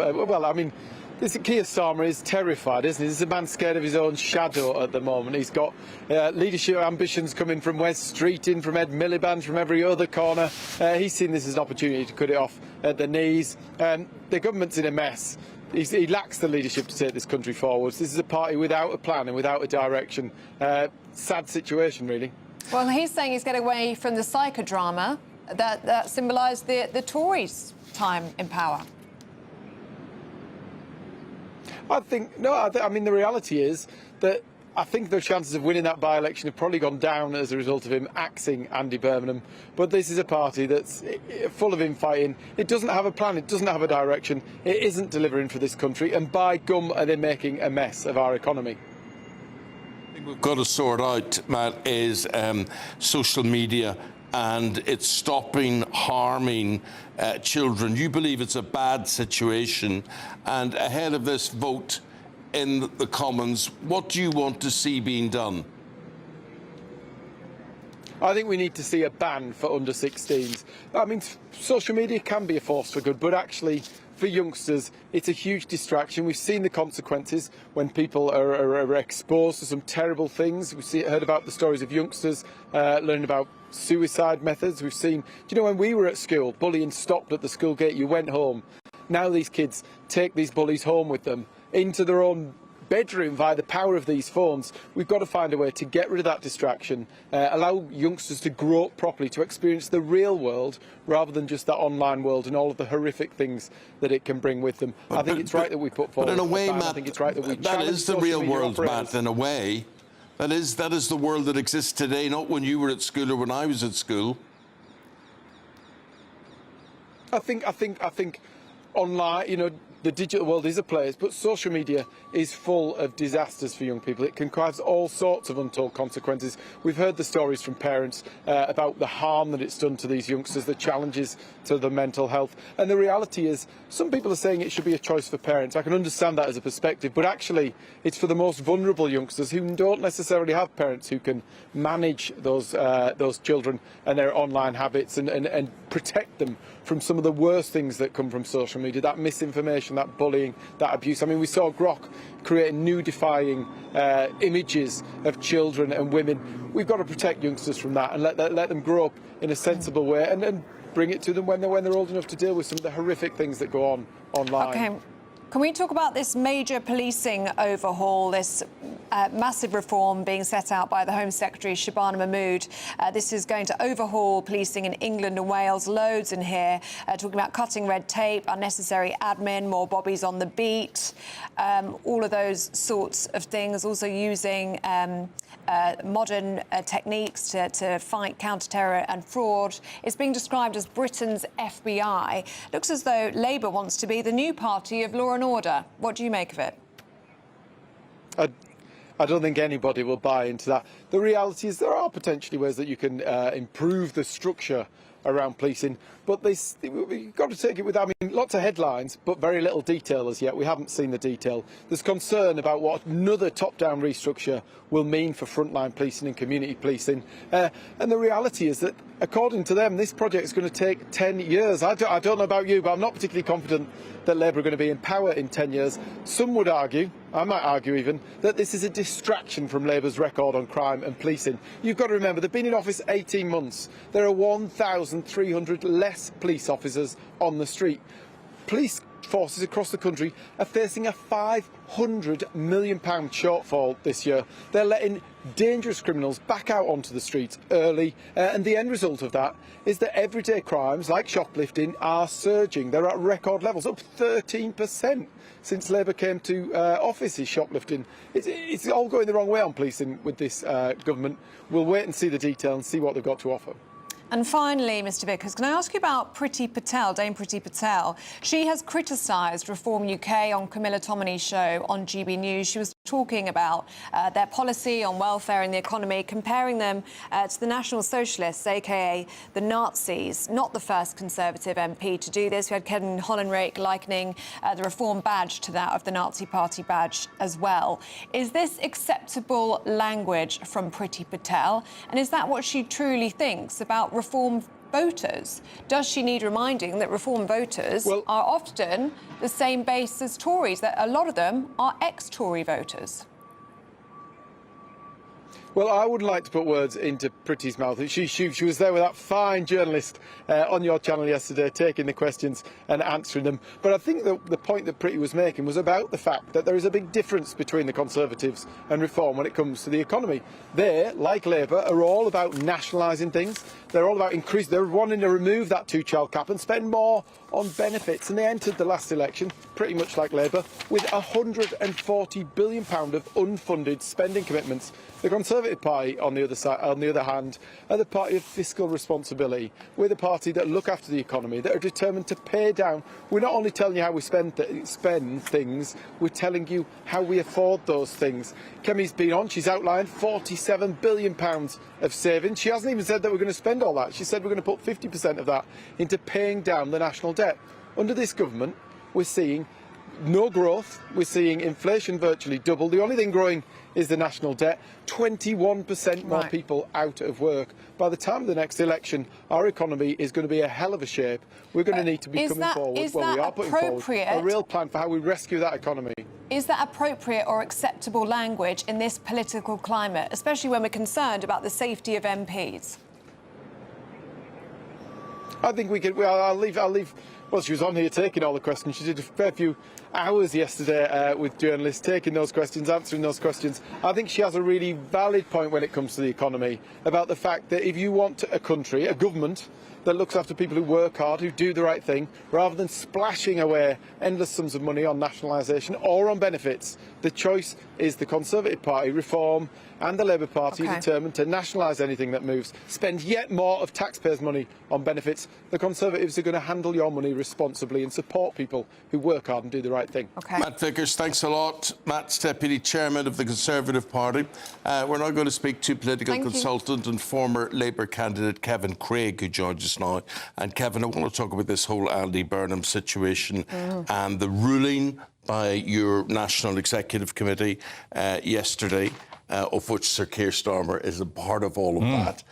This Keir Starmer is terrified, isn't he? This is a man scared of his own shadow at the moment. He's got leadership ambitions coming from West Street, in from Ed Miliband, from every other corner. He's seen this as an opportunity to cut it off at the knees. The government's in a mess. He lacks the leadership to take this country forwards. This is a party without a plan and without a direction. Sad situation, really. Well, he's saying he's getting away from the psychodrama that symbolised the Tories' time in power. I mean, the reality is that I think the chances of winning that by-election have probably gone down as a result of him axing Andy Burnham. But this is a party that's full of infighting. It doesn't have a plan. It doesn't have a direction. It isn't delivering for this country. And by gum, are they making a mess of our economy. We've got to sort out, Matt, is social media, and it's stopping harming children. You believe it's a bad situation, and ahead of this vote in the Commons, what do you want to see being done? I think we need to see a ban for under-16s. I mean, social media can be a force for good, but actually, for youngsters, it's a huge distraction. We've seen the consequences when people are exposed to some terrible things. We've heard about the stories of youngsters learning about suicide methods. We've seen, do you know, when we were at school, bullying stopped at the school gate, you went home. Now these kids take these bullies home with them into their own bedroom via the power of these phones. We've got to find a way to get rid of that distraction, allow youngsters to grow up properly, to experience the real world rather than just that online world and all of the horrific things that it can bring with them. I think it's right that we put forward. But in a way, Matt, I think it's right that we that is the real world, Matt, in a way. That is the world that exists today, not when you were at school or when I was at school. I think online, you know, the digital world is a place, but social media is full of disasters for young people. It can cause all sorts of untold consequences. We've heard the stories from parents about the harm that it's done to these youngsters, the challenges to their mental health. And the reality is, some people are saying it should be a choice for parents. I can understand that as a perspective, but actually it's for the most vulnerable youngsters who don't necessarily have parents who can manage those children and their online habits and protect them from some of the worst things that come from social media, that misinformation, that bullying, that abuse. I mean, we saw Grok creating new defying images of children and women. We've got to protect youngsters from that and let them grow up in a sensible way and bring it to them when they're old enough to deal with some of the horrific things that go on online. Okay. Can we talk about this major policing overhaul, this massive reform being set out by the Home Secretary, Shabana Mahmood? This is going to overhaul policing in England and Wales. Loads in here, talking about cutting red tape, unnecessary admin, more bobbies on the beat, all of those sorts of things. Also using modern techniques to fight counter-terror and fraud. It's being described as Britain's FBI. Looks as though Labour wants to be the new party of law and order. What do you make of it? I don't think anybody will buy into that. The reality is there are potentially ways that you can improve the structure around policing, but we've got to take it with, I mean, lots of headlines, but very little detail as yet. We haven't seen the detail. There's concern about what another top-down restructure will mean for frontline policing and community policing. And the reality is that, according to them, this project is going to take 10 years. I don't know about you, but I'm not particularly confident that Labour are going to be in power in 10 years. Some would argue, I might argue even, that this is a distraction from Labour's record on crime and policing. You've got to remember, they've been in office 18 months. There are 1,300 less police officers on the street. Police forces across the country are facing a £500 million shortfall this year. They're letting dangerous criminals back out onto the streets early, and the end result of that is that everyday crimes like shoplifting are surging. They're at record levels, up 13% since Labour came to office. Is shoplifting. It's all going the wrong way on policing with this government. We'll wait and see the detail and see what they've got to offer. And finally, Mr Vickers, can I ask you about Priti Patel, Dame Priti Patel? She has criticised Reform UK on Camilla Tominey's show on GB News. She was talking about their policy on welfare and the economy, comparing them to the National Socialists, a.k.a. the Nazis. Not the first Conservative MP to do this. We had Kevin Hollenrake likening the Reform badge to that of the Nazi Party badge as well. Is this acceptable language from Priti Patel? And is that what she truly thinks about Reform voters? Does she need reminding that Reform voters are often the same base as Tories, that a lot of them are ex-Tory voters? Well, I wouldn't like to put words into Priti's mouth. She was there with that fine journalist on your channel yesterday, taking the questions and answering them. But I think the point that Priti was making was about the fact that there is a big difference between the Conservatives and Reform when it comes to the economy. They, like Labour, are all about nationalising things. They're all about increasing. They're wanting to remove that two-child cap and spend more on benefits. And they entered the last election, pretty much like Labour, with £140 billion of unfunded spending commitments. The Conservative Party, on the other hand, are the party of fiscal responsibility. We're the party that look after the economy, that are determined to pay down. We're not only telling you how we spend things, we're telling you how we afford those things. Kemi's been on, she's outlined £47 billion of savings. She hasn't even said that we're going to spend all that. She said we're going to put 50% of that into paying down the national debt. Under this government, we're seeing no growth. We're seeing inflation virtually double. The only thing growing is the national debt. 21% more people out of work. By the time of the next election, our economy is going to be a hell of a shape. We're going to need to be coming forward. We are putting forward a real plan for how we rescue that economy. Is that appropriate or acceptable language in this political climate, especially when we're concerned about the safety of MPs? I think we could. I'll leave. Well, she was on here taking all the questions. She did a fair few hours yesterday with journalists, taking those questions, answering those questions. I think she has a really valid point when it comes to the economy, about the fact that if you want a country, a government, that looks after people who work hard, who do the right thing, rather than splashing away endless sums of money on nationalisation or on benefits, the choice is the Conservative Party, Reform and the Labour Party are determined to nationalise anything that moves, spend yet more of taxpayers' money on benefits. The Conservatives are going to handle your money responsibly and support people who work hard and do the right thing. Matt Vickers, thanks a lot. Matt's Deputy Chairman of the Conservative Party. We're now going to speak to political consultant and former Labour candidate Kevin Craig, who joins us now. And Kevin, I want to talk about this whole Andy Burnham situation and the ruling by your National Executive Committee yesterday, of which Sir Keir Starmer is a part of all of that.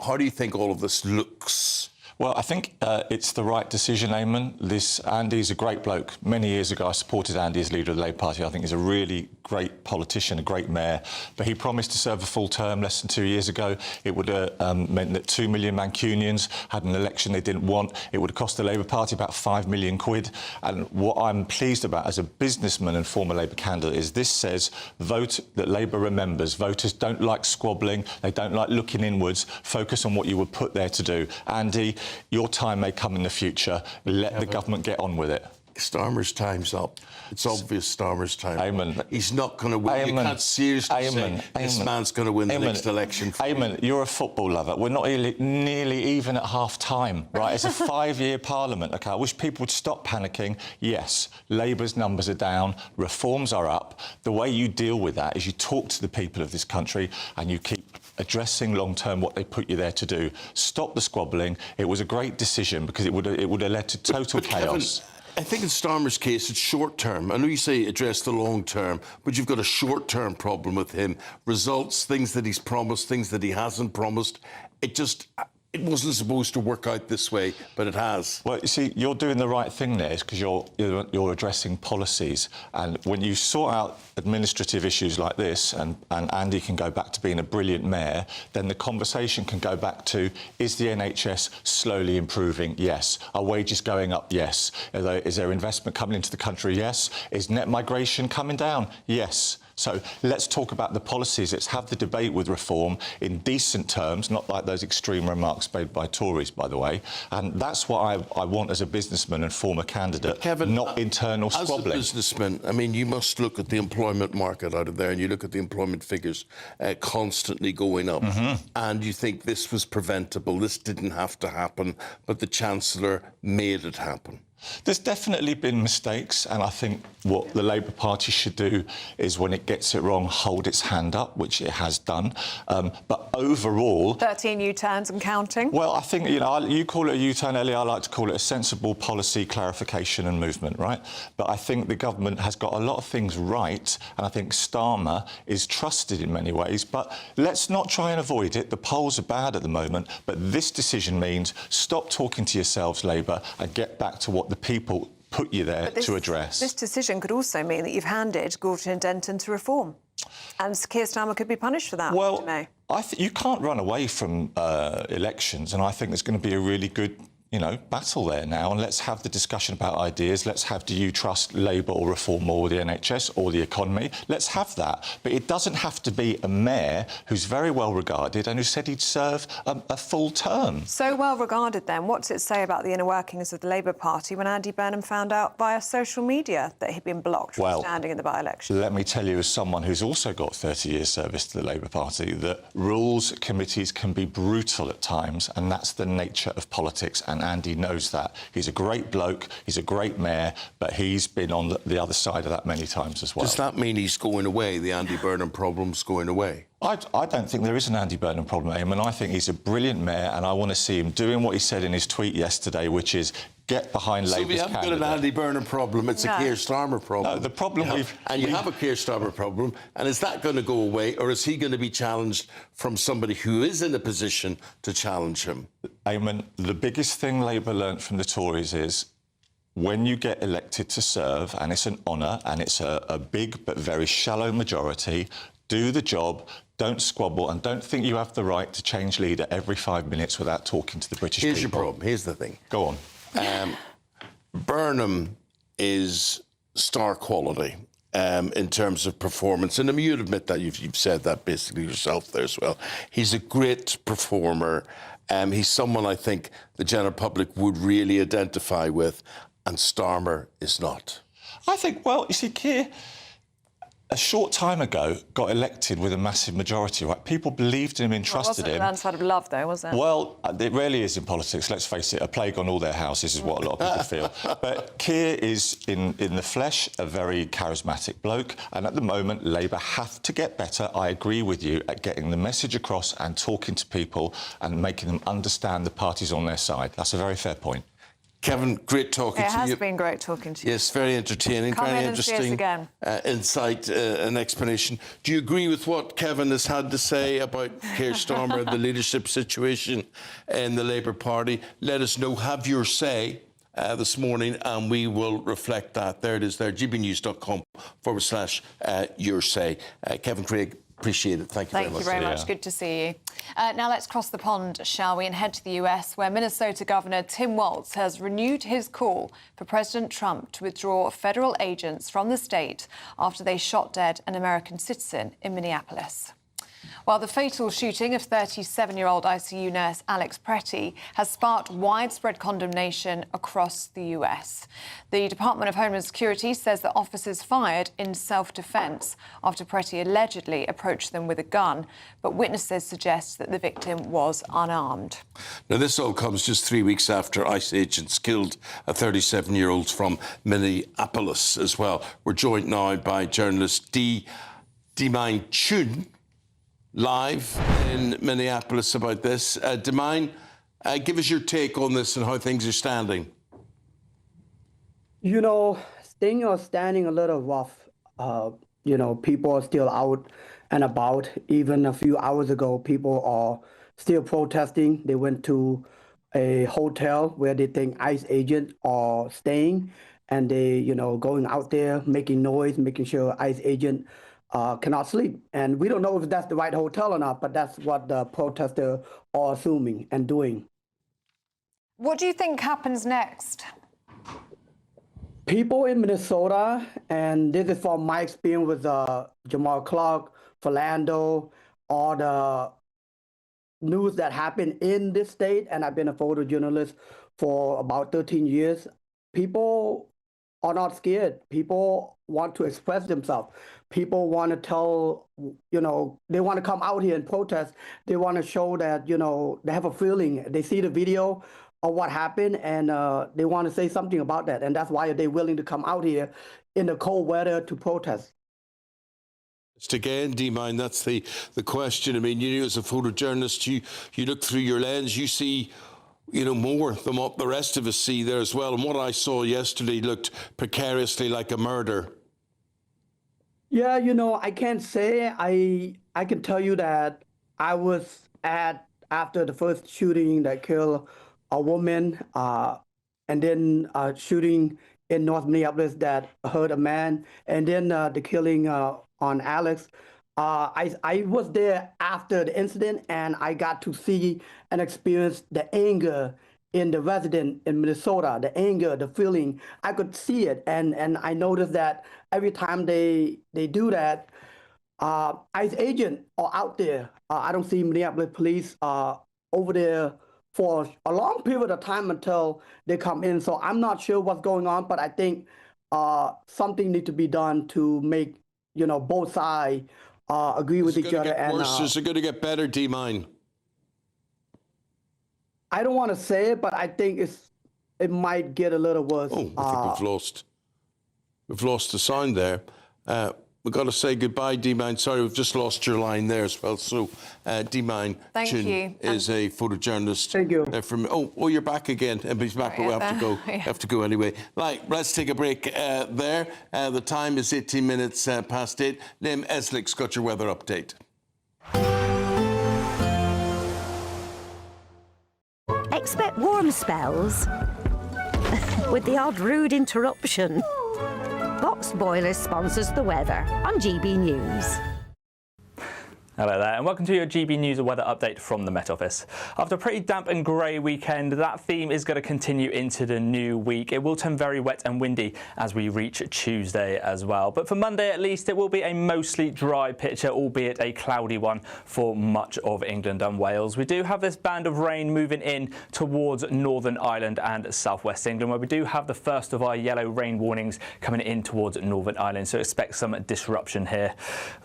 How do you think all of this looks? Well, I think it's the right decision, Eamonn. Andy's a great bloke. Many years ago, I supported Andy as leader of the Labour Party. I think he's a really great politician, a great mayor. But he promised to serve a full term less than 2 years ago. It would have meant that 2 million Mancunians had an election they didn't want. It would have cost the Labour Party about £5 million. And what I'm pleased about as a businessman and former Labour candidate is this says that Labour remembers. Voters don't like squabbling. They don't like looking inwards. Focus on what you were put there to do. Andy, your time may come in the future. Let the government get on with it. Starmer's time's up. It's obvious Starmer's time. Eamonn. He's not going to win. You can't seriously say this man's going to win the next election. Eamonn, you're a football lover. We're not nearly even at half-time, right? It's a 5-year parliament, OK? I wish people would stop panicking. Yes, Labour's numbers are down, reforms are up. The way you deal with that is you talk to the people of this country and you keep addressing long-term what they put you there to do. Stop the squabbling. It was a great decision because it would have led to total chaos. Kevin, I think in Starmer's case, it's short-term. I know you say address the long-term, but you've got a short-term problem with him. Results, things that he's promised, things that he hasn't promised. It it wasn't supposed to work out this way, but it has. Well, you see, you're doing the right thing there because you're addressing policies. And when you sort out administrative issues like this, and Andy can go back to being a brilliant mayor, then the conversation can go back to, is the NHS slowly improving? Yes. Are wages going up? Yes. Is there investment coming into the country? Yes. Is net migration coming down? Yes. So let's talk about the policies. Let's have the debate with reform in decent terms, not like those extreme remarks made by Tories, by the way. And that's what I want as a businessman and former candidate, Kevin, not internal squabbling. As a businessman, I mean, you must look at the employment market out of there, and you look at the employment figures constantly going up, and you think this was preventable, this didn't have to happen, but the Chancellor made it happen. There's definitely been mistakes, and I think what the Labour Party should do is, when it gets it wrong, hold its hand up, which it has done. But overall... 13 U-turns and counting. Well, I think, you know, you call it a U-turn, Ellie, I like to call it a sensible policy clarification and movement, right? But I think the government has got a lot of things right, and I think Starmer is trusted in many ways, but let's not try and avoid it. The polls are bad at the moment, but this decision means stop talking to yourselves, Labour, and get back to what the people put you there to address. This decision could also mean that you've handed Gorton and Denton to reform, and Keir Starmer could be punished for that. Well, you can't run away from elections, and I think there's going to be a really good, you know, battle there now, and let's have the discussion about ideas. Let's have, do you trust Labour or Reform more, or the NHS or the economy? Let's have that. But it doesn't have to be a mayor who's very well regarded and who said he'd serve a full term. So well regarded then, what does it say about the inner workings of the Labour Party when Andy Burnham found out via social media that he'd been blocked from standing in the by-election? Let me tell you, as someone who's also got 30 years service to the Labour Party, that rules committees can be brutal at times, and that's the nature of politics, and Andy knows that. He's a great bloke, he's a great mayor, but he's been on the other side of that many times as well. Does that mean he's going away, the Andy Burnham problem's going away? I don't think there is an Andy Burnham problem, Eamonn. I think he's a brilliant mayor, and I want to see him doing what he said in his tweet yesterday, which is get behind Labour's candidate. So we haven't got an Andy Burnham problem, it's a Keir Starmer problem. No, the problem you have a Keir Starmer problem, and is that going to go away, or is he going to be challenged from somebody who is in a position to challenge him? Eamonn, the biggest thing Labour learnt from the Tories is when you get elected to serve, and it's an honour, and it's a big but very shallow majority, do the job, don't squabble, and don't think you have the right to change leader every 5 minutes without talking to the British people. Here's your problem. Here's the thing. Go on. Burnham is star quality in terms of performance, and I mean, you'd admit that you've said that basically yourself there as well. He's a great performer. He's someone I think the general public would really identify with, and Starmer is not. I think, well, you see, Keir, a short time ago, got elected with a massive majority, right? People believed in him and trusted him. It wasn't a landslide of love, though, was it? Well, it rarely is in politics, let's face it. A plague on all their houses is what a lot of people feel. But Keir is, in the flesh, a very charismatic bloke, and at the moment, Labour have to get better, I agree with you, at getting the message across and talking to people and making them understand the party's on their side. That's a very fair point. Kevin, great talking to you. It has been great talking to you. Yes, very entertaining, very interesting insight and explanation. Do you agree with what Kevin has had to say about Keir Starmer and the leadership situation in the Labour Party? Let us know. Have your say this morning, and we will reflect that. There it is there, gbnews.com/your say. Kevin Craig, appreciate it. Thank you very much. Thank you very much. Good to see you. Now let's cross the pond, shall we, and head to the US, where Minnesota Governor Tim Walz has renewed his call for President Trump to withdraw federal agents from the state after they shot dead an American citizen in Minneapolis. While the fatal shooting of 37-year-old ICU nurse Alex Pretty has sparked widespread condemnation across the US. The Department of Homeland Security says that officers fired in self-defence after Pretty allegedly approached them with a gun, but witnesses suggest that the victim was unarmed. Now, this all comes just 3 weeks after ICE agents killed a 37-year-old from Minneapolis as well. We're joined now by journalist Eamonn Chun, live in Minneapolis about this. Eamonn, give us your take on this and how things are standing. You know, things are standing a little rough. You know, people are still out and about. Even a few hours ago, people are still protesting. They went to a hotel where they think ICE agents are staying, and they, going out there making noise, making sure ICE agent cannot sleep. And we don't know if that's the right hotel or not, but that's what the protesters are assuming and doing. What do you think happens next? People in Minnesota, and this is from my experience with Jamal Clark, Philando, all the news that happened in this state, and I've been a photojournalist for about 13 years. People are not scared. People want to express themselves. People want to tell, they want to come out here and protest. They want to show that, they have a feeling. They see the video of what happened, and they want to say something about that. And that's why they're willing to come out here in the cold weather to protest. Again, Eamonn, that's the question. I mean, you as a photojournalist, you look through your lens, you see, more than what the rest of us see there as well. And what I saw yesterday looked precariously like a murder. Yeah, I can't say. I can tell you that I was after the first shooting that killed a woman, and then shooting in North Minneapolis that hurt a man, and then the killing on Alex. I was there after the incident, and I got to see and experience the anger in the resident in Minnesota, the anger, the feeling. I could see it, and I noticed that every time they do that, ICE agents are out there. I don't see Minneapolis police over there for a long period of time until they come in. So I'm not sure what's going on, but I think something needs to be done to make both sides agree with each other. And is it going to get better, Eamonn? I don't want to say it, but I think it might get a little worse. Oh, I think we've lost the sound there. We've got to say goodbye, Eamonn. Sorry, we've just lost your line there as well. So, Eamonn is a photojournalist. Thank you. From you're back again. Everybody's back, but we have to go. Yeah. Have to go anyway. Right, let's take a break there. The time is 18 minutes past 8. Liam Eslick's got your weather update. Expect warm spells with the odd rude interruption. Box Boilers sponsors the weather on GB News. Hello there, and welcome to your GB News weather update from the Met Office. After a pretty damp and grey weekend, that theme is going to continue into the new week. It will turn very wet and windy as we reach Tuesday as well. But for Monday at least, it will be a mostly dry picture, albeit a cloudy one for much of England and Wales. We do have this band of rain moving in towards Northern Ireland and southwest England, where we do have the first of our yellow rain warnings coming in towards Northern Ireland, so expect some disruption here.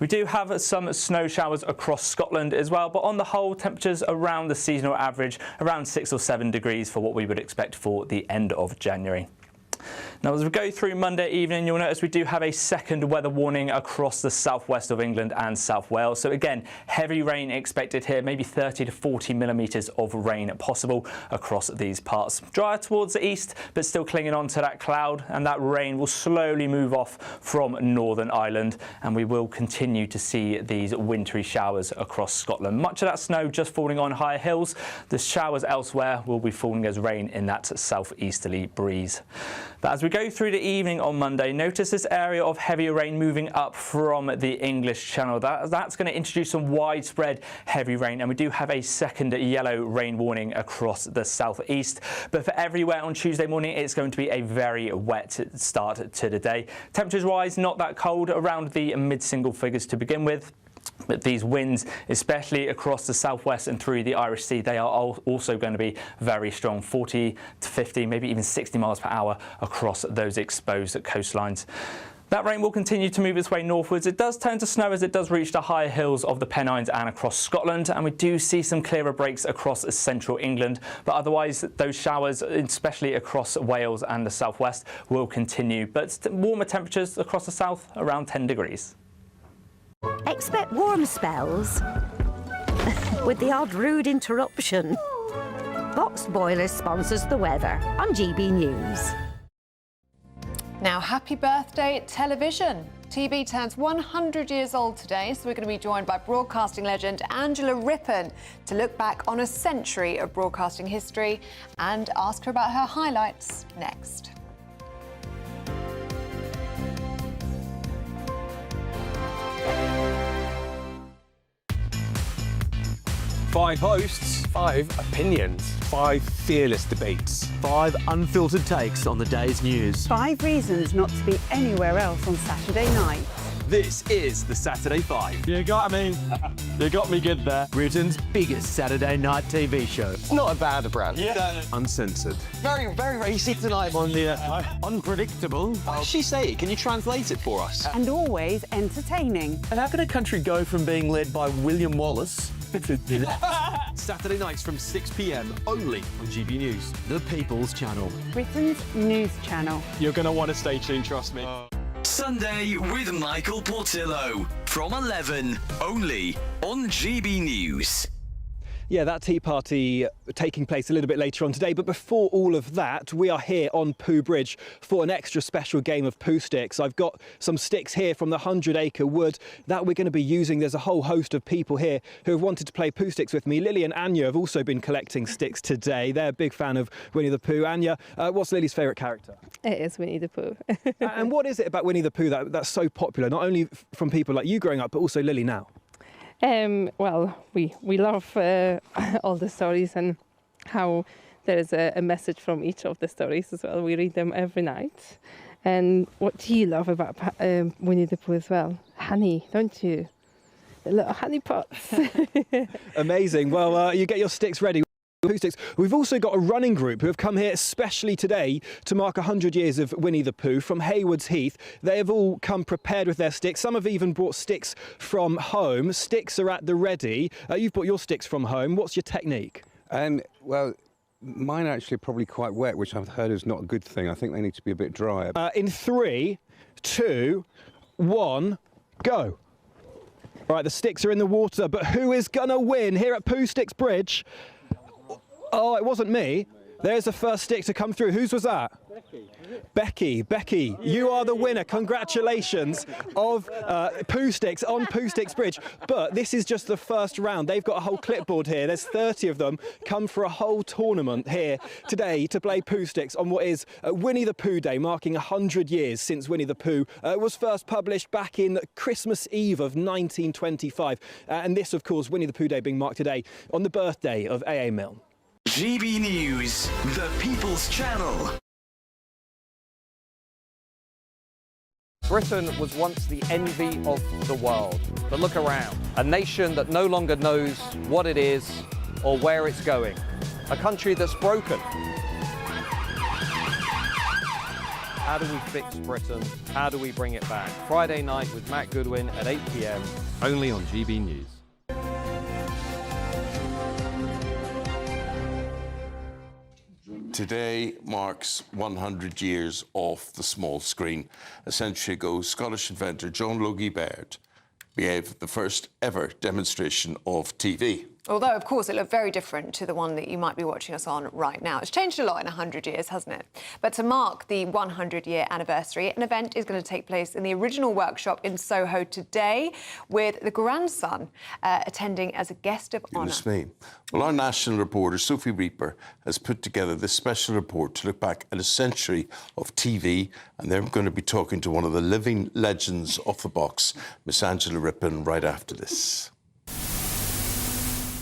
We do have some snow showers across Scotland as well, but on the whole, temperatures around the seasonal average, around 6 or 7 degrees for what we would expect for the end of January. Now, as we go through Monday evening, you'll notice we do have a second weather warning across the southwest of England and South Wales. So again, heavy rain expected here, maybe 30 to 40 millimetres of rain possible across these parts. Drier towards the east, but still clinging on to that cloud, and that rain will slowly move off from Northern Ireland, and we will continue to see these wintry showers across Scotland. Much of that snow just falling on higher hills. The showers elsewhere will be falling as rain in that southeasterly breeze. But as we go through the evening on Monday, notice this area of heavier rain moving up from the English Channel. That's going to introduce some widespread heavy rain, and we do have a second yellow rain warning across the southeast. But for everywhere on Tuesday morning, it's going to be a very wet start to the day. Temperatures-wise, not that cold, around the mid-single figures to begin with. But these winds, especially across the southwest and through the Irish Sea, they are also going to be very strong, 40 to 50, maybe even 60 miles per hour across those exposed coastlines. That rain will continue to move its way northwards. It does turn to snow as it does reach the higher hills of the Pennines and across Scotland, and we do see some clearer breaks across central England. But otherwise, those showers, especially across Wales and the southwest, will continue. But warmer temperatures across the south, around 10 degrees. Expect warm spells with the odd rude interruption. Box Boilers sponsors the weather on GB News. Now, happy birthday, television. TV turns 100 years old today, so we're going to be joined by broadcasting legend Angela Rippon to look back on a century of broadcasting history and ask her about her highlights next. Five hosts, 5 opinions, 5 fearless debates, 5 unfiltered takes on the day's news. 5 reasons not to be anywhere else on Saturday night. This is the Saturday 5. You got me. You got me good there. Britain's biggest Saturday night TV show. It's not a bad brand. Yeah. Uncensored. Very, very racy tonight. On the unpredictable. What does she say? Can you translate it for us? And always entertaining. And how can a country go from being led by William Wallace Saturday nights from 6 p.m. only on GB News, the People's Channel. Britain's news channel. You're going to want to stay tuned, trust me. Sunday with Michael Portillo from 11 only on GB News. Yeah, that tea party taking place a little bit later on today. But before all of that, we are here on Pooh Bridge for an extra special game of Pooh Sticks. I've got some sticks here from the 100-acre wood that we're going to be using. There's a whole host of people here who have wanted to play Pooh Sticks with me. Lily and Anya have also been collecting sticks today. They're a big fan of Winnie the Pooh. Anya, what's Lily's favourite character? It is Winnie the Pooh. And what is it about Winnie the Pooh that's so popular, not only from people like you growing up, but also Lily now? Well, we love all the stories and how there is a message from each of the stories as well. We read them every night. And what do you love about Winnie the Pooh as well? Honey, don't you? The little honey pots. Amazing. Well, you get your sticks ready. Pooh Sticks. We've also got a running group who have come here especially today to mark 100 years of Winnie the Pooh from Haywards Heath. They have all come prepared with their sticks. Some have even brought sticks from home. Sticks are at the ready. You've brought your sticks from home. What's your technique? Well, mine are actually probably quite wet, which I've heard is not a good thing. I think they need to be a bit drier. In 3, 2, 1, go. All right, the sticks are in the water, but who is gonna win here at Pooh Sticks Bridge? Oh, it wasn't me. There's the first stick to come through. Whose was that? Becky, you are the winner. Congratulations of Pooh Sticks on Pooh Sticks Bridge. But this is just the first round. They've got a whole clipboard here. There's 30 of them come for a whole tournament here today to play Pooh Sticks on what is Winnie the Pooh Day, marking 100 years since Winnie the Pooh was first published back in Christmas Eve of 1925. And this, of course, Winnie the Pooh Day being marked today on the birthday of A.A. Milne. GB News, the People's Channel. Britain was once the envy of the world. But look around. A nation that no longer knows what it is or where it's going. A country that's broken. How do we fix Britain? How do we bring it back? Friday night with Matt Goodwin at 8 p.m. only on GB News. Today marks 100 years off the small screen. A century ago, Scottish inventor John Logie Baird gave the first ever demonstration of TV. Although, of course, it looked very different to the one that you might be watching us on right now. It's changed a lot in 100 years, hasn't it? But to mark the 100-year anniversary, an event is going to take place in the original workshop in Soho today, with the grandson attending as a guest of honour. Goodness me. Well, our national reporter, Sophie Reaper, has put together this special report to look back at a century of TV, and they're going to be talking to one of the living legends of the box, Miss Angela Rippon, right after this.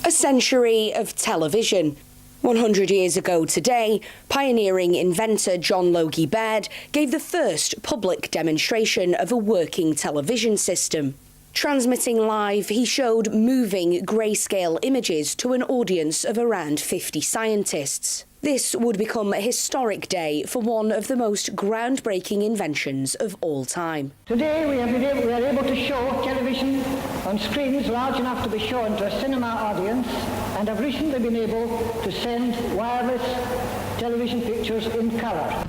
A century of television. 100 years ago today, pioneering inventor John Logie Baird gave the first public demonstration of a working television system. Transmitting live, he showed moving grayscale images to an audience of around 50 scientists. This would become a historic day for one of the most groundbreaking inventions of all time. Today we are able to show television on screens large enough to be shown to a cinema audience, and have recently been able to send wireless television pictures in colour.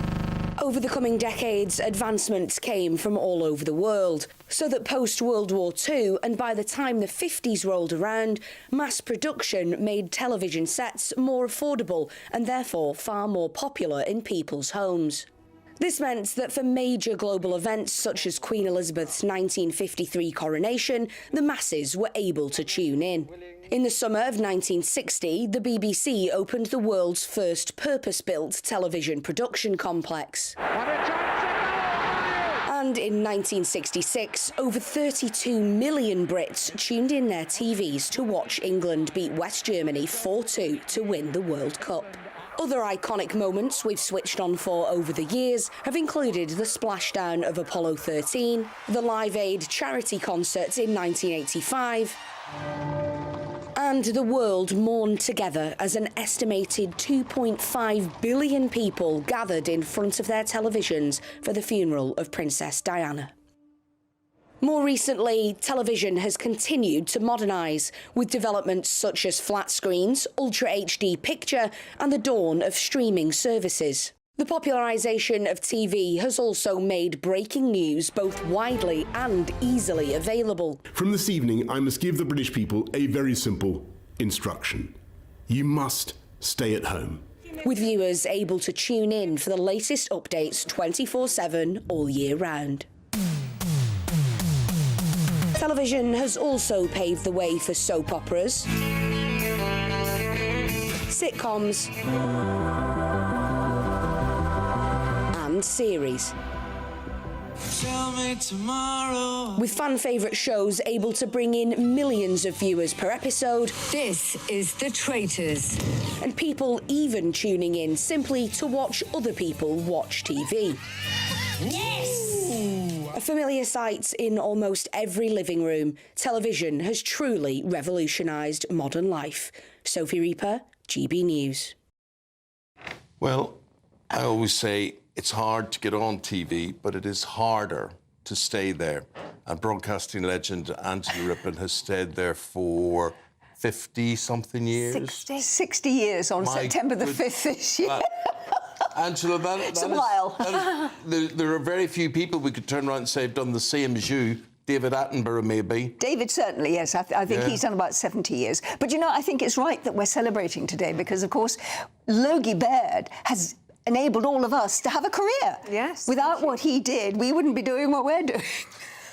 Over the coming decades, advancements came from all over the world, so that post-World War II, and by the time the 50s rolled around, mass production made television sets more affordable and therefore far more popular in people's homes. This meant that for major global events such as Queen Elizabeth's 1953 coronation, the masses were able to tune in. In the summer of 1960, the BBC opened the world's first purpose-built television production complex. And in 1966, over 32 million Brits tuned in their TVs to watch England beat West Germany 4-2 to win the World Cup. Other iconic moments we've switched on for over the years have included the splashdown of Apollo 13, the Live Aid charity concert in 1985, and the world mourned together as an estimated 2.5 billion people gathered in front of their televisions for the funeral of Princess Diana. More recently, television has continued to modernise, with developments such as flat screens, Ultra HD picture, and the dawn of streaming services. The popularisation of TV has also made breaking news both widely and easily available. From this evening, I must give the British people a very simple instruction. You must stay at home. With viewers able to tune in for the latest updates 24/7 all year round. Television has also paved the way for soap operas, sitcoms, and series. With fan favourite shows able to bring in millions of viewers per episode. This is The Traitors. And people even tuning in simply to watch other people watch TV. Yes! A familiar sight in almost every living room, television has truly revolutionised modern life. Sophie Reaper, GB News. Well, I always say it's hard to get on TV, but it is harder to stay there. And broadcasting legend Angela Rippon has stayed there for 50-something years. 60 years on September the 5th this year. Angela, It's a while. There are very few people we could turn around and say have done the same as you. David Attenborough, maybe. David, certainly, yes. I think he's done about 70 years. But, you know, I think it's right that we're celebrating today because, of course, Logie Baird has enabled all of us to have a career. Yes. Without what he did, we wouldn't be doing what we're doing.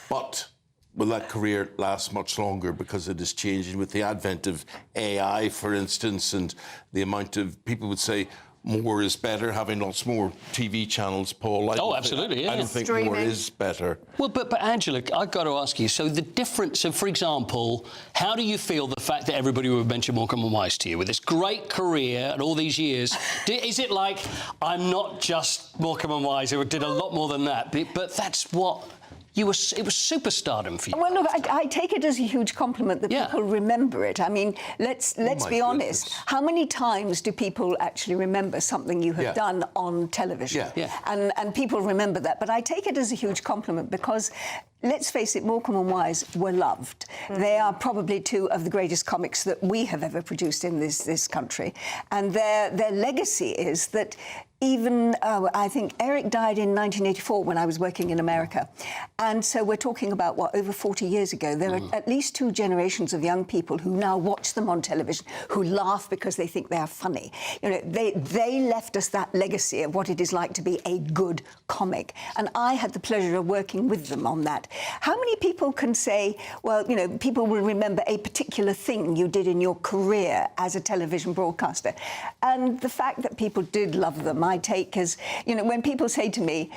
But will that career last much longer because it is changing with the advent of AI, for instance, and the amount of people would say more is better, having lots more TV channels, Paul. Absolutely, I don't think more is better. Well, but Angela, I've got to ask you, so the difference of, for example, how do you feel the fact that everybody would mention Morecambe and Wise to you with this great career and all these years? Is it like, I'm not just Morecambe and Wise, who did a lot more than that, but that's what... it was superstardom for you. Well, look, I take it as a huge compliment that people remember it. I mean, let's be honest. How many times do people actually remember something you have done on television? And people remember that. But I take it as a huge compliment because, let's face it, Morecambe and Wise were loved. They are probably two of the greatest comics that we have ever produced in this country. And their legacy is that even, I think Eric died in 1984 when I was working in America. And so we're talking about, what, over 40 years ago. There are at least two generations of young people who now watch them on television, who laugh because they think they are funny. You know, they left us that legacy of what it is like to be a good comic. And I had the pleasure of working with them on that. How many people can say, well, you know, people will remember a particular thing you did in your career as a television broadcaster? And the fact that people did love them, I take as, you know, when people say to me,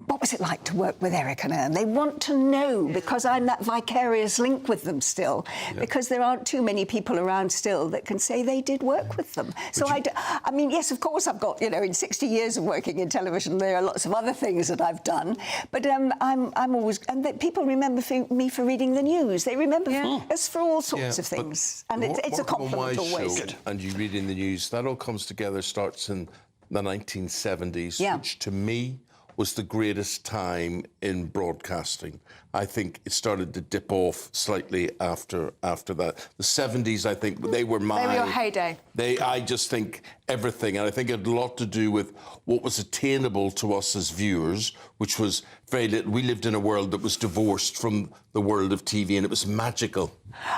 what was it like to work with Eric and Ern? They want to know because I'm that vicarious link with them still, because there aren't too many people around still that can say they did work with them. So I mean, yes, of course I've got, you know, in 60 years of working in television, there are lots of other things that I've done, but I'm always, and that people remember me for reading the news. They remember us for all sorts of things, and it's a compliment always. And you read in the news, that all comes together, starts in the 1970s, which to me was the greatest time in broadcasting. I think it started to dip off slightly after that. The 70s, I think, they were your heyday. I just think everything, and I think it had a lot to do with what was attainable to us as viewers, which was very little. We lived in a world that was divorced from the world of TV, and it was magical.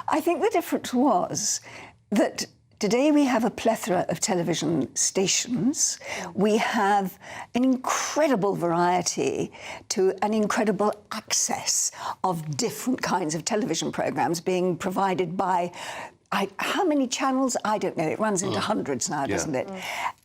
I think the difference was that Today we have a plethora of television stations. We have an incredible variety to an incredible access of different kinds of television programmes being provided by how many channels? I don't know. It runs into hundreds now, doesn't it?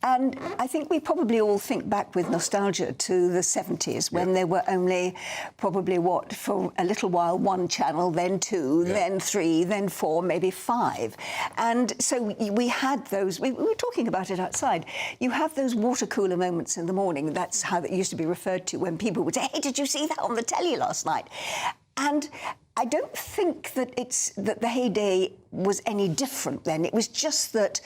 And I think we probably all think back with nostalgia to the 70s when there were only probably, for a little while, one channel, then two, then three, then four, maybe five. And so we had those, we were talking about it outside, you have those water cooler moments in the morning. That's how it used to be referred to when people would say, hey, did you see that on the telly last night? And I don't think that the heyday was any different then. It was just that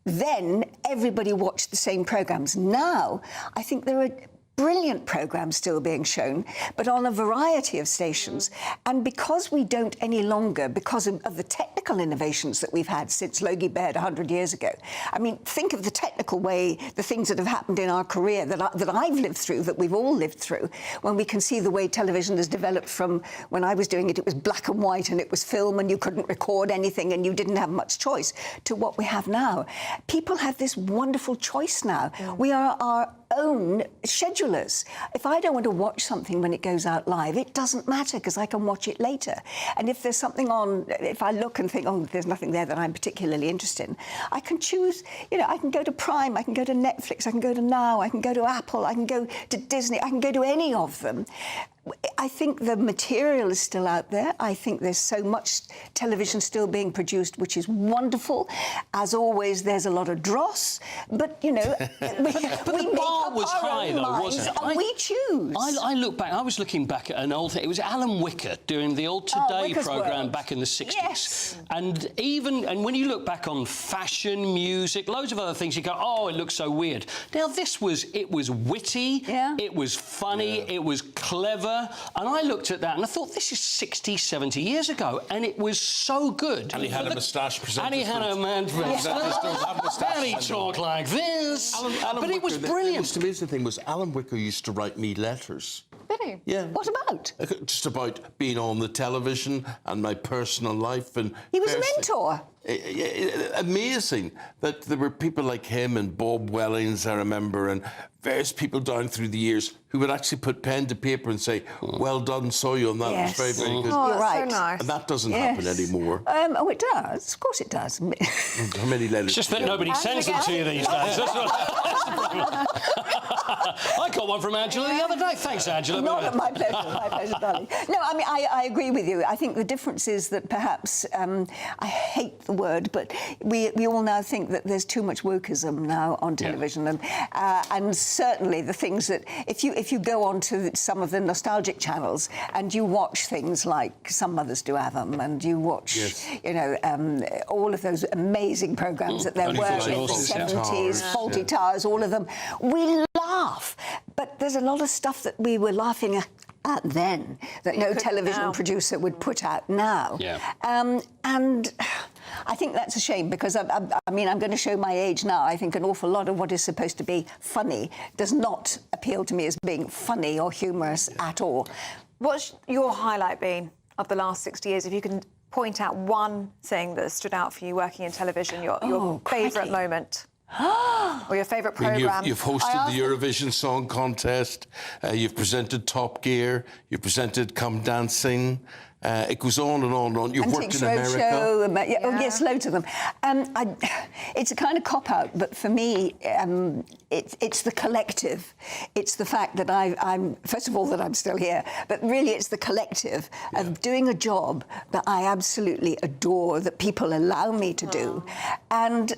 then everybody watched the same programmes. Now, I think there are brilliant programmes still being shown, but on a variety of stations. And because we don't any longer, because of the technical innovations that we've had since Logie Baird 100 years ago, I mean, think of the technical way, the things that have happened in our career that I've lived through, that we've all lived through, when we can see the way television has developed from when I was doing it, it was black and white and it was film and you couldn't record anything and you didn't have much choice, to what we have now. People have this wonderful choice now. We are our own schedulers. If I don't want to watch something when it goes out live, it doesn't matter because I can watch it later. And if there's something on, if I look and think, oh, there's nothing there that I'm particularly interested in, I can choose, you know, I can go to Prime, I can go to Netflix, I can go to Now, I can go to Apple, I can go to Disney, I can go to any of them. I think the material is still out there. I think there's so much television still being produced, which is wonderful. As always, there's a lot of dross, but, you know, the bar was high, though, wasn't it? And we choose. I look back, I was looking back at an old thing. It was Alan Wicker doing the old Today programme back in the 60s. Yes. And when you look back on fashion, music, loads of other things, you go, oh, it looks so weird. Now, it was witty, it was funny, it was clever. And I looked at that and I thought, this is 60, 70 years ago, and it was so good. And he had a moustache presented. And he had a moustache. And he talked like this. But it was brilliant. The amazing thing was Alan Wicker used to write me letters. Really? Yeah. What about? Just about being on the television and my personal life. And he was a mentor. Amazing that there were people like him and Bob Wellings, I remember, and various people down through the years who would actually put pen to paper and say, well done, saw you on that. It was very, very good. Oh, you're right. So nice. And that doesn't happen anymore. Oh, it does. Of course it does. How many letters? It's just that nobody sends them to you these days. That's the problem. I got one from Angela the other day. Thanks, Angela. My pleasure. My pleasure, darling. No, I mean, I agree with you. I think the difference is that perhaps, I hate the word, but we all now think that there's too much wokeism now on television, and certainly the things that if you go on to some of the nostalgic channels and you watch things like Some Mothers Do Have 'Em, and you watch, you know, all of those amazing programmes that there were in the 70s, Faulty Towers, all of them, we laugh, but there's a lot of stuff that we were laughing at then that no television producer would put out now. And I think that's a shame because, I mean, I'm going to show my age now. I think an awful lot of what is supposed to be funny does not appeal to me as being funny or humorous at all. What's your highlight been of the last 60 years? If you can point out one thing that stood out for you working in television, your favourite moment. Or your favourite programme. You've hosted the Eurovision Song Contest, you've presented Top Gear, you've presented Come Dancing, it goes on and on and on. You've worked in America. Oh, yes, loads of them. It's a kind of cop-out, but for me, it's the collective. It's the fact that I'm, first of all, that I'm still here, but really it's the collective of doing a job that I absolutely adore, that people allow me to do. And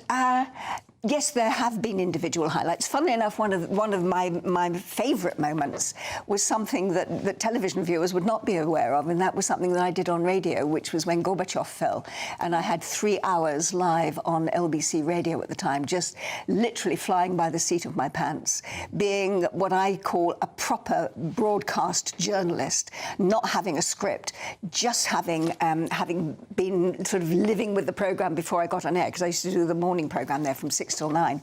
yes, there have been individual highlights. Funnily enough, one of my favourite moments was something that television viewers would not be aware of, and that was something that I did on radio, which was when Gorbachev fell. And I had 3 hours live on LBC radio at the time, just literally flying by the seat of my pants, being what I call a proper broadcast journalist, not having a script, just having been sort of living with the programme before I got on air, because I used to do the morning programme there from 6 6 till 9,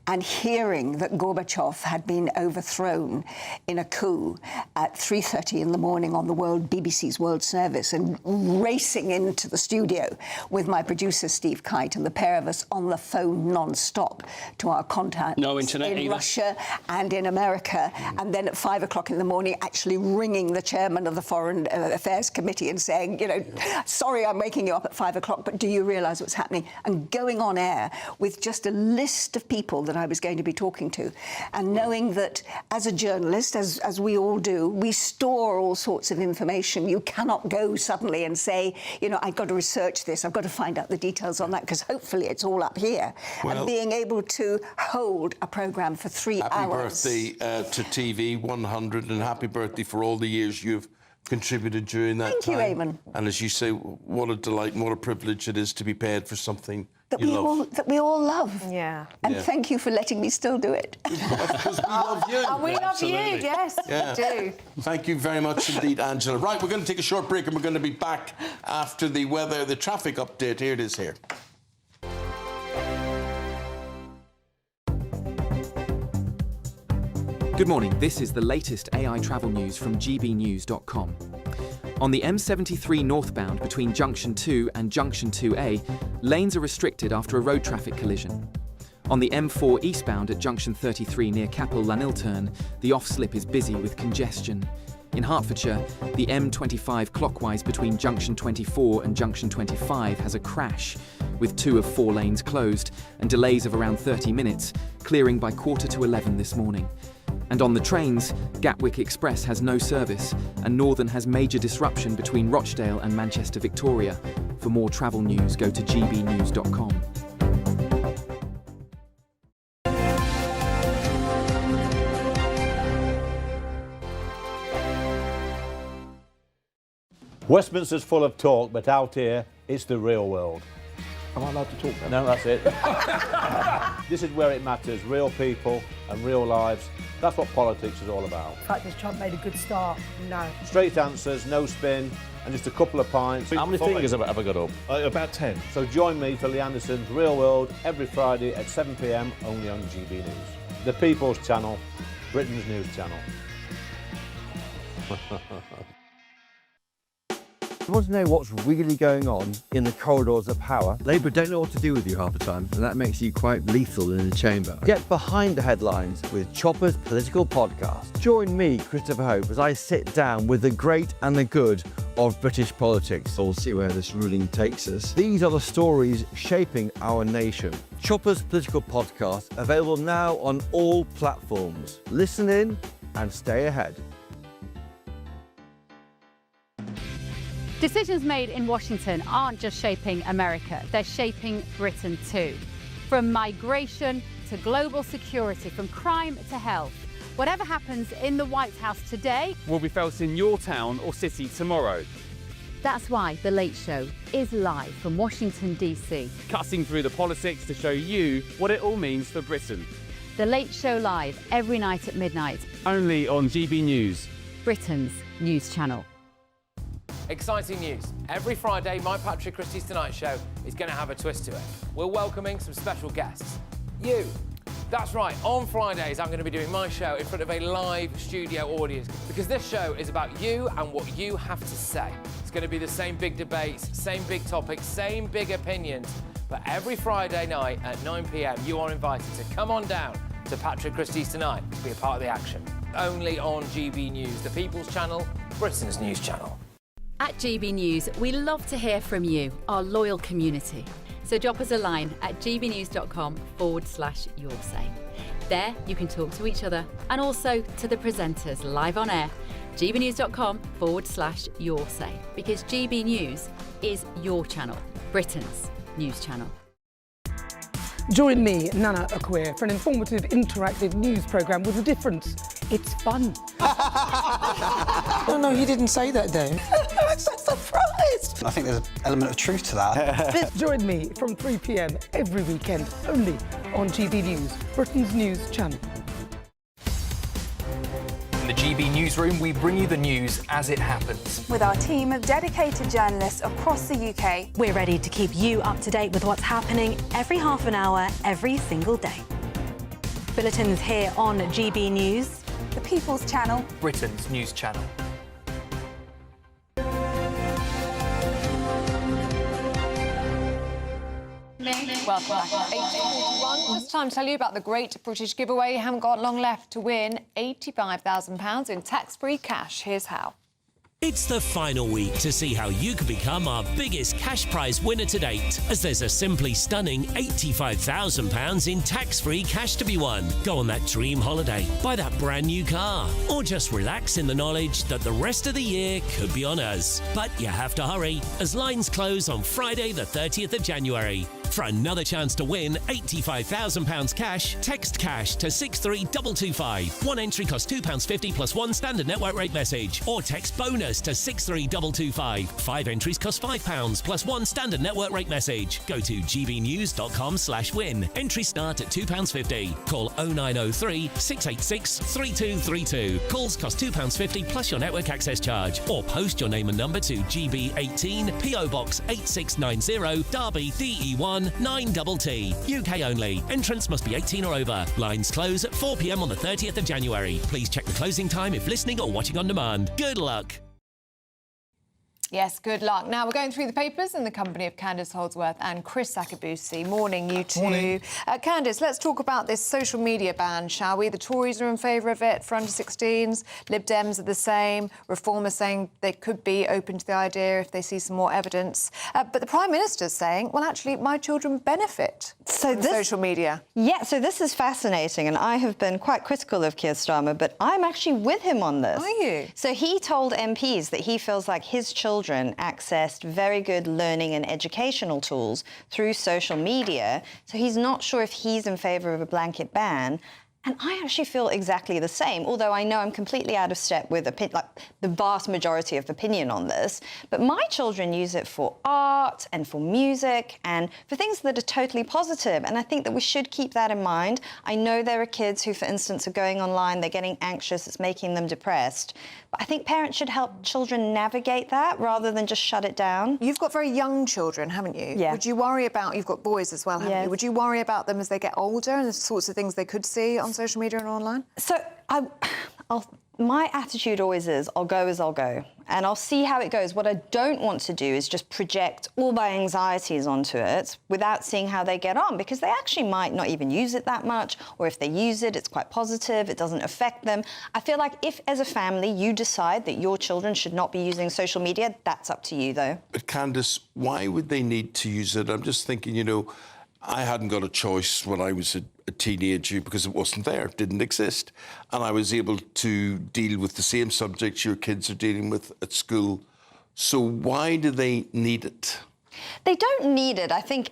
and hearing that Gorbachev had been overthrown in a coup at 3:30 in the morning on the BBC's World Service, and racing into the studio with my producer Steve Kite and the pair of us on the phone non-stop to our contacts no internet in either. Russia and in America, and then at 5 o'clock in the morning actually ringing the chairman of the Foreign Affairs Committee and saying, you know, sorry I'm waking you up at 5 o'clock, but do you realise what's happening? And going on air with just a list of people that I was going to be talking to, and knowing that as a journalist, as we all do, we store all sorts of information. You cannot go suddenly and say, you know, I've got to research this, I've got to find out the details on that, because hopefully it's all up here. Well, and being able to hold a programme for 3 hours. Happy birthday to TV 100, and happy birthday for all the years you've contributed during that time. Thank you, Eamonn. And as you say, what a delight and what a privilege it is to be paid for something that you we all love. Yeah. And Yeah. thank you for letting me still do it. Because we love you. And we love you, yes, Yeah. we do. Thank you very much indeed, Angela. Right, we're going to take a short break and we're going to be back after the weather, the traffic update. Here it is here. Good morning, this is the latest AI travel news from gbnews.com. On the M73 northbound between Junction 2 and Junction 2A, lanes are restricted after a road traffic collision. On the M4 eastbound at Junction 33 near Capel Llanilturn, the off-slip is busy with congestion. In Hertfordshire, the M25 clockwise between Junction 24 and Junction 25 has a crash, with 2 of 4 lanes closed and delays of around 30 minutes, clearing by 11:15 this morning. And on the trains, Gatwick Express has no service, and Northern has major disruption between Rochdale and Manchester Victoria. For more travel news, go to gbnews.com. Westminster's full of talk, but out here, it's the real world. Am I allowed to talk then? No, that's it. This is where it matters, real people and real lives. That's what politics is all about. The fact has Trump made a good start? No. Straight answers, no spin, and just a couple of pints. How many fingers have I got up? About 10. So join me for Lee Anderson's Real World every Friday at 7 p.m, only on GB News. The People's Channel, Britain's news channel. You want to know what's really going on in the corridors of power? Labour don't know what to do with you half the time, and that makes you quite lethal in the chamber. Get behind the headlines with Chopper's Political Podcast. Join me, Christopher Hope, as I sit down with the great and the good of British politics. We'll see where this ruling takes us. These are the stories shaping our nation. Chopper's Political Podcast, available now on all platforms. Listen in and stay ahead. Decisions made in Washington aren't just shaping America, they're shaping Britain too. From migration to global security, from crime to health. Whatever happens in the White House today will be felt in your town or city tomorrow. That's why The Late Show is live from Washington, D.C. Cutting through the politics to show you what it all means for Britain. The Late Show live every night at midnight. Only on GB News, Britain's news channel. Exciting news. Every Friday, my Patrick Christie's Tonight Show is going to have a twist to it. We're welcoming some special guests. You. That's right, on Fridays I'm going to be doing my show in front of a live studio audience, because this show is about you and what you have to say. It's going to be the same big debates, same big topics, same big opinions, but every Friday night at 9 p.m. you are invited to come on down to Patrick Christie's Tonight to be a part of the action. Only on GB News, the People's Channel, Britain's news channel. At GB News, we love to hear from you, our loyal community. So drop us a line at gbnews.com/yoursay. There you can talk to each other and also to the presenters live on air. gbnews.com/yoursay, because GB News is your channel, Britain's news channel. Join me, Nana Akwe, for an informative, interactive news programme with a difference. It's fun. No, he didn't say that, Dave. I'm so surprised. I think there's an element of truth to that. Join me from 3 p.m. every weekend, only on GB News, Britain's news channel. In the GB Newsroom, we bring you the news as it happens. With our team of dedicated journalists across the UK, we're ready to keep you up to date with what's happening every half an hour, every single day. Bulletins here on GB News, the People's Channel, Britain's news channel. Welcome back. 8:41. It's time to tell you about the Great British Giveaway. You haven't got long left to win £85,000 in tax-free cash. Here's how. It's the final week to see how you can become our biggest cash prize winner to date, as there's a simply stunning £85,000 in tax-free cash to be won. Go on that dream holiday, buy that brand new car, or just relax in the knowledge that the rest of the year could be on us. But you have to hurry, as lines close on Friday the 30th of January. For another chance to win £85,000 cash, text cash to 63225. One entry costs £2.50 plus one standard network rate message, or text bonus to 63225. 5 entries cost £5 plus one standard network rate message. Go to gbnews.com/win. Entries start at £2.50. Call 0903 686 3232. Calls cost £2.50 plus your network access charge, or post your name and number to GB18 PO Box 8690 Derby DE1 9TT. UK only. Entrance must be 18 or over. Lines close at 4 p.m. on the 30th of January. Please check the closing time if listening or watching on demand. Good luck. Yes, good luck. Now, we're going through the papers in the company of Candice Holdsworth and Chris Sakabusi. Morning, you two. Morning. Candice, let's talk about this social media ban, shall we? The Tories are in favour of it for under-16s. Lib Dems are the same. Reform are saying they could be open to the idea if they see some more evidence. But the Prime Minister's saying, well, actually, my children benefit from social media. Yeah, so this is fascinating, and I have been quite critical of Keir Starmer, but I'm actually with him on this. Are you? So he told MPs that he feels like his children accessed very good learning and educational tools through social media, so he's not sure if he's in favour of a blanket ban. And I actually feel exactly the same, although I know I'm completely out of step with the vast majority of opinion on this. But my children use it for art and for music and for things that are totally positive. And I think that we should keep that in mind. I know there are kids who, for instance, are going online, they're getting anxious, it's making them depressed. But I think parents should help children navigate that rather than just shut it down. You've got very young children, haven't you? Yeah. Would you worry about, you've got boys as well, haven't you? Would you worry about them as they get older and the sorts of things they could see on social media and online? So my attitude always is, I'll go as I'll go, and I'll see how it goes. What I don't want to do is just project all my anxieties onto it without seeing how they get on, because they actually might not even use it that much, or if they use it, it's quite positive, it doesn't affect them. I feel like if, as a family, you decide that your children should not be using social media, that's up to you, though. But Candice, why would they need to use it? I'm just thinking, you know, I hadn't got a choice when I was a teenager because it wasn't there, it didn't exist. And I was able to deal with the same subjects your kids are dealing with at school. So why do they need it? They don't need it. I think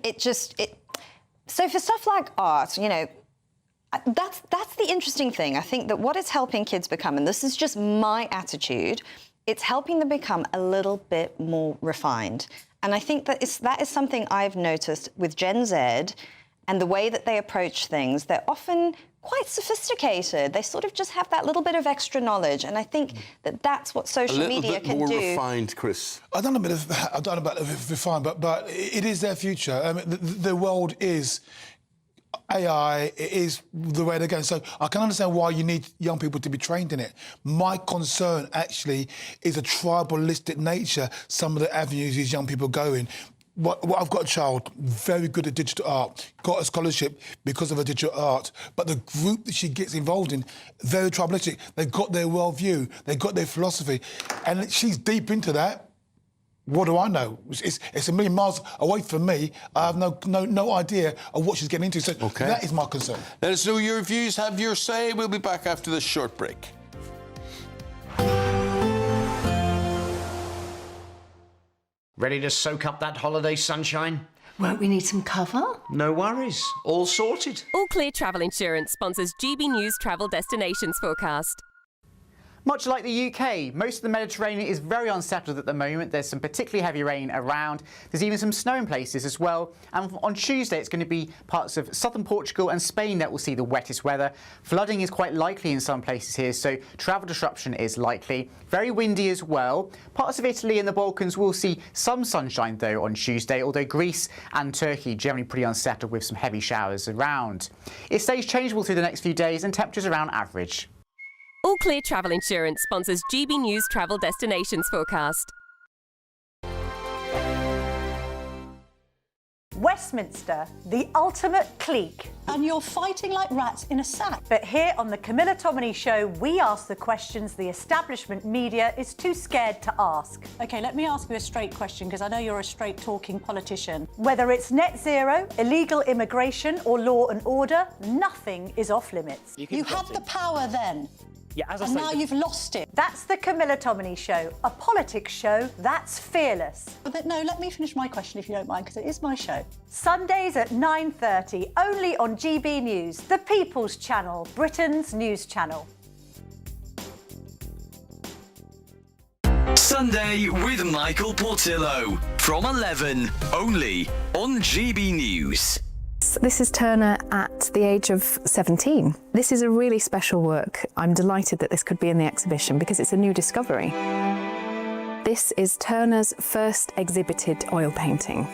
so for stuff like art, you know, that's the interesting thing. I think that what it's helping kids become, and this is just my attitude, it's helping them become a little bit more refined. And I think that that is something I've noticed with Gen Z and the way that they approach things. They're often quite sophisticated. They sort of just have that little bit of extra knowledge. And I think that that's what social media can do. A little bit more refined, Chris. I don't know about refined, but it is their future. I mean, the world is AI, it is the way they're going. So I can understand why you need young people to be trained in it. My concern, actually, is a tribalistic nature, some of the avenues these young people go in. I've got a child very good at digital art, got a scholarship because of her digital art, but the group that she gets involved in, very tribalistic. They've got their worldview, they've got their philosophy, and she's deep into that. What do I know? It's a million miles away from me. I have no idea of what she's getting into. So that is my concern. Let us know your views, have your say. We'll be back after this short break. Ready to soak up that holiday sunshine? Won't we need some cover? No worries. All sorted. All Clear Travel Insurance sponsors GB News Travel Destinations Forecast. Much like the UK, most of the Mediterranean is very unsettled at the moment. There's some particularly heavy rain around. There's even some snow in places as well. And on Tuesday, it's going to be parts of southern Portugal and Spain that will see the wettest weather. Flooding is quite likely in some places here, so travel disruption is likely. Very windy as well. Parts of Italy and the Balkans will see some sunshine, though, on Tuesday, although Greece and Turkey generally pretty unsettled with some heavy showers around. It stays changeable through the next few days and temperatures around average. All Clear Travel Insurance sponsors GB News Travel Destinations Forecast. Westminster, the ultimate clique. And you're fighting like rats in a sack. But here on the Camilla Tominey Show, we ask the questions the establishment media is too scared to ask. OK, let me ask you a straight question, because I know you're a straight-talking politician. Whether it's net zero, illegal immigration or law and order, nothing is off-limits. You had the power then. Yeah, as I and say, now you've lost it. That's the Camilla Tominey Show, a politics show that's fearless. But no, let me finish my question if you don't mind, because it is my show. Sundays at 9:30, only on GB News, the People's Channel, Britain's news channel. Sunday with Michael Portillo from 11, only on GB News. This is Turner at the age of 17. This is a really special work. I'm delighted that this could be in the exhibition because it's a new discovery. This is Turner's first exhibited oil painting.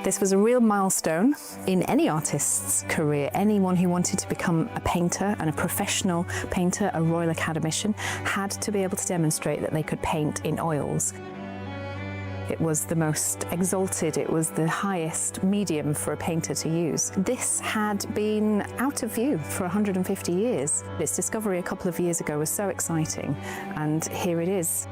This was a real milestone in any artist's career. Anyone who wanted to become a painter and a professional painter, a Royal Academician, had to be able to demonstrate that they could paint in oils. It was the most exalted, it was the highest medium for a painter to use. This had been out of view for 150 years. Its discovery a couple of years ago was so exciting, and here it is.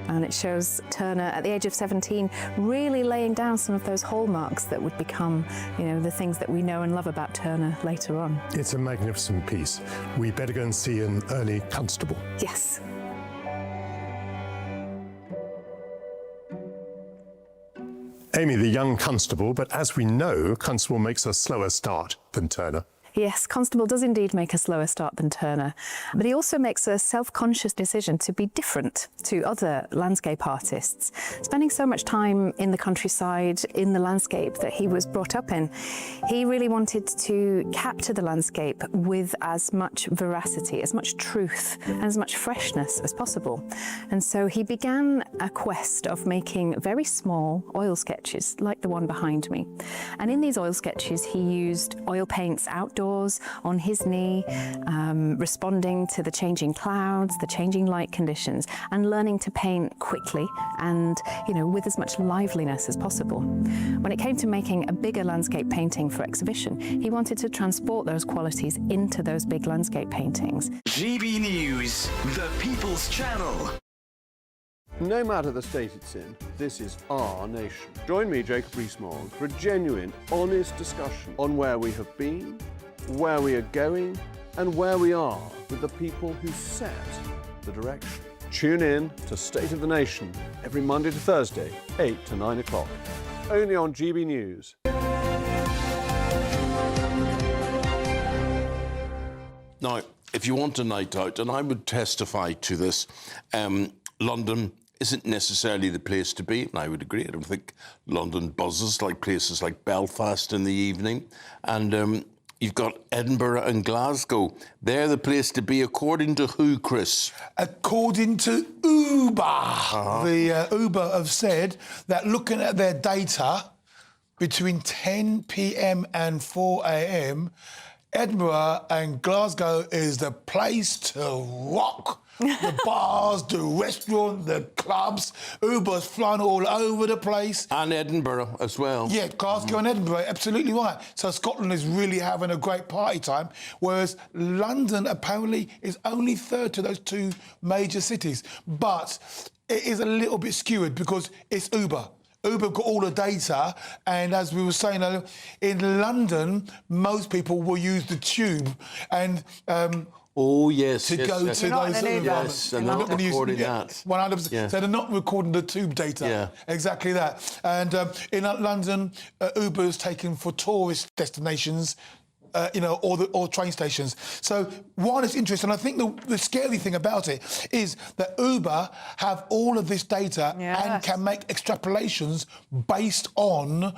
And it shows Turner at the age of 17 really laying down some of those hallmarks that would become, you know, the things that we know and love about Turner later on. It's a magnificent piece. We better go and see an early constable. Yes. Amy, the young constable, but as we know, constable makes a slower start than Turner. Yes, Constable does indeed make a slower start than Turner, but he also makes a self-conscious decision to be different to other landscape artists. Spending so much time in the countryside, in the landscape that he was brought up in, he really wanted to capture the landscape with as much veracity, as much truth, and as much freshness as possible. And so he began a quest of making very small oil sketches, like the one behind me. And in these oil sketches, he used oil paints outdoors, on his knee, responding to the changing clouds, the changing light conditions, and learning to paint quickly and, you know, with as much liveliness as possible. When it came to making a bigger landscape painting for exhibition, he wanted to transport those qualities into those big landscape paintings. GB News, the People's Channel. No matter the state it's in, this is our nation. Join me, Jacob Rees-Mogg, for a genuine, honest discussion on where we have been, where we are going, and where we are with the people who set the direction. Tune in to State of the Nation every Monday to Thursday, 8 to 9 o'clock, only on GB News. Now, if you want a night out, and I would testify to this, London isn't necessarily the place to be, and I would agree. I don't think London buzzes like places like Belfast in the evening. And you've got Edinburgh and Glasgow. They're the place to be, according to who, Chris? According to Uber. The Uber have said that looking at their data, between 10 p.m. and 4 a.m, Edinburgh and Glasgow is the place to rock. The bars, the restaurant, the clubs. Uber's flying all over the place. And Edinburgh as well. Yeah, Glasgow and Edinburgh, absolutely right. So Scotland is really having a great party time, whereas London apparently is only third to those two major cities. But it is a little bit skewed because it's Uber. Uber got all the data, and as we were saying earlier, in London, most people will use the tube, and oh yes, to go to those yes, and they're not recording that. 100%. Yeah. So they're not recording the tube data. Yeah. Exactly that. And in London, Uber is taken for tourist destinations. or train stations. So one is interesting. I think the scary thing about it is that Uber have all of this data and can make extrapolations based on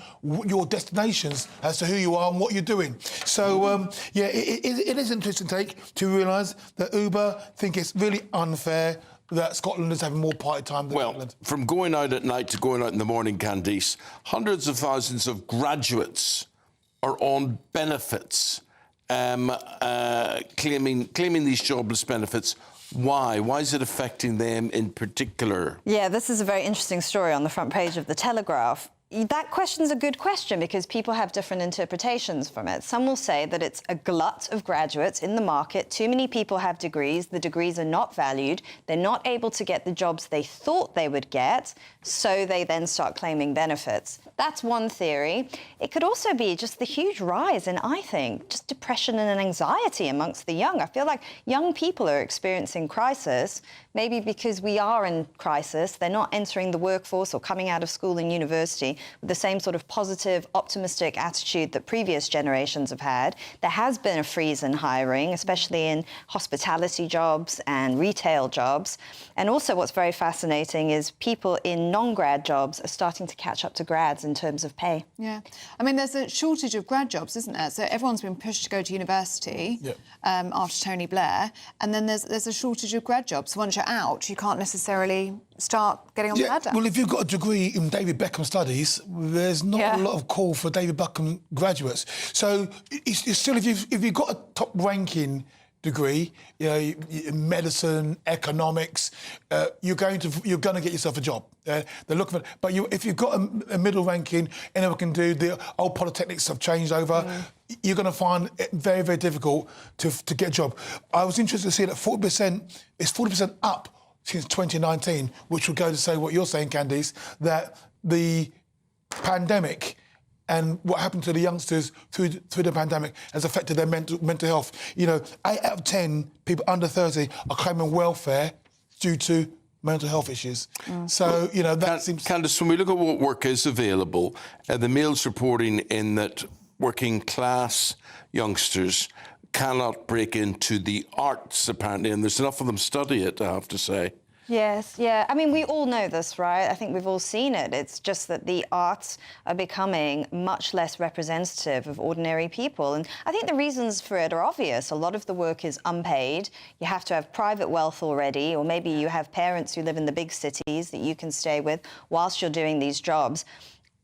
your destinations as to who you are and what you're doing. So it is an interesting take to realise that Uber think it's really unfair that Scotland is having more party time than England. From going out at night to going out in the morning, Candice, hundreds of thousands of graduates are on benefits, claiming these jobless benefits. Why? Why is it affecting them in particular? Yeah, this is a very interesting story on the front page of The Telegraph. That question's a good question because people have different interpretations from it. Some will say that it's a glut of graduates in the market. Too many people have degrees. The degrees are not valued. They're not able to get the jobs they thought they would get, so they then start claiming benefits. That's one theory. It could also be just the huge rise in, I think, just depression and anxiety amongst the young. I feel like young people are experiencing crisis, maybe because we are in crisis. They're not entering the workforce or coming out of school and university with the same sort of positive, optimistic attitude that previous generations have had. There has been a freeze in hiring, especially in hospitality jobs and retail jobs. And also what's very fascinating is people in non-grad jobs are starting to catch up to grads in terms of pay. Yeah. I mean, there's a shortage of grad jobs, isn't there? So everyone's been pushed to go to university after Tony Blair, and then there's a shortage of grad jobs. Once you're out, you can't necessarily start getting on the ladder. Well, if you've got a degree in David Beckham studies, there's not a lot of call for David Beckham graduates. So it's still, if you've got a top-ranking degree, medicine, economics, you're going to get yourself a job. They're looking for, but if you've got a middle ranking, anyone can do. The old polytechnics have changed over. You're going to find it very, very difficult to get a job. I was interested to see that 40% up since 2019, which would go to say what you're saying, Candice, that the pandemic and what happened to the youngsters through the pandemic has affected their mental health. 8 out of 10 people under 30 are claiming welfare due to mental health issues. So, that seems... Candice, when we look at what work is available, the Mail's reporting in that working class youngsters cannot break into the arts, apparently, and there's enough of them study it, I have to say. Yes, yeah. I mean, we all know this, right? I think we've all seen it. It's just that the arts are becoming much less representative of ordinary people. And I think the reasons for it are obvious. A lot of the work is unpaid. You have to have private wealth already, or maybe you have parents who live in the big cities that you can stay with whilst you're doing these jobs.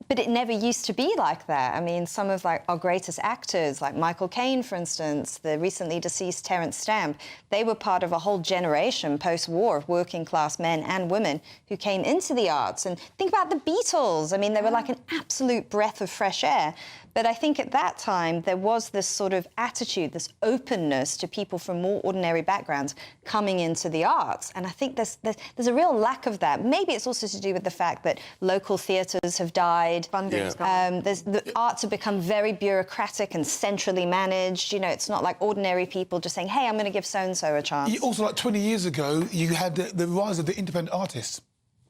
But it never used to be like that. I mean, some of our greatest actors, like Michael Caine, for instance, the recently deceased Terence Stamp, they were part of a whole generation post-war of working-class men and women who came into the arts. And think about the Beatles. I mean, they were like an absolute breath of fresh air. But I think at that time, there was this sort of attitude, this openness to people from more ordinary backgrounds coming into the arts. And I think there's a real lack of that. Maybe it's also to do with the fact that local theatres have died. The arts have become very bureaucratic and centrally managed. It's not like ordinary people just saying, hey, I'm going to give so-and-so a chance. Also, like 20 years ago, you had the rise of the independent artists.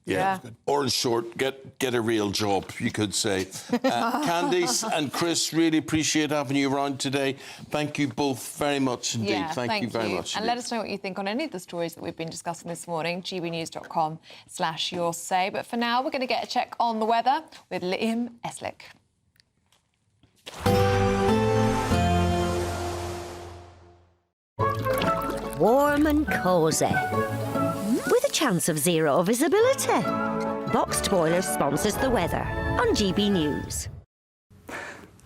Yeah. Or in short, get a real job, you could say. Candice and Chris, really appreciate having you around today. Thank you both very much indeed. Yeah, thank you very much. And let us know what you think on any of the stories that we've been discussing this morning, gbnews.com/your say. But for now, we're going to get a check on the weather with Liam Eslick. Warm and cosy, with a chance of zero visibility. Boxed Boilers sponsors the weather on GB News.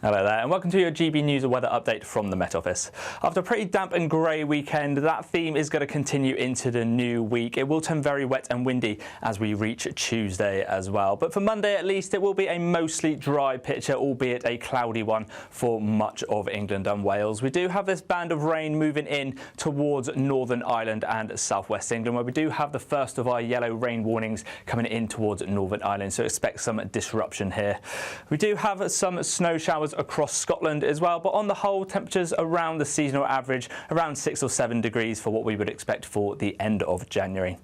Hello there, and welcome to your GB News weather update from the Met Office. After a pretty damp and grey weekend, that theme is going to continue into the new week. It will turn very wet and windy as we reach Tuesday as well. But for Monday at least, it will be a mostly dry picture, albeit a cloudy one for much of England and Wales. We do have this band of rain moving in towards Northern Ireland and southwest England, where we do have the first of our yellow rain warnings coming in towards Northern Ireland, so expect some disruption here. We do have some snow showers across Scotland as well, but on the whole, temperatures around the seasonal average, around 6 or 7 degrees for what we would expect for the end of January.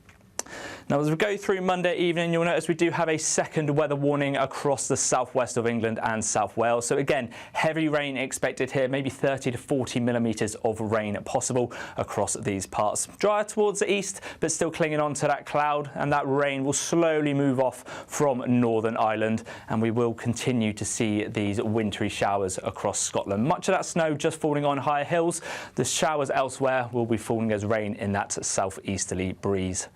Now, as we go through Monday evening, you'll notice we do have a second weather warning across the southwest of England and South Wales. So again, heavy rain expected here, maybe 30 to 40 millimetres of rain possible across these parts. Drier towards the east, but still clinging on to that cloud, and that rain will slowly move off from Northern Ireland, and we will continue to see these wintry showers across Scotland. Much of that snow just falling on higher hills. The showers elsewhere will be falling as rain in that southeasterly breeze.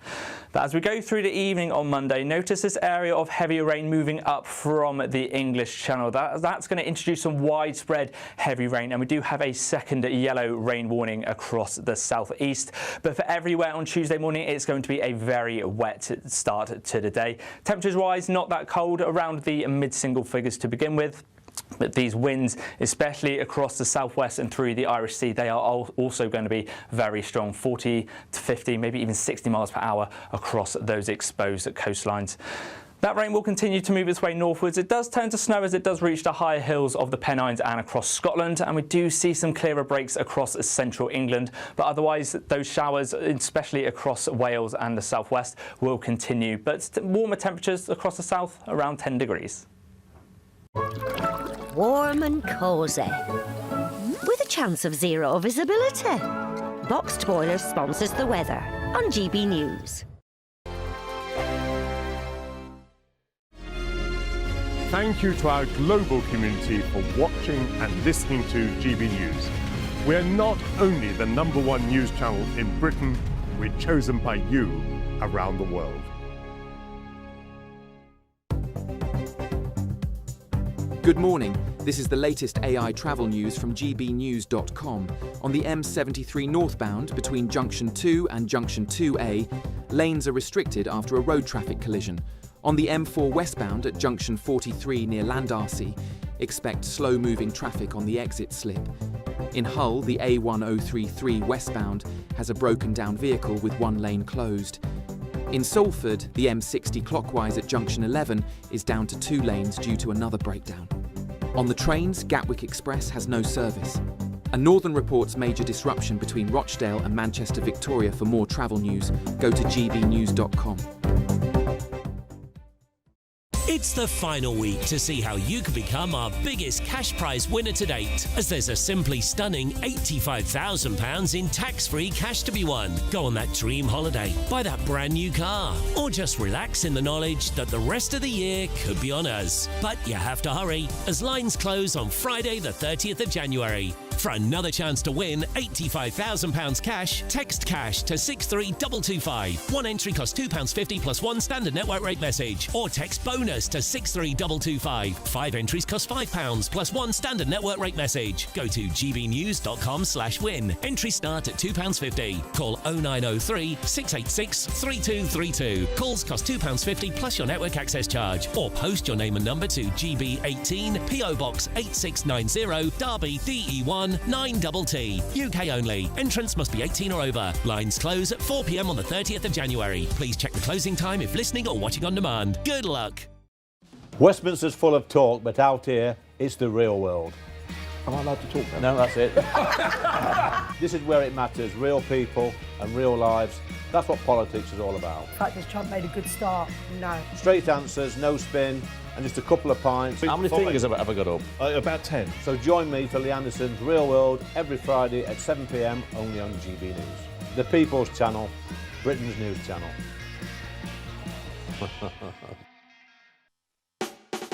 But as we go through the evening on Monday, notice this area of heavier rain moving up from the English Channel. That's going to introduce some widespread heavy rain, and we do have a second yellow rain warning across the southeast. But for everywhere on Tuesday morning, it's going to be a very wet start to the day. Temperatures-wise, not that cold, around the mid-single figures to begin with. But these winds, especially across the southwest and through the Irish Sea, they are also going to be very strong, 40 to 50, maybe even 60 miles per hour across those exposed coastlines. That rain will continue to move its way northwards. It does turn to snow as it does reach the higher hills of the Pennines and across Scotland, and we do see some clearer breaks across central England. But otherwise, those showers, especially across Wales and the southwest, will continue. But warmer temperatures across the south, around 10 degrees. Warm and cosy, with a chance of zero visibility. Boxed Boiler sponsors the weather on GB News. Thank you to our global community for watching and listening to GB News. We're not only the #1 news channel in Britain, we're chosen by you around the world. Good morning. This is the latest AI travel news from gbnews.com. On the M73 northbound between Junction 2 and Junction 2A, lanes are restricted after a road traffic collision. On the M4 westbound at Junction 43 near Landarcy, expect slow-moving traffic on the exit slip. In Hull, the A1033 westbound has a broken-down vehicle with one lane closed. In Salford, the M60 clockwise at Junction 11 is down to 2 lanes due to another breakdown. On the trains, Gatwick Express has no service. And Northern reports major disruption between Rochdale and Manchester Victoria. For more travel news, go to gbnews.com. It's the final week to see how you can become our biggest cash prize winner to date, as there's a simply stunning £85,000 in tax-free cash to be won. Go on that dream holiday, buy that brand new car, or just relax in the knowledge that the rest of the year could be on us. But you have to hurry, as lines close on Friday the 30th of January. For another chance to win £85,000 cash, text cash to 63225. One entry costs £2.50 plus one standard network rate message, or text bonus to 63225. 5 entries cost £5 plus one standard network rate message. Go to gbnews.com/win. Entries start at £2.50. Call 0903 686 3232. Calls cost £2.50 plus your network access charge, or post your name and number to GB18 PO Box 8690 Derby DE1 9TT. UK only. Entrance must be 18 or over. Lines close at 4 p.m. on the 30th of January. Please check the closing time if listening or watching on demand. Good luck. Westminster's full of talk, but out here, it's the real world. Am I allowed to talk then? No, that's it. This is where it matters. Real people and real lives. That's what politics is all about. The fact has Trump made a good start? No. Straight answers, no spin, and just a couple of pints. How many fingers have I got up? About 10. So join me for Lee Anderson's Real World every Friday at 7 p.m. only on GB News. The People's Channel, Britain's news channel.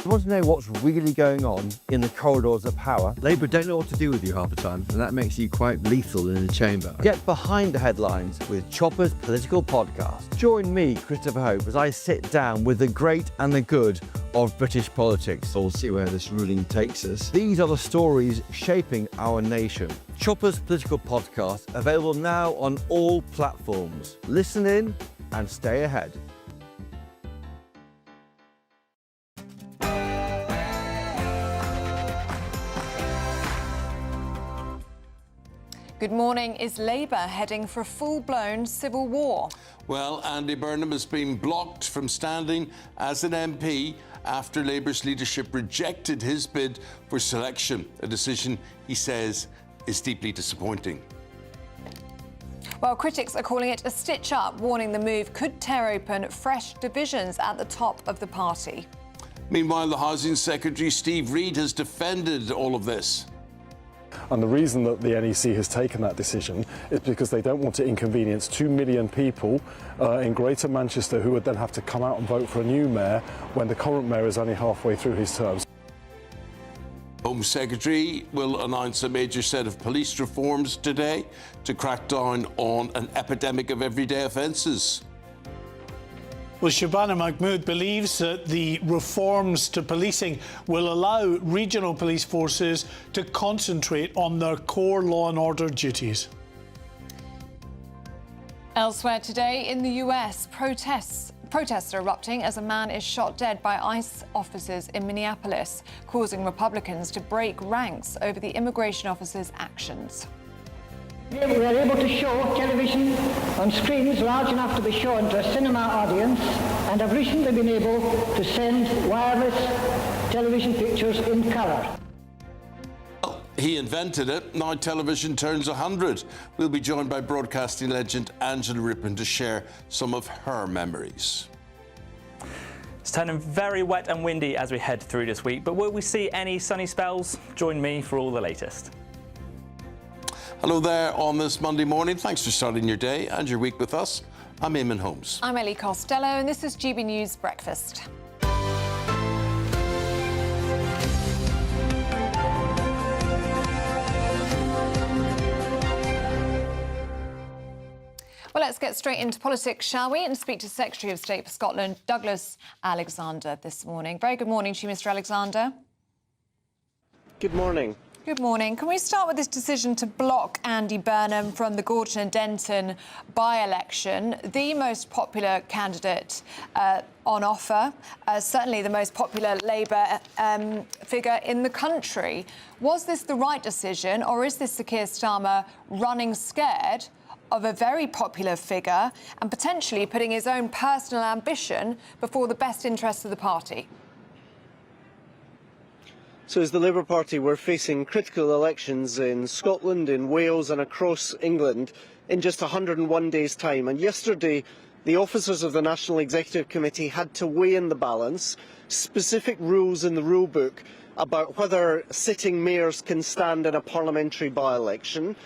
You want to know what's really going on in the corridors of power? Labour don't know what to do with you half the time, and that makes you quite lethal in the chamber. Get behind the headlines with Chopper's Political Podcast. Join me, Christopher Hope, as I sit down with the great and the good of British politics. We'll see where this ruling takes us. These are the stories shaping our nation. Chopper's Political Podcast, available now on all platforms. Listen in and stay ahead. Good morning. Is Labour heading for a full-blown civil war? Well, Andy Burnham has been blocked from standing as an MP after Labour's leadership rejected his bid for selection, a decision he says is deeply disappointing. Well, critics are calling it a stitch-up, warning the move could tear open fresh divisions at the top of the party. Meanwhile, the Housing Secretary, Steve Reid, has defended all of this. And the reason that the NEC has taken that decision is because they don't want to inconvenience 2 million people in Greater Manchester who would then have to come out and vote for a new mayor when the current mayor is only halfway through his term. Home Secretary will announce a major set of police reforms today to crack down on an epidemic of everyday offences. Well, Shabana Mahmood believes that the reforms to policing will allow regional police forces to concentrate on their core law and order duties. Elsewhere today in the US, protests are erupting as a man is shot dead by ICE officers in Minneapolis, causing Republicans to break ranks over the immigration officers' actions. We are able to show television on screens large enough to be shown to a cinema audience and have recently been able to send wireless television pictures in colour. He invented it. Now television turns 100. We'll be joined by broadcasting legend Angela Rippon to share some of her memories. It's turning very wet and windy as we head through this week, but will we see any sunny spells? Join me for all the latest. Hello there on this Monday morning. Thanks for starting your day and your week with us. I'm Eamonn Holmes. I'm Ellie Costello, and this is GB News Breakfast. Well, let's get straight into politics, shall we? And speak to Secretary of State for Scotland, Douglas Alexander, this morning. Very good morning to you, Mr. Alexander. Good morning. Good morning. Can we start with this decision to block Andy Burnham from the Gorton and Denton by-election, the most popular candidate on offer, certainly the most popular Labour figure in the country? Was this the right decision, or is this Sir Keir Starmer running scared of a very popular figure and potentially putting his own personal ambition before the best interests of the party? So as the Labour Party, we're facing critical elections in Scotland, in Wales and across England in just 101 days' time. And yesterday, the officers of the National Executive Committee had to weigh in the balance specific rules in the rule book about whether sitting mayors can stand in a parliamentary by-election.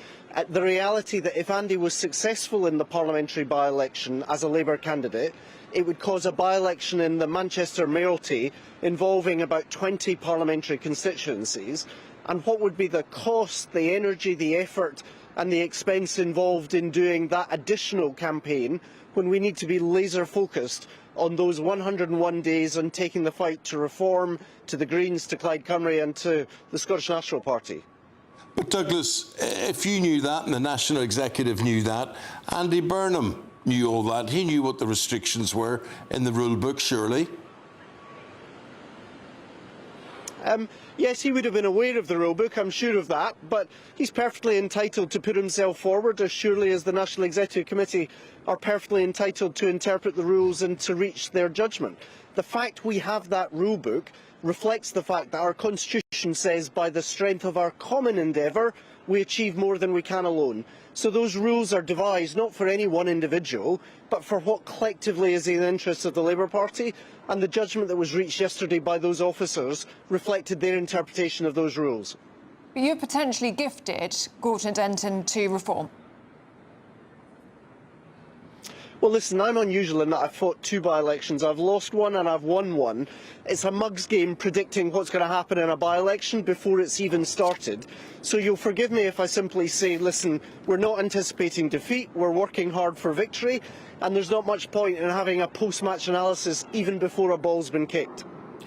The reality that if Andy was successful in the parliamentary by-election as a Labour candidate, it would cause a by-election in the Manchester mayoralty involving about 20 parliamentary constituencies. And what would be the cost, the energy, the effort and the expense involved in doing that additional campaign when we need to be laser focused on those 101 days on taking the fight to reform, to the Greens, to Clyde Cymru and to the Scottish National Party? But Douglas, if you knew that and the National Executive knew that, Andy Burnham knew all that. He knew what the restrictions were in the rule book, surely. Yes, he would have been aware of the rule book, I'm sure of that, but he's perfectly entitled to put himself forward, as surely as the National Executive Committee are perfectly entitled to interpret the rules and to reach their judgment. The fact we have that rule book reflects the fact that our Constitution says by the strength of our common endeavour we achieve more than we can alone. So those rules are devised not for any one individual, but for what collectively is in the interests of the Labour Party, and the judgment that was reached yesterday by those officers reflected their interpretation of those rules. But you potentially gifted Gorton and Denton to reform. Well, listen, I'm unusual in that I've fought 2 by-elections. I've lost one and I've won one. It's a mug's game predicting what's going to happen in a by-election before it's even started. So you'll forgive me if I simply say, listen, we're not anticipating defeat, we're working hard for victory, and there's not much point in having a post-match analysis even before a ball's been kicked.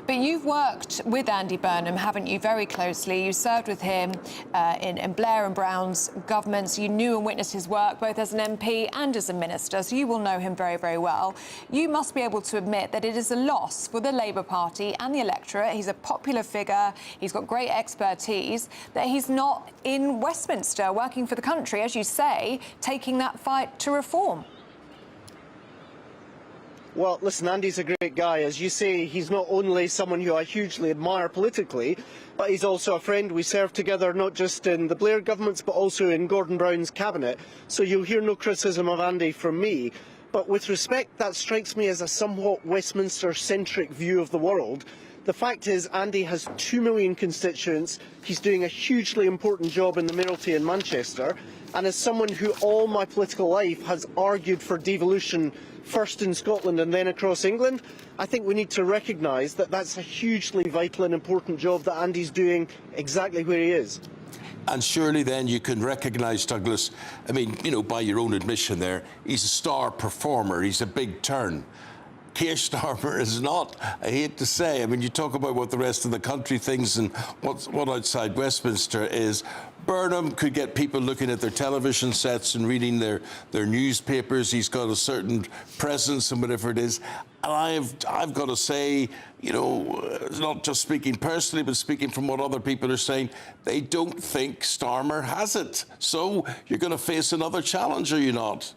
But you've worked with Andy Burnham, haven't you, very closely. You served with him in Blair and Brown's governments. You knew and witnessed his work, both as an MP and as a minister, so you will know him very, very well. You must be able to admit that it is a loss for the Labour Party and the electorate. He's a popular figure, he's got great expertise, that he's not in Westminster working for the country, as you say, taking that fight to reform. Well, listen, Andy's a great guy. As you say, he's not only someone who I hugely admire politically, but he's also a friend. We served together not just in the Blair governments, but also in Gordon Brown's cabinet. So you'll hear no criticism of Andy from me. But with respect, that strikes me as a somewhat Westminster-centric view of the world. The fact is, Andy has 2 million constituents. He's doing a hugely important job in the mayoralty in Manchester. And as someone who all my political life has argued for devolution, first in Scotland and then across England, I think we need to recognise that that's a hugely vital and important job that Andy's doing exactly where he is. And surely then you can recognise, Douglas, I mean, you know, by your own admission there, he's a star performer, he's a big turn. Keir Starmer is not, I hate to say. I mean, you talk about what the rest of the country thinks and what outside Westminster is. Burnham could get people looking at their television sets and reading their newspapers. He's got a certain presence and whatever it is. And I've got to say, you know, not just speaking personally, but speaking from what other people are saying, they don't think Starmer has it. So you're going to face another challenge, are you not?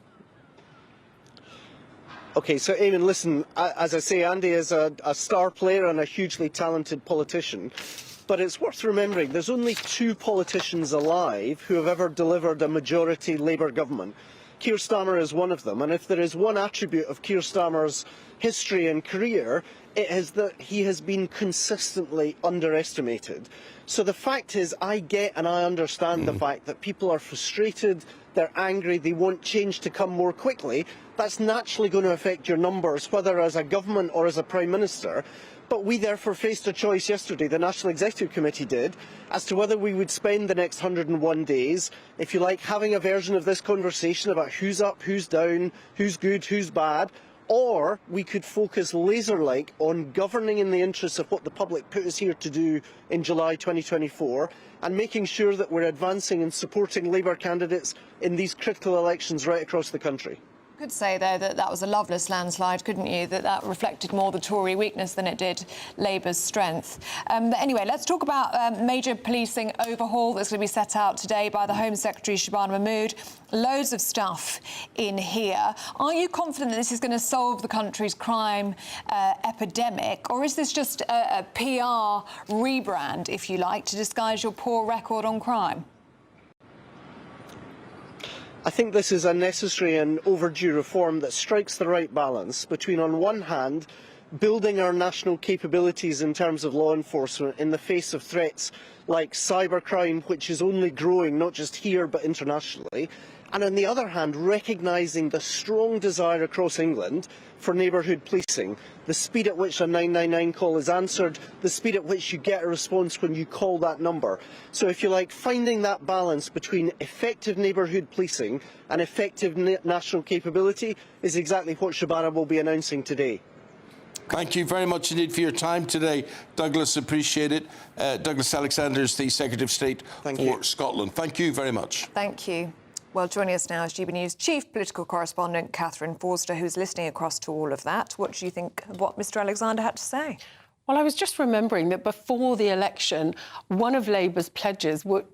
OK, so Eamonn, listen, as I say, Andy is a star player and a hugely talented politician. But it's worth remembering there's only 2 politicians alive who have ever delivered a majority Labour government. Keir Starmer is one of them, and if there is one attribute of Keir Starmer's history and career, it is that he has been consistently underestimated. So the fact is, I get and I understand the fact that people are frustrated, they're angry, they want change to come more quickly. That's naturally going to affect your numbers, whether as a government or as a Prime Minister. But we therefore faced a choice yesterday, the National Executive Committee did, as to whether we would spend the next 101 days, if you like, having a version of this conversation about who's up, who's down, who's good, who's bad, or we could focus laser-like on governing in the interests of what the public put us here to do in July 2024 and making sure that we're advancing and supporting Labour candidates in these critical elections right across the country. You could say, though, that that was a loveless landslide, couldn't you? That reflected more the Tory weakness than it did Labour's strength. But anyway, let's talk about major policing overhaul that's going to be set out today by the Home Secretary, Shabana Mahmood. Loads of stuff in here. Are you confident that this is going to solve the country's crime epidemic, or is this just a PR rebrand, if you like, to disguise your poor record on crime? I think this is a necessary and overdue reform that strikes the right balance between, on one hand, building our national capabilities in terms of law enforcement in the face of threats like cybercrime, which is only growing not just here but internationally, and on the other hand, recognising the strong desire across England for neighbourhood policing, the speed at which a 999 call is answered, the speed at which you get a response when you call that number. So if you like, finding that balance between effective neighbourhood policing and effective national capability is exactly what Shabana will be announcing today. Thank you very much indeed for your time today, Douglas. Appreciate it. Douglas Alexander is the Secretary of State for Scotland. Thank you very much. Thank you. Well, joining us now is GB News Chief Political Correspondent Catherine Forster, who's listening across to all of that. What do you think of what Mr Alexander had to say? Well, I was just remembering that before the election, one of Labour's pledges was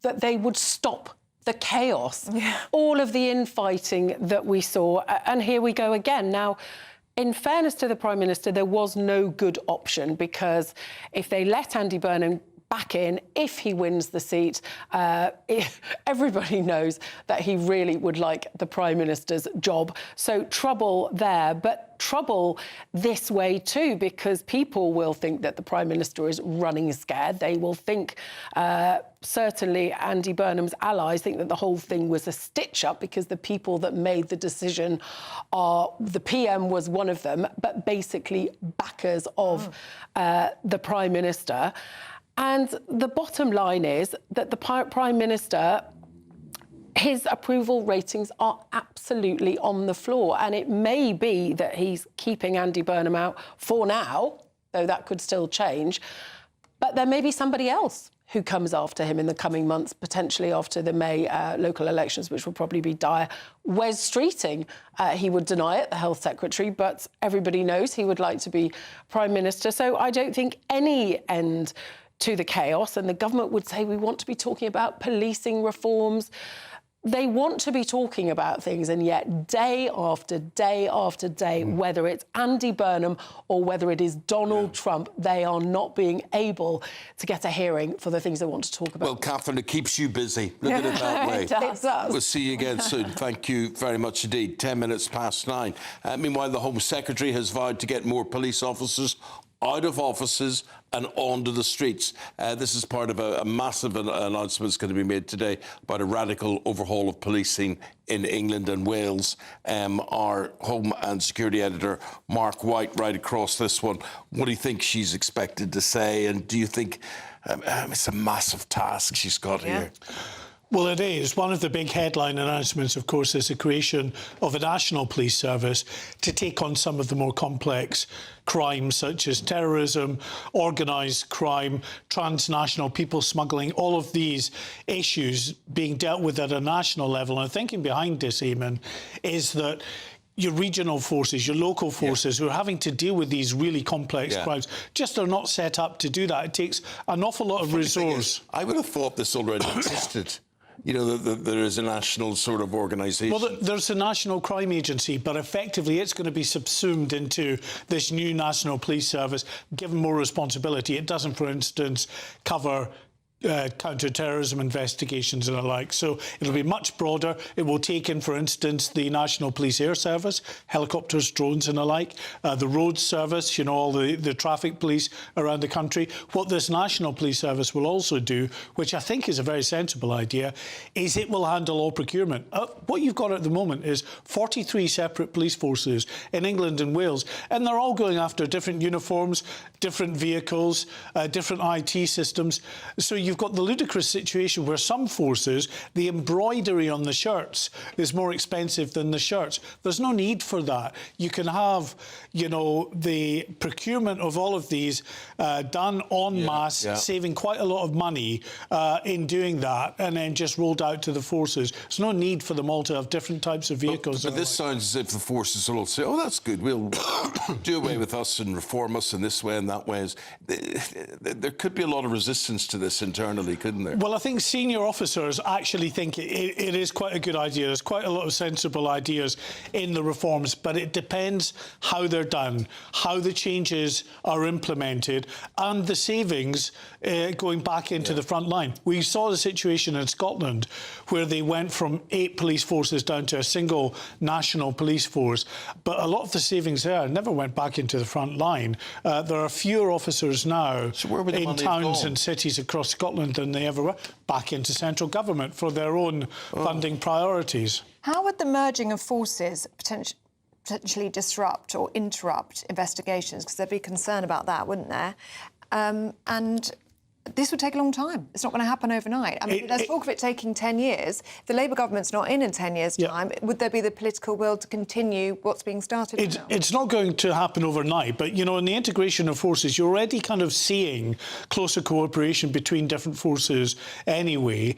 that they would stop the chaos, all of the infighting that we saw. And here we go again. Now, in fairness to the Prime Minister, there was no good option, because if they let Andy Burnham back in, if he wins the seat, everybody knows that he really would like the Prime Minister's job. So trouble there, but trouble this way too, because people will think that the Prime Minister is running scared. They will think, certainly Andy Burnham's allies think that the whole thing was a stitch-up, because the people that made the decision are, the PM was one of them, but basically backers of the Prime Minister. And the bottom line is that the Prime Minister, his approval ratings are absolutely on the floor. And it may be that he's keeping Andy Burnham out for now, though that could still change. But there may be somebody else who comes after him in the coming months, potentially after the May local elections, which will probably be dire. Wes Streeting, he would deny it, the Health Secretary, but everybody knows he would like to be Prime Minister. So I don't think any end to the chaos, and the government would say we want to be talking about policing reforms. they want to be talking about things, and yet day after day after day, whether it's Andy Burnham or whether it is Donald Trump, they are not being able to get a hearing for the things they want to talk about. Well, Catherine, it keeps you busy. Look at it that way. It does. We'll see you again soon. Thank you very much indeed. 10 minutes past 9. Meanwhile, the Home Secretary has vowed to get more police officers out of offices and onto the streets. This is part of a massive announcement that's going to be made today about a radical overhaul of policing in England and Wales. Our Home and Security Editor, Mark White, right across this one. What do you think she's expected to say? And do you think it's a massive task she's got here? Well, it is. One of the big headline announcements, of course, is the creation of a national police service to take on some of the more complex crimes such as terrorism, organised crime, transnational people smuggling, all of these issues being dealt with at a national level. And thinking behind this, Eamonn, is that your regional forces, your local forces who are having to deal with these really complex crimes just are not set up to do that. It takes an awful lot of resource. I would have thought this already existed. You know, there is a national sort of organisation. Well, there's a National Crime Agency, but effectively it's going to be subsumed into this new National Police Service, given more responsibility. It doesn't, for instance, cover counter-terrorism investigations and the like. So it'll be much broader. It will take in, for instance, the National Police Air Service, helicopters, drones and the like, the roads service, you know, all the traffic police around the country. What this National Police Service will also do, which I think is a very sensible idea, is it will handle all procurement. What you've got at the moment is 43 separate police forces in England and Wales, and they're all going after different uniforms, different vehicles, different IT systems. So you've got the ludicrous situation where some forces, the embroidery on the shirts is more expensive than the shirts. There's no need for that. You can have, you know, the procurement of all of these done en masse, saving quite a lot of money in doing that, and then just rolled out to the forces. There's no need for them all to have different types of vehicles. But this sounds as if the forces will all say, oh, that's good, we'll do away with us and reform us in this way and that way. There could be a lot of resistance to this internally, couldn't there? Well, I think senior officers actually think it is quite a good idea. There's quite a lot of sensible ideas in the reforms, but it depends how they're done, how the changes are implemented, and the savings going back into the front line. We saw the situation in Scotland where they went from 8 police forces down to a single national police force, but a lot of the savings there never went back into the front line. There are fewer officers now in towns and cities across Scotland than they ever were, back into central government for their own funding priorities. How would the merging of forces potentially disrupt or interrupt investigations? Because there'd be concern about that, wouldn't there? And this would take a long time. It's not going to happen overnight. I mean, there's talk of it taking 10 years. If the Labour government's not in 10 years' time, would there be the political will to continue what's being started now? It's not going to happen overnight, but, you know, in the integration of forces, you're already kind of seeing closer cooperation between different forces anyway,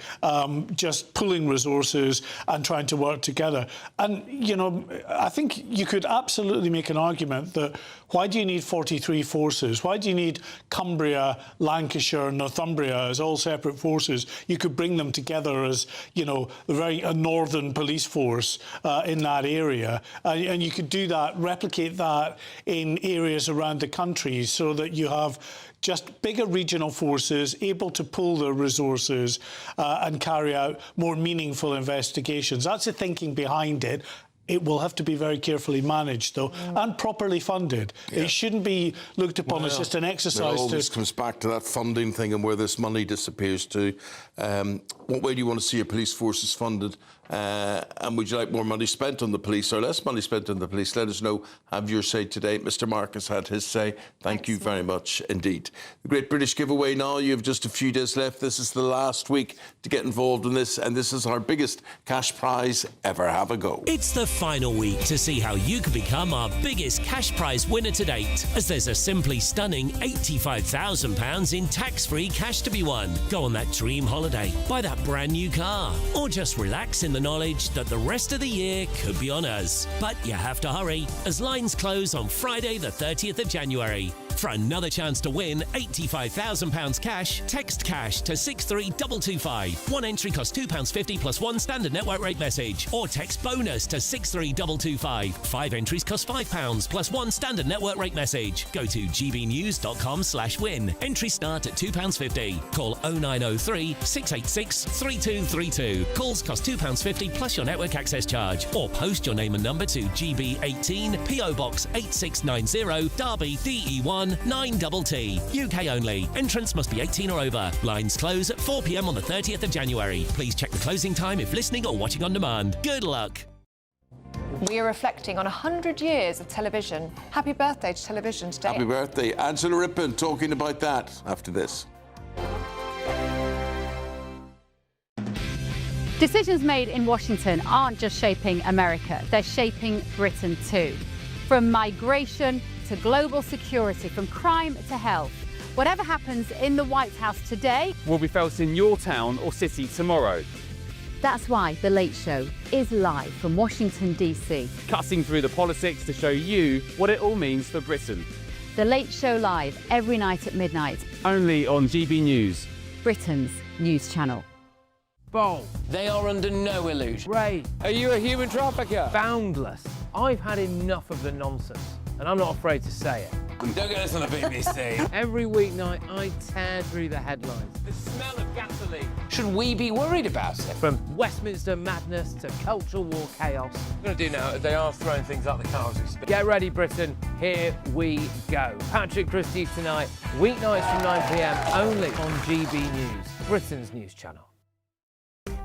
just pooling resources and trying to work together. And, you know, I think you could absolutely make an argument that why do you need 43 forces? Why do you need Cumbria, Lancashire, Northumbria as all separate forces? You could bring them together as, you know, a northern police force in that area. And you could do that, replicate that in areas around the country so that you have just bigger regional forces able to pool their resources and carry out more meaningful investigations. That's the thinking behind it. It will have to be very carefully managed, though, and properly funded. It shouldn't be looked upon as just an exercise. It always comes back to that funding thing and where this money disappears to. What way do you want to see your police forces funded? And would you like more money spent on the police or less money spent on the police? Let us know. Have your say today. Mr. Marcus had his say. Thank you very much indeed. The Great British Giveaway now. You have just a few days left. This is the last week to get involved in this, and this is our biggest cash prize ever. Have a go. It's the final week to see how you can become our biggest cash prize winner to date, as there's a simply stunning £85,000 in tax-free cash to be won. Go on that dream holiday, buy that brand new car, or just relax in the knowledge that the rest of the year could be on us. But you have to hurry, as lines close on Friday the 30th of January. For another chance to win £85,000 cash, text cash to 63225. One entry costs £2.50 plus one standard network rate message. Or text bonus to 63225. 5 entries cost £5 plus one standard network rate message. Go to gbnews.com/win. Entries start at £2.50. Call 0903 686 3232. Calls cost £2.50 plus your network access charge. Or post your name and number to GB18 PO Box 8690 Derby DE1 9TT. UK only. Entrance must be 18 or over. Lines close at 4 p.m. on the 30th of January. Please check the closing time if listening or watching on demand. Good luck. We are reflecting on 100 years of television. Happy birthday to television today. Happy birthday. Angela Rippon talking about that after this. Decisions made in Washington aren't just shaping America, they're shaping Britain too. From migration to global security, from crime to health. Whatever happens in the White House today will be felt in your town or city tomorrow. That's why The Late Show is live from Washington, DC. Cutting through the politics to show you what it all means for Britain. The Late Show live every night at midnight. Only on GB News, Britain's news channel. Bold. They are under no illusion. Ray. Are you a human trafficker? Boundless. I've had enough of the nonsense, and I'm not afraid to say it. Don't get this on the BBC. Every weeknight, I tear through the headlines. The smell of gasoline. Should we be worried about it? From Westminster madness to cultural war chaos. What I'm going to do now, they are throwing things out the car as we speak. Get ready, Britain. Here we go. Patrick Christie's tonight, weeknights from 9 p.m, only on GB News, Britain's news channel.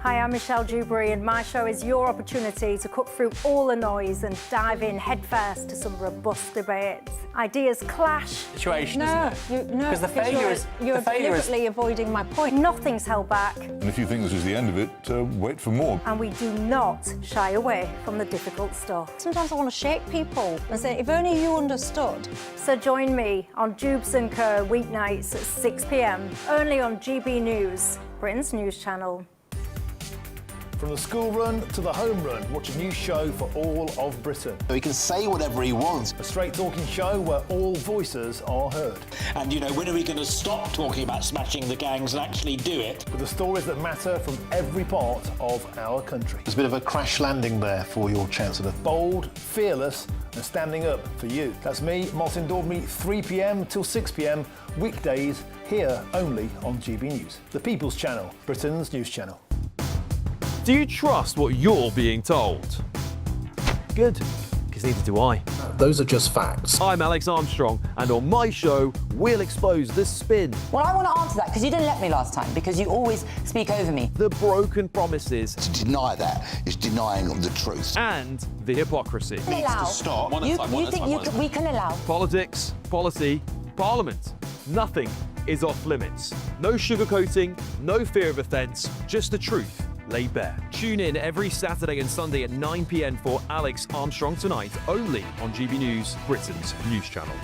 Hi, I'm Michelle Dewberry, and my show is your opportunity to cut through all the noise and dive in headfirst to some robust debates. Ideas clash. Situation, no, isn't it? No, because the failure is you're deliberately avoiding my point. Nothing's held back. And if you think this is the end of it, wait for more. And we do not shy away from the difficult stuff. Sometimes I want to shake people and say, if only you understood. So join me on Jubes & Co. weeknights at 6 p.m, only on GB News, Britain's news channel. From the school run to the home run, watch a new show for all of Britain. So he can say whatever he wants. A straight-talking show where all voices are heard. And, you know, when are we going to stop talking about smashing the gangs and actually do it? With the stories that matter from every part of our country. There's a bit of a crash landing there for your Chancellor. Bold, fearless and standing up for you. That's me, Martin Dordme, 3 p.m. till 6 p.m, weekdays, here only on GB News. The People's Channel, Britain's news channel. Do you trust what you're being told? Good, because neither do I. Those are just facts. I'm Alex Armstrong, and on my show, we'll expose the spin. Well, I want to answer that, because you didn't let me last time, because you always speak over me. The broken promises. To deny that is denying the truth. And the hypocrisy. Needs to stop. You think we can allow? Politics, policy, parliament. Nothing is off limits. No sugarcoating, no fear of offence, just the truth laid bare. Tune in every Saturday and Sunday at 9 p.m. for Alex Armstrong Tonight, only on GB News, Britain's news channel.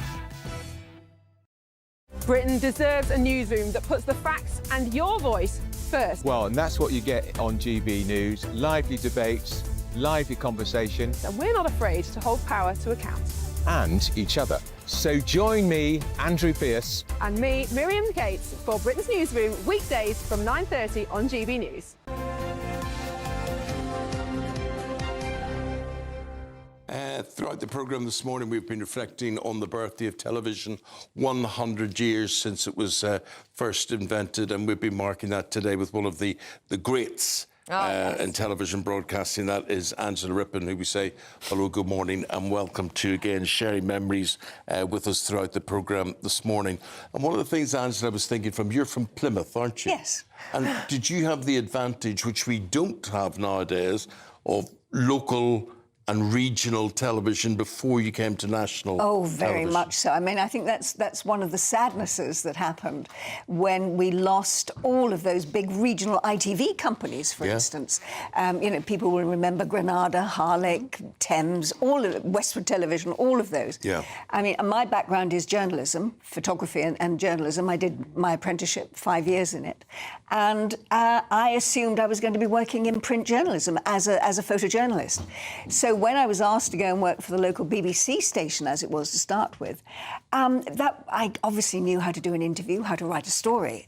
Britain deserves a newsroom that puts the facts and your voice first. Well, and that's what you get on GB News. Lively debates, lively conversation. And we're not afraid to hold power to account. And each other. So join me, Andrew Pearce. And me, Miriam Cates, for Britain's Newsroom, weekdays from 9:30 on GB News. Throughout the programme this morning, we've been reflecting on the birthday of television, 100 years since it was first invented, and we've been marking that today with one of the greats in television broadcasting. That is Angela Rippon, who we say hello, good morning, and welcome to, again, sharing memories with us throughout the programme this morning. And one of the things, Angela, I was thinking you're from Plymouth, aren't you? Yes. And did you have the advantage, which we don't have nowadays, of local and regional television before you came to national very television? much so. I mean, I think that's one of the sadnesses that happened when we lost all of those big regional ITV companies, for instance. You know, people will remember Granada, Harlech, Thames, all of it, Westwood Television, all of those. Yeah. I mean, my background is journalism, photography and journalism. I did my apprenticeship, 5 years in it. And I assumed I was going to be working in print journalism as a photojournalist. So so when I was asked to go and work for the local BBC station, as it was to start with, that I obviously knew how to do an interview, how to write a story,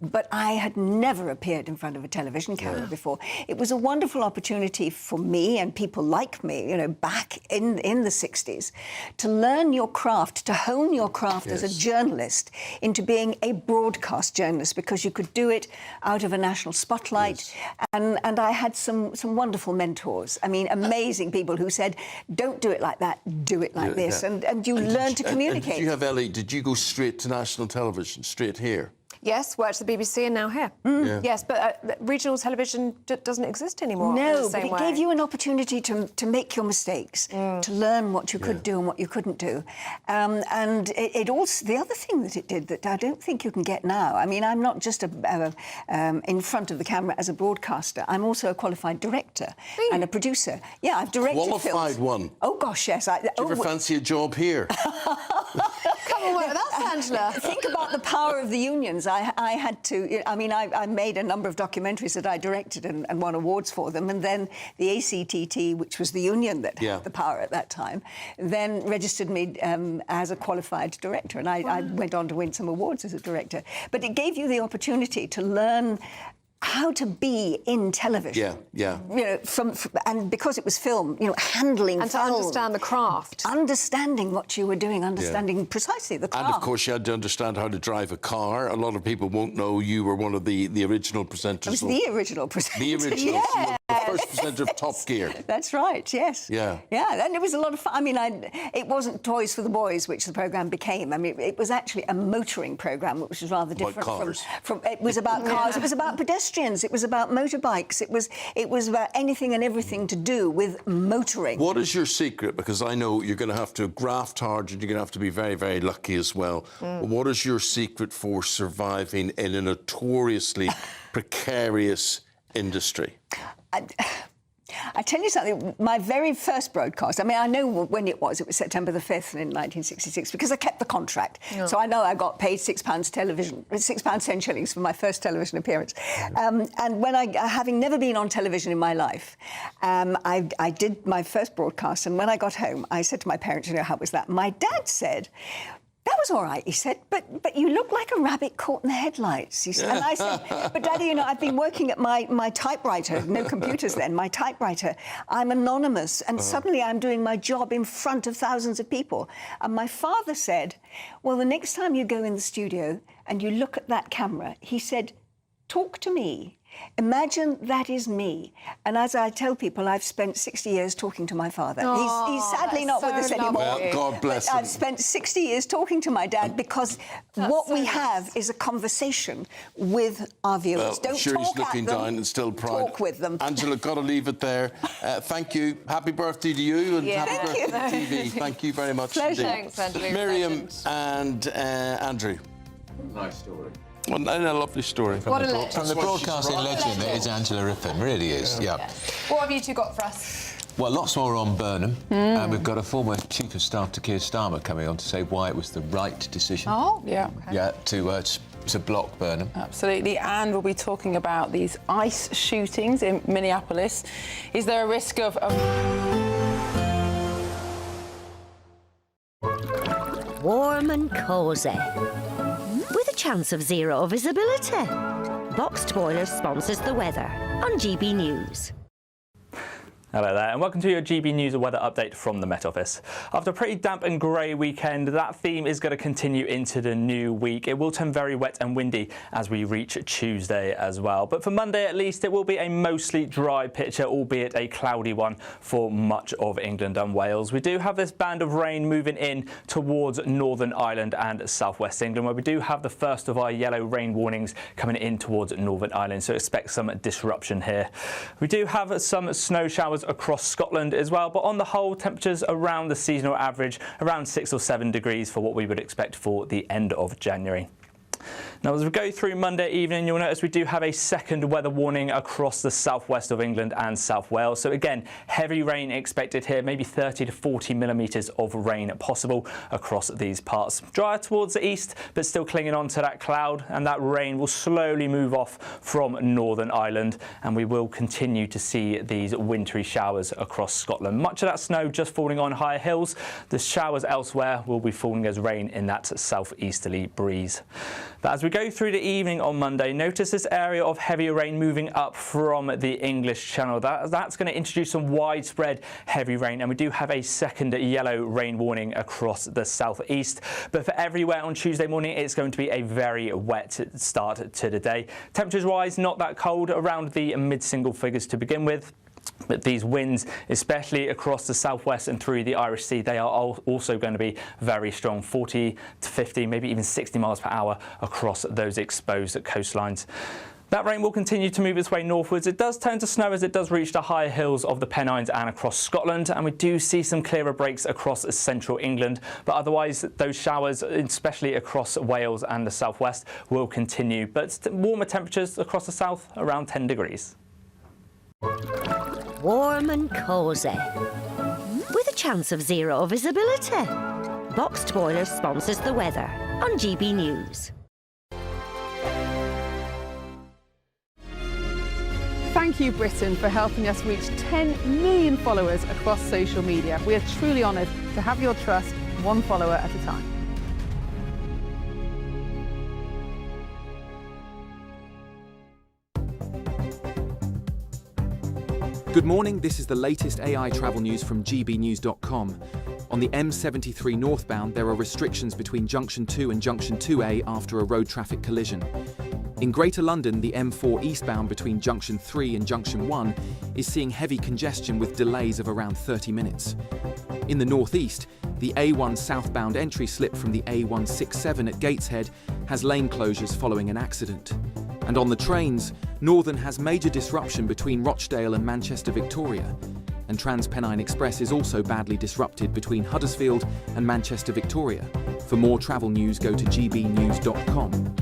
but I had never appeared in front of a television camera before. It was a wonderful opportunity for me and people like me, you know, back in the 60s, to learn your craft, to hone your craft as a journalist into being a broadcast journalist, because you could do it out of a national spotlight. And I had some wonderful mentors. I mean, amazing people who said, don't do it like that, do it like this. And you learn to communicate. Did you have, Ellie, did you go straight to national television, straight here? Yes, worked at the BBC and now here. Yes, but regional television doesn't exist anymore. No, but it gave you an opportunity to make your mistakes, to learn what you could do and what you couldn't do. And it also, the other thing that it did that I don't think you can get now, I mean, I'm not just in front of the camera as a broadcaster, I'm also a qualified director and a producer. Yeah, I've directed Qualified films. one? Oh, gosh, yes. Do you ever fancy a job here? Come on, work with us, Angela. Think about the power of the unions. I had to, I mean, I made a number of documentaries that I directed and won awards for them, and then the ACTT, which was the union that had the power at that time, then registered me as a qualified director, and I went on to win some awards as a director. But it gave you the opportunity to learn how to be in television. You know, and because it was film, you know, handling and to understand the craft, understanding what you were doing, understanding precisely the craft. And of course, you had to understand how to drive a car. A lot of people won't know you were one of the original presenters. I was the original presenter. The original, the first presenter of Top Gear. That's right. Yes. Yeah, and it was a lot of fun. I mean, it wasn't Toys for the Boys, which the programme became. I mean, it was actually a motoring programme, which was rather different from. It was about cars. It was about pedestrians. It was about motorbikes. It was about anything and everything to do with motoring. What is your secret? Because I know you're going to have to graft hard and you're going to have to be very, very lucky as well. What is your secret for surviving in a notoriously precarious industry? I tell you something, my very first broadcast, I mean, I know when it was September the 5th in 1966, because I kept the contract. So I know I got paid £6 10 shillings for my first television appearance. And when having never been on television in my life, I did my first broadcast, and when I got home, I said to my parents, you know, how was that? My dad said, that was all right, he said, but you look like a rabbit caught in the headlights, he said. And I said, but Daddy, you know, I've been working at my typewriter, no computers then, my typewriter. I'm anonymous, and suddenly I'm doing my job in front of thousands of people. And my father said, well, the next time you go in the studio and you look at that camera, he said, talk to me. Imagine that is me. And as I tell people, I've spent 60 years talking to my father. He's sadly not with us anymore. Well, God bless him. I've spent 60 years talking to my dad because what we have is a conversation with our viewers. Well, Don't I'm sure talk he's looking at them, down and still proud. talk with them. Angela, got to leave it there. Thank you. Happy birthday to you and happy birthday to TV. Thank you very much. Pleasure. Thanks, Angela. Miriam and Andrew. Nice story. Well, a lovely story. What a legend. From the broadcasting legend that is Angela Rippon, really is, yeah. What have you two got for us? Well, lots more on Burnham. And we've got a former Chief of Staff to Keir Starmer coming on to say why it was the right decision. Oh, yeah. Okay. Yeah, to block Burnham. Absolutely, and we'll be talking about these ICE shootings in Minneapolis. Is there a risk of... Warm and cosy, with a chance of zero visibility. Boxed Boilers sponsors the weather on GB News. Hello there, and welcome to your GB News weather update from the Met Office. After a pretty damp and grey weekend, that theme is going to continue into the new week. It will turn very wet and windy as we reach Tuesday as well. But for Monday at least, it will be a mostly dry picture, albeit a cloudy one for much of England and Wales. We do have this band of rain moving in towards Northern Ireland and southwest England, where we do have the first of our yellow rain warnings coming in towards Northern Ireland, so expect some disruption here. We do have some snow showers across Scotland as well, but on the whole, temperatures around the seasonal average, around 6 or 7 degrees for what we would expect for the end of January. Now, as we go through Monday evening, you'll notice we do have a second weather warning across the southwest of England and South Wales. So again, heavy rain expected here, maybe 30 to 40 millimetres of rain possible across these parts. Drier towards the east, but still clinging on to that cloud, and that rain will slowly move off from Northern Ireland, and we will continue to see these wintry showers across Scotland. Much of that snow just falling on higher hills. The showers elsewhere will be falling as rain in that southeasterly breeze. But as we go through the evening on Monday, notice this area of heavy rain moving up from the English Channel. That's going to introduce some widespread heavy rain, and we do have a second yellow rain warning across the southeast. But for everywhere on Tuesday morning, it's going to be a very wet start to the day. Temperatures wise, not that cold, around the mid-single figures to begin with. But these winds, especially across the southwest and through the Irish Sea, they are also going to be very strong, 40 to 50, maybe even 60 miles per hour across those exposed coastlines. That rain will continue to move its way northwards. It does turn to snow as it does reach the higher hills of the Pennines and across Scotland, and we do see some clearer breaks across central England. But otherwise, those showers, especially across Wales and the southwest, will continue. But warmer temperatures across the south, around 10 degrees. Warm and cosy, with a chance of zero visibility. Boxed Boilers sponsors the weather on GB News. Thank you, Britain, for helping us reach 10 million followers across social media. We are truly honoured to have your trust, one follower at a time. Good morning, this is the latest AI travel news from gbnews.com. On the M73 northbound, there are restrictions between Junction 2 and Junction 2A after a road traffic collision. In Greater London, the M4 eastbound between Junction 3 and Junction 1 is seeing heavy congestion with delays of around 30 minutes. In the northeast, the A1 southbound entry slip from the A167 at Gateshead has lane closures following an accident. And on the trains, Northern has major disruption between Rochdale and Manchester Victoria. And Trans-Pennine Express is also badly disrupted between Huddersfield and Manchester Victoria. For more travel news, go to gbnews.com.